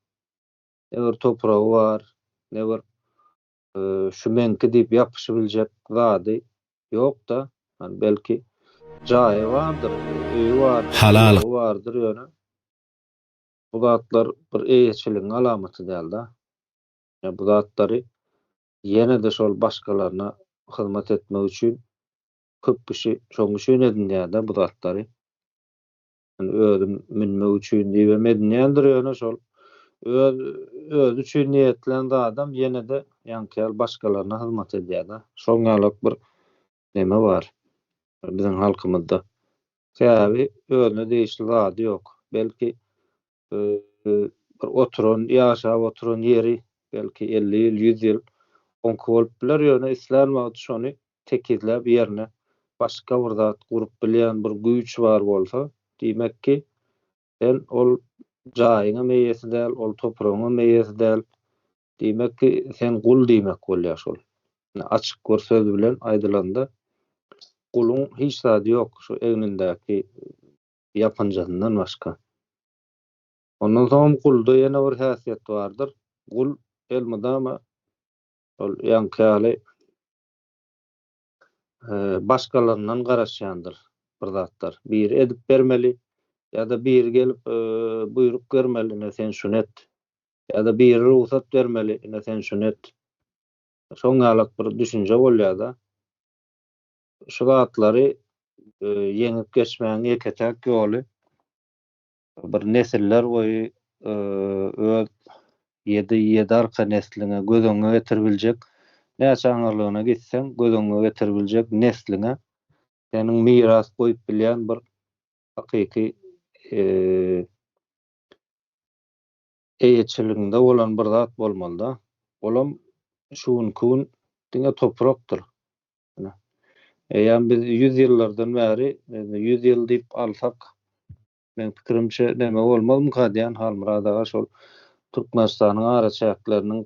Ne bir topragy bar, ne bir şu menki diýip ýapyşy biljek zady ýok da, hani belki jaýy bardyr, öýü bardyr, Halal. bardyr ýöne. Bu zatlar bir eýetçiligiň alamaty däl da. Ya bu zatlary ýene-de şol başgalaryna hyzmat etmek üçin köp kişi şoň üçin edinýär-de bu zatlary. Yani özüm minmek üçin diýemedin ýa-da ýöne şol öz üçin niýetlen adam ýene-de ýankyl başgalaryna hyzmat edýär-de. Şoňalyk bir neme bar biziň halkymyzda. Sebäbi özüne değişli zady ýok. Belki bir oturan, ýaşap oturan ýeri belki 50 ýyl, 100 ýyl onky bolup biler ýöne islenmek şonu tekizläp ýerine başga bir zat gurup bilýän bir güýç bar bolsa, diýmekki sen ol jaýyňa meýesi däl, ol topragyňa meýesi däl. Diýmekki sen gul diýmek bolýar şol. Açyk bir söz bilen aýdylanda guluň hiç zady ýok şu egnindäki ýapynjagyndan başga. Ondan soň gulda ýene bir häsiýet bardyr. Gul elmydama ol ýankaly başgalaryndan garaşýandyr bir zatlar. Bir edip bermeli ýa-da bir gelip buyruk bermeli ne sen şunet ýa-da bir ruhsat bermeli ne sen şunet. Şoňalyk bir düşünje bolýar-da. Şu zatlary ýeňip geçmäň ýeketek ýoly bir nesiller boyu öz ýedi arka nesline gözüňe getirbiljek näçe aňyrlygyna gitseň gözüňe getirbiljek nesline seniň miras goýup bilýän bir hakyky eýetçiliginde bolan bir zat bolmaly-da. Olam şuň kun diňe toprakdyr. Eýär biz 100 ýyllardan bäri 100 ýyl diýip alsak men pikirimçe näme bolmazmy kadýan halmyradaga şol Türkmenistanyň ara çäkleriniň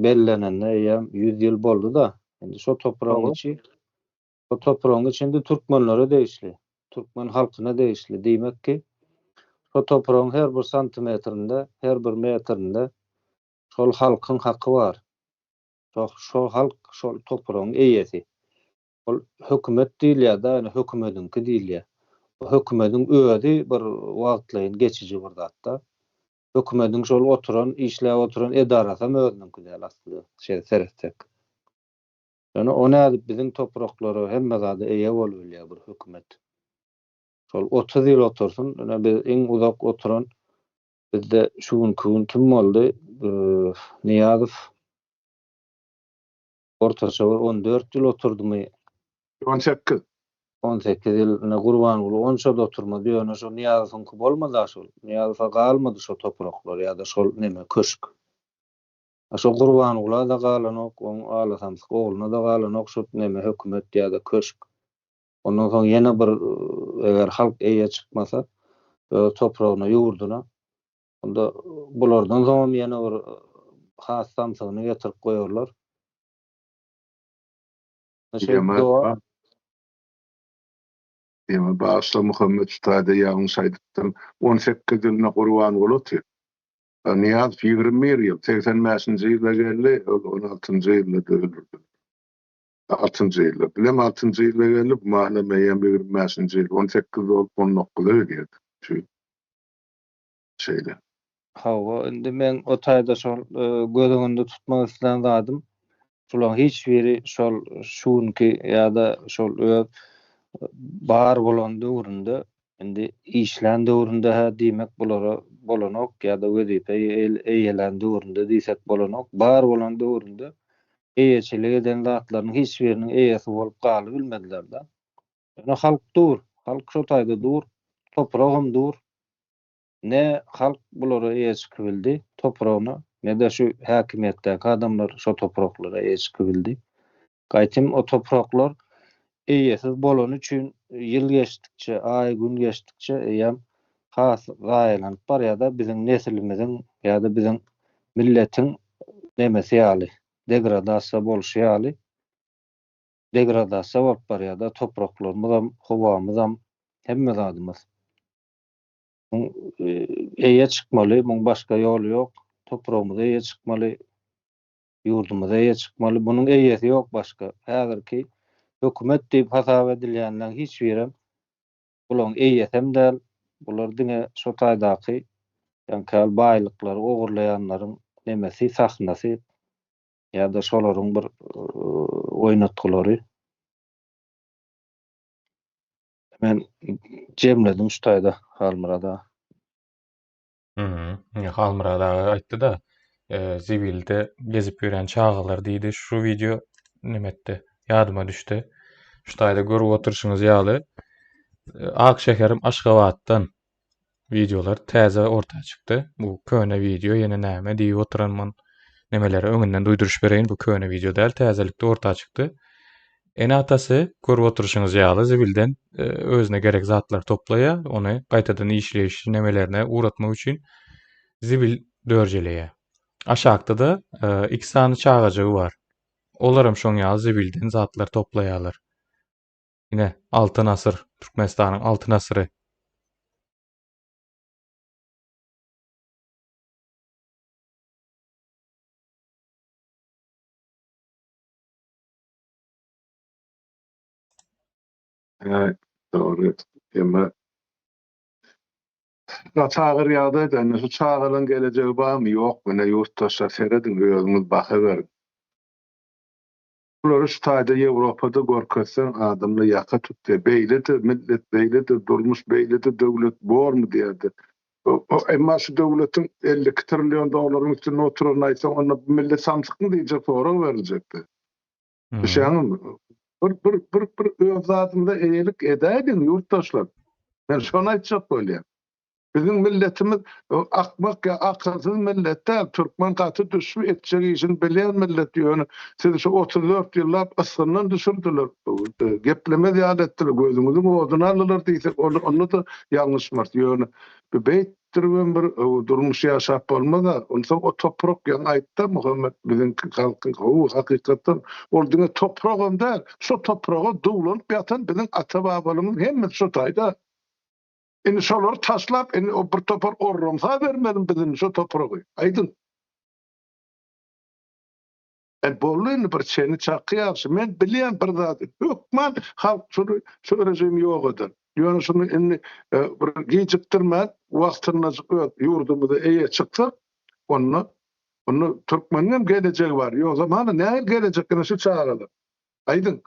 bellenende ýa 100 ýyl boldy da. Endi şo topragyň içinde türkmenlere değişli. Türkmen halkyna değişli. Diýmekki şo topragyň her bir santimetrinde, her bir metrinde şol halkyň haky bar. Şo halk şol topragyň eýesi. Ol hökümet diýilýär da, hökümetiňki diýilýär. Hökümetiň özi bir wagtlaýyn geçici bir zatda. Hökümetiň şol oturan, işläp oturan edarasy özüniňki däl asly seretjek. Yani o nädip biziň topraklary hemme zady eýe bolup bilýär bir hökümet. Şol 30 ýyl otursun, biz iň uzak oturan bizde şuň kun kim boldy? Niýazow ortaça 14 ýyl oturdumy? 18. 18 ýyl Gurban ulu onça da oturmady ýöne şo Niýazowňky bolmady şol. Niýazow'a galmady şo topraklar ýa-da şol neme köşk. Şo Gurban ula da galanok, oň alasamsyk ogluna da galanok şo neme hökümet ýa-da köşk. Ondan soň ýene bir eger halk eýe çykmasa topragyna ýurduna onda bulardan soň ýene bir has samsygyny getirip goýarlar. Diýme başda Muhammed Ustada ýalňyş aýdypdym. 18 ýylyna gurban bolupdy. Niyaz 21 ýyl, 85-nji ýylda geldi, 16-njy ýylda öldürdi. 6-njy ýylda. Bilem 6-njy ýylda geldi, bu mahnama 25-nji ýyl, 18 bolup 19-da öldürdi. Şu şeýle. Hawa, indi men o taýda şol gözüňde tutmak isleýän zadym. Şolaň hiç biri şol şuňky ýa-da şol öz bar bolan döwründe indi işlän döwründe diýmek bolanok ýa-da wezipe eýelen döwründe diýsek bolanok bar bolan döwründe eýeçilik eden zatlaryň hiç biriniň eýesi bolup galy bilmediler-de. Ýa halk dur, halk şo taýda dur, topragym dur. Ne halk bulara eýeçik bildi, toprağına, ne de şu häkimetdäki adamlar şo topraklara eýeçik bildi. Gaýtym o topraklar eýesiz bolan üçin ýyl geçdikçe, ay gün geçdikçe eýem has gaýlanyp barýar-da biziň nesilimiziň ýa-da biziň milletiň nemesi ýaly, degradasiýa boluşy ýaly. Degradasiýa bolup barýar-da topraklarymyz, howamyz, hemme zadymyz. Eýe çykmaly, muň başga ýoly ýok. Toprağymyza eýe çykmaly, ýurdumyza eýe çykmaly. Bunyň eýesi ýok başga. Häzirki hökümet diýip hasap edilýänler hiç birem bulan eýesem däl. Bular diňe şo taýdaky ýa-da baýlyklary ogurlaýanlaryň nemesi, sahnasy ýa-da şolaryň bir oýnatgylary. Men jemledim şu taýda Halmyrada. Halmyrada aýtdy da, zibilde gezip ýören çağalar diýdi. Şu video nimetdi? Ýadyma düşdi. Şu taýda görüp oturşyňyz ýaly. Akşekerim Aşgabatdan videolar täze ortaya çykdy. Bu köne video ýene näme diýip oturanman nemeleri öňünden duýduruş bereýin. Bu köne video däl, täzelikde ortaya çykdy. Ene atasy görüp oturşyňyz ýaly zibilden özüne gerek zatlar toplaýa, ony gaýtadan işleýiş nemelerine uğratmak üçin zibil dörjeleýär. Aşagda da 2 sany çağajagy bar. Olaram şoň ýaly zibilden zatlar toplaýarlar. Ine Altyn asyr, Türkmenistanyň Altyn asyry. Doğru. Emme çağır ýagdaýda ene şu çağıryň gelejegi barmy ýokmy? Ne ýurtdaşlar seredin, özüňiz bakaberin. Bular şu taýda Ýewropada görkezsen adamlar ýaka tutdy. Beýledi, millet beýledi, durmuş beýledi, döwlet bormy diýerdi. Emma şu döwletiň 50 trillion dollaryň üstüne oturan aýtsa, onda millet sansyk mı diýjek, sorak berijekdi. Düşäňmi? Bir öz zatymda eýelik edäýin ýurtdaşlar. Men şonu aýtjak bolýar. Bizim milletimiz akmak ya akılsız milletler, Türkmen katı düşüp etçek işin bilen millet diyor. Siz şu 34 yıllar asırından düşürdüler. Gepleme ziyade ettiler. Gözümüzün odunu alırlar diysek onu da yanlış var diyor. Bir beyttirmen bir durmuş yaşap olma da ondan o toprak yan aytta Muhammed bizim halkın hakikaten olduğunu toprağın der. Şu toprağa doğulanıp yatan bizim ata-babalarımız hem şu tayda indi şolar taşlap, indi o bir topar orrumsa vermedim bizim şu toprağı. Aydın. Bollyny bir çeni çakyapsy. Men bilýän bir zat. Hökmen halk şu rejim ýok eder. Ýöne şunu indi bir gejikdirmän wagtyna ýurdumyza eýe çyksak, onu Türkmenim gelecek var. Ýok zamana näme gelecekine şu çağırlar. Aydın.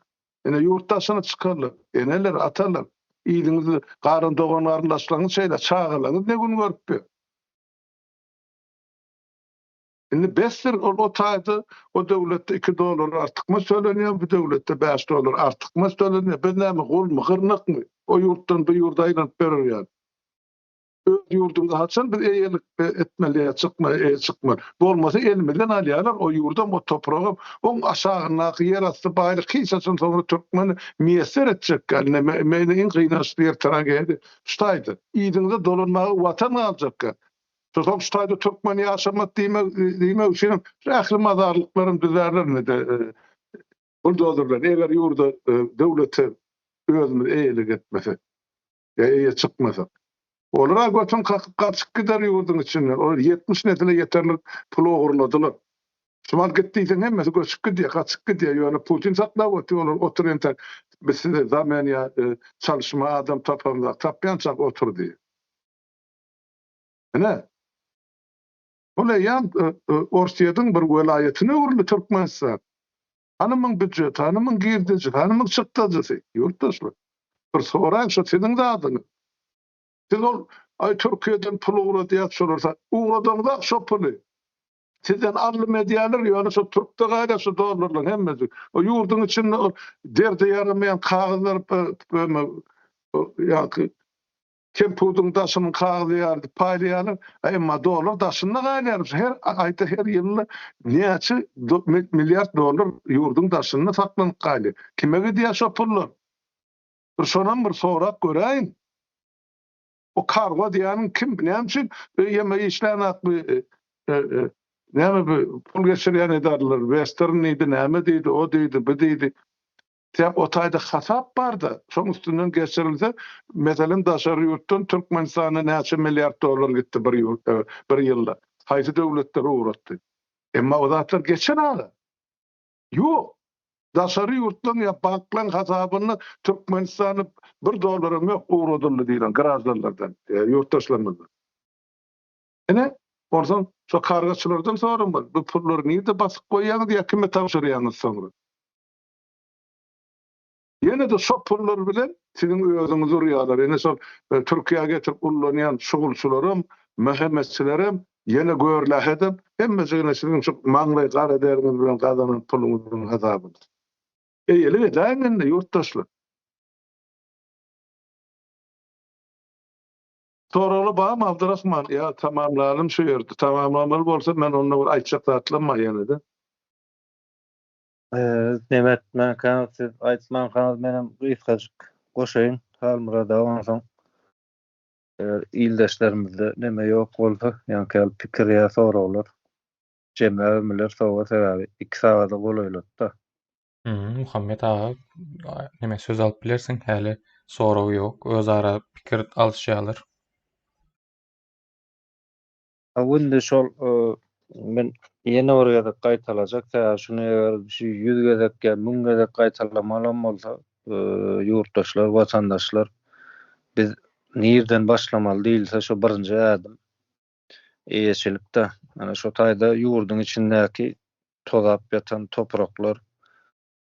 Ene ýurtdaşyna çykarlar. Eneler atarlar. İýdiňizi garyn dogan aralaşlaryň şeýle çağırlaryň ne gün görüp. Indi 5 ýyl o taýda o döwletde $2 artykma söylenýär, bu döwletde $5 artykma söylenýär. Bir näme golmy, gyrnykmy? O ýurtdan bu ýurda aýlanyp berýär. Öz ýurdumyza haçan bir eýelik etmeli, çykma. Bolmasa elmeden alýarlar o ýurdam, o topragam, oň aşagynaky ýer asty baýlyk hiçaçyn soňra Türkmen miýeser etjek. Meni iň gynançly tragedi ştaýdy. Ýygyňda dolanmagy watan aljak. Soňra ştaýda Türkmen ýaşamak diýmek üçin ähli mazarlyklaryň düzärlerine de buldozerler. Eger ýurda döwleti özüni eýelik etmese, Çıkmasa. Olara götün kaçık gider yurdun içinden. O 70 netile yeterli pul oğurladılar. Şumal gittiysen hemmesi göçüp gidiyor, kaçık gidiyor. Yani Putin saklap oturuyor, oturuyor. Biz size zaman ya çalışma adam tapamda, tapyansak otur diye. Ne? Ola yan Orsiýadyň bir welaýatyna urly Türkmenistan. Hanymyň büdjet, hanymyň girdiji, hanymyň çykdyjy. Ýurtdaşlar. Bir soraň şu seniň zadyny. Siz ol ay Türkiýeden pul uğradı ýatşolursa, uğradyňda şo puly. Sizden ally medialar ýa-ni şu Türkde gaýda şu dollarlar hemmesi. O ýurdun içinde o derde yaramayan kağızlar ýa-ki Kempudun daşının kağıdı yardı, paylayanı, ama dolar daşınla gaýlarys. Her ayda, her ýyly näçe milyard dolar ýurdun daşynda saklanyp gaýly. Kime gidýär şo pullar? Bir şonam bir sorak göreýin. O kargo diýäniň kim? Näme üçin ýeme işlerini näme pul geçirýän edarlar? Western idi, näme diýdi, o diýdi, bu diýdi. Tep otayda hasap barda. Şoň üstünden geçirilse, meselen daşary ýurtdan Türkmenistana näçe milyard dolar gitdi bir ýylda. Haýsy döwletler uğratdy. Emma o zatlar geçen aga. Ýok. Daşary ýurtdan ýa banklaryň hasabyny Türkmenistana $1 ýok uğradyldy diýilen garażlardan, ýurtdaşlarymyzdan. Ene, ordan şo kargaçylardan soram bar. Bu pullary niýde basyp goýýaňyz ýa kime tapşyrýaňyz soňra? Yine de şo pullar bilen sizin özüňiz urýarlar. Ene şol Türkiýeге getirip ullanýan şugulçylarym, möhemmetçilerim yine görläh edip, hemmesine sizin şu maňly gara deriniz bilen gazanan puluňyzyň hasabyny. Eýeli edäňinde ýurtdaşlar. Soraly bagam Abdurrahman, ýa tamamlanym şu ýerde. Tamamlamaly bolsa men onu bir aýtjak zatlanma ýene-de. Demet, men siz aýtman kanal menem gysgaçyk goşaýyn. Halmurada onsoň ildeşlerimizde neme ýok bolsa, ýa-ni pikir ýa sorawlar, jemlämeler sowa sebäbi 2 sagada bolaýlatda. Muhammed aga neme söz alyp bilersiň, häli soraw ýok, özara pikir alşýarlar. Awynda şol men ýene oraya da gaýtalajak, şunu şu 100 gezekge, 1000 gezek gaýtalamalam bolsa, ýurtdaşlar, watandaşlar biz nirden başlamaly diýilse şu birinji ädim eýeçilikde. Ana şu taýda ýurdun içindäki tozap ýatan topraklar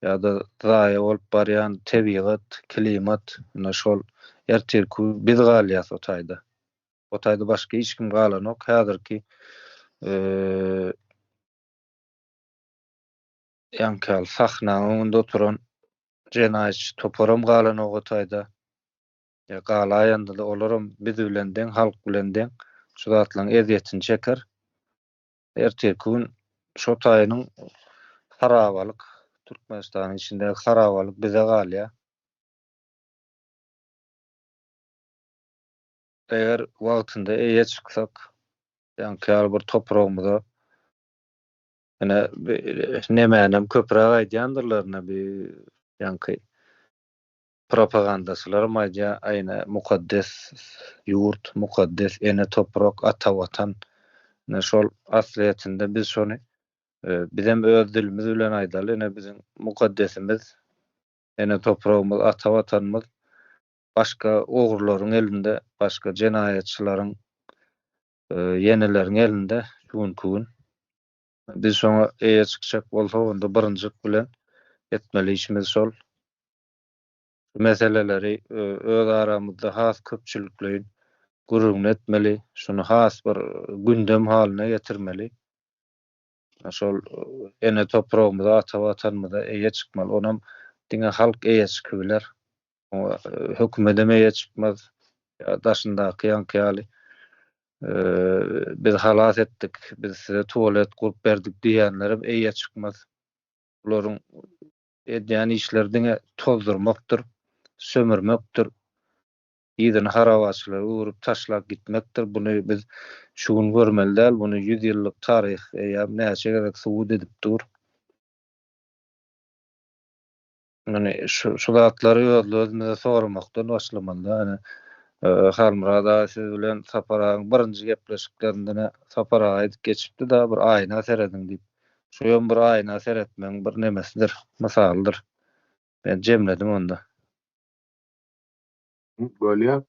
ýa-da zaýa bolup barýan tebigat, klimat, ana şol ertirki biz galýas o taýda. O taýda başga hiç kim galanok. Häzirki ýankal sahna önünde oturan jenaýatçy toparam galanok o taýda. Ya galaýanda da olaram biz bilen deň, halk bilen deň şu zatlaryň eziýetini çeker. Ertirki gün şo taýynyň harabalyk, Türkmenistanyň içinde harabalyk bize galýa. Eger wagtynda eýe çyksak, ýa-ni bir topragymyza nemänem köpräk aýdýandyrlar, bir ýa-ni propagandaçylar maýja aýna mukaddes ýurt, mukaddes ene toprak, ata watan. Şol asliýetinde biz şonu bizem öz dilimiz bilen aýdaly, biziň mukaddesimiz, ene topragymyz, ata watanymyz başga ogurlaryň elinde, başga jenaýatçylaryň, ýeneleriň elinde şuňky gün. Biz şoňa eýe çykjak bolsa, onda birinjilik bilen etmeli işimiz şol. Meseleleri öz aramızda has köpçülikleýin gurulun etmeli, şunu has bir gündem haline getirmeli. Şol ene topragymyza, ata watanymyza eýe çykmaly. Onam diňe halk eýe çykybiler. Hökümetem eýe çykmaz. Daşyndaky ýanky biz halas etdik, biz size tuvalet kurup berdik diýenlerim eýe çykmaz. Olaryň edýän işleri tozdurmakdyr, sömürmekdir. Ýygyny harabaçylary urup taşlap gitmekdir. Bunu biz şuň görmeli däl, bunu 100 ýyllyk taryh ýa näçe gerek subut edip dur. Yani şu zatlary özüňize sormakdan başlamaly. Yani Halmurada siz bilen saparagyň birinji gepleşiklerinden saparaga edip geçipdi da bir aýna seredin diýip. Şoýam bir aýna seretmeň bir nemesidir, mysaldyr. Ben jemledim onda. Böyle.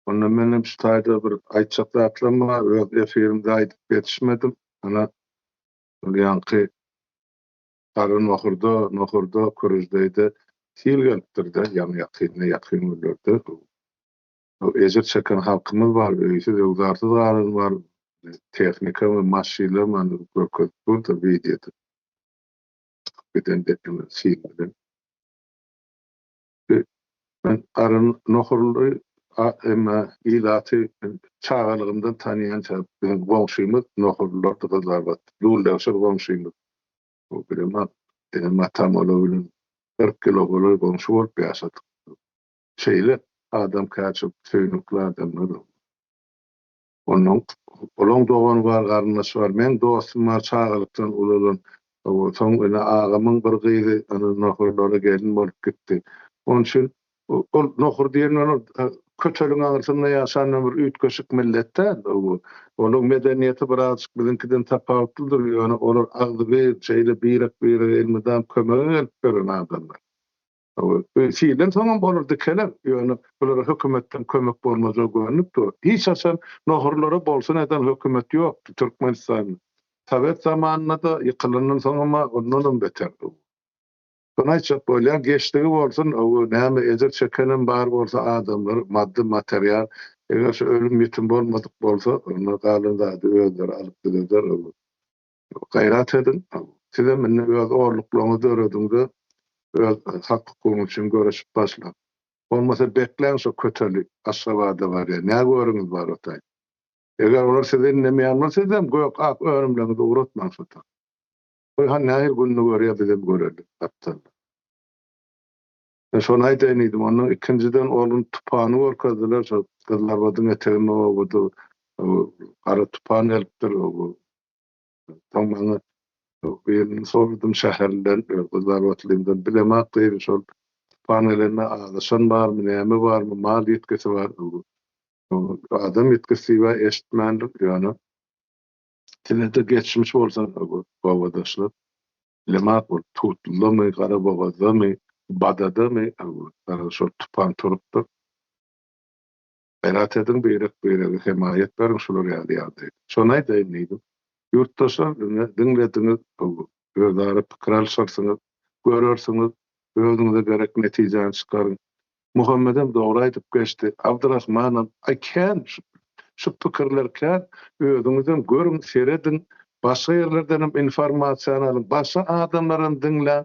Ondan benim şu taýda bir aýtjak zatlarym bar. Öz efirimde aýdyp geçişmedim. Ana ýanky arın nohurda körüjdeydi. Sil gelipdir-de, ýakyn öldürdi. O ejer çeken halkymyz bar, öýse de uzarsyz garyn bar. Tehnika we maşynylar many görkezdi videoda. Beden detimi sil bilen. Ben arın nohurly emma ilaty çağalygymdan tanıyan gowşymyz nohurlar kızlar bat. Duldaşyr gowşymyz. O bilen matam bilen 40 kilo gowşy bolup ýaşadyk. Şeýle adam kaçyp söýnükler adamlar. Onun dogan bar garnaşy bar. Men dostum bar çağalykdan ulan o soň ene agamyň bir gyzy ana nohurlara gelin bolup gitdi. Onun üçin o nohur diýen köçeliň agyrsynda ýaşanan bir ütköşük milletde onuň medeniýeti birazjyk bizinkiden tapawutlydyr. Ýöne olar agdy bir şeýle bir elmedam kömegi gelip beren adamlar. Şeýlen soňam bolurdy keler. Ýöne bulara hökümetden kömek bolmagy görnüpdi. Hiç asan nohurlara bolsun eden hökümet ýokdy Türkmenistan. Sovet zamanynda da ýykylandan soňam ondan beterdi. Sonaýça bolýar geçdigi bolsun, näme ejer çekenem bar bolsa adamlar, maddi material, eger şu ölüm ýetim bolmadyk bolsa, onu galynda özleri alyp giderler. Gaýrat edin. Size menne öz orluklaryňyzy öwredinde öz hak hukumy üçin görüşip başlap. Olmasa bekleň şu köteli aşgabada bar ýa. Näme görüňiz bar otay? Eger olar sizden näme ýanmasa-da, gök ak örümleňizi uratmaň şota. Han nähir günni görýär bizim görelim. Şonu aýdaýnydım, onu ikinciden olun tupany gorkazdylar, kızlar badyň etegine ogudu, ara tupan elipdir, tamamı birini sordum şäherden, kızlar batylyndan bilemek diýip şol tupanlarına adaşan barmy, näme barmy, mal ýetkisi bar. Adam ýetkisi we eşitmenlik ýöne tilede geçmiş bolsa gowadaşlar. Lemak bol tutulmy, gara bogazmy, badadamy, şol tupan turupdy. Berat edin beýrek himayet berin şular ýaly. Şonu aýdaýnydim. Ýurtdaşlar diňlediňiz, özleri pikir alşarsyňyz, görersiňiz, özüňize gerek netijeni çykaryň. Muhammedem dogry aýdyp geçdi. Abdurrahmanam, aýkan şu pikirlerken özüňizden görüň, seredin, başga ýerlerden hem informasiýa alyň, başga adamlaryň diňle,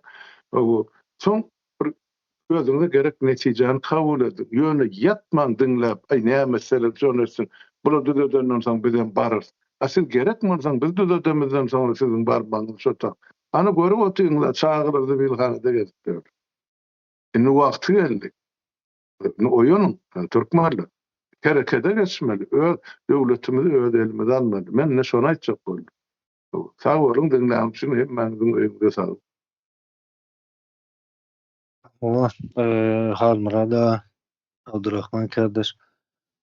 soň özüňize gerek netijeni kabul edin. Ýöne ýatman diňläp, näme mesele jonersin, bula düzedenden soň bizden barys. Asyl gerekmi bolsaň biz düzedemizden soň sizin barmagyňyz şota. Ana görüp otyňlar, çağıryrdy bilhanda gezip. Indi wagty geldi. Oyunun Türkmenler kerekede geçmeli. Öz döwletimizi öz elimize almaly. Men ne şonu aýtjak boldum. Sag bolun diňläm üçin hem meniň öýümde sag. Halmurada Abdurrahman kardeş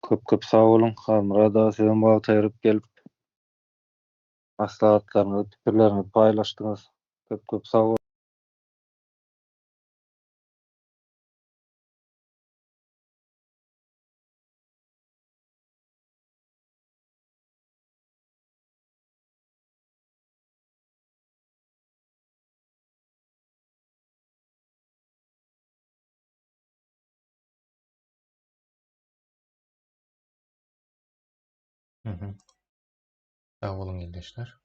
köp sag bolun. Halmurada sizin wagt ayryp gelip maslahatlaryňyzy, pikirleriňizi paýlaşdyňyz. Köp sag bolun. Sağ olun ildeşler.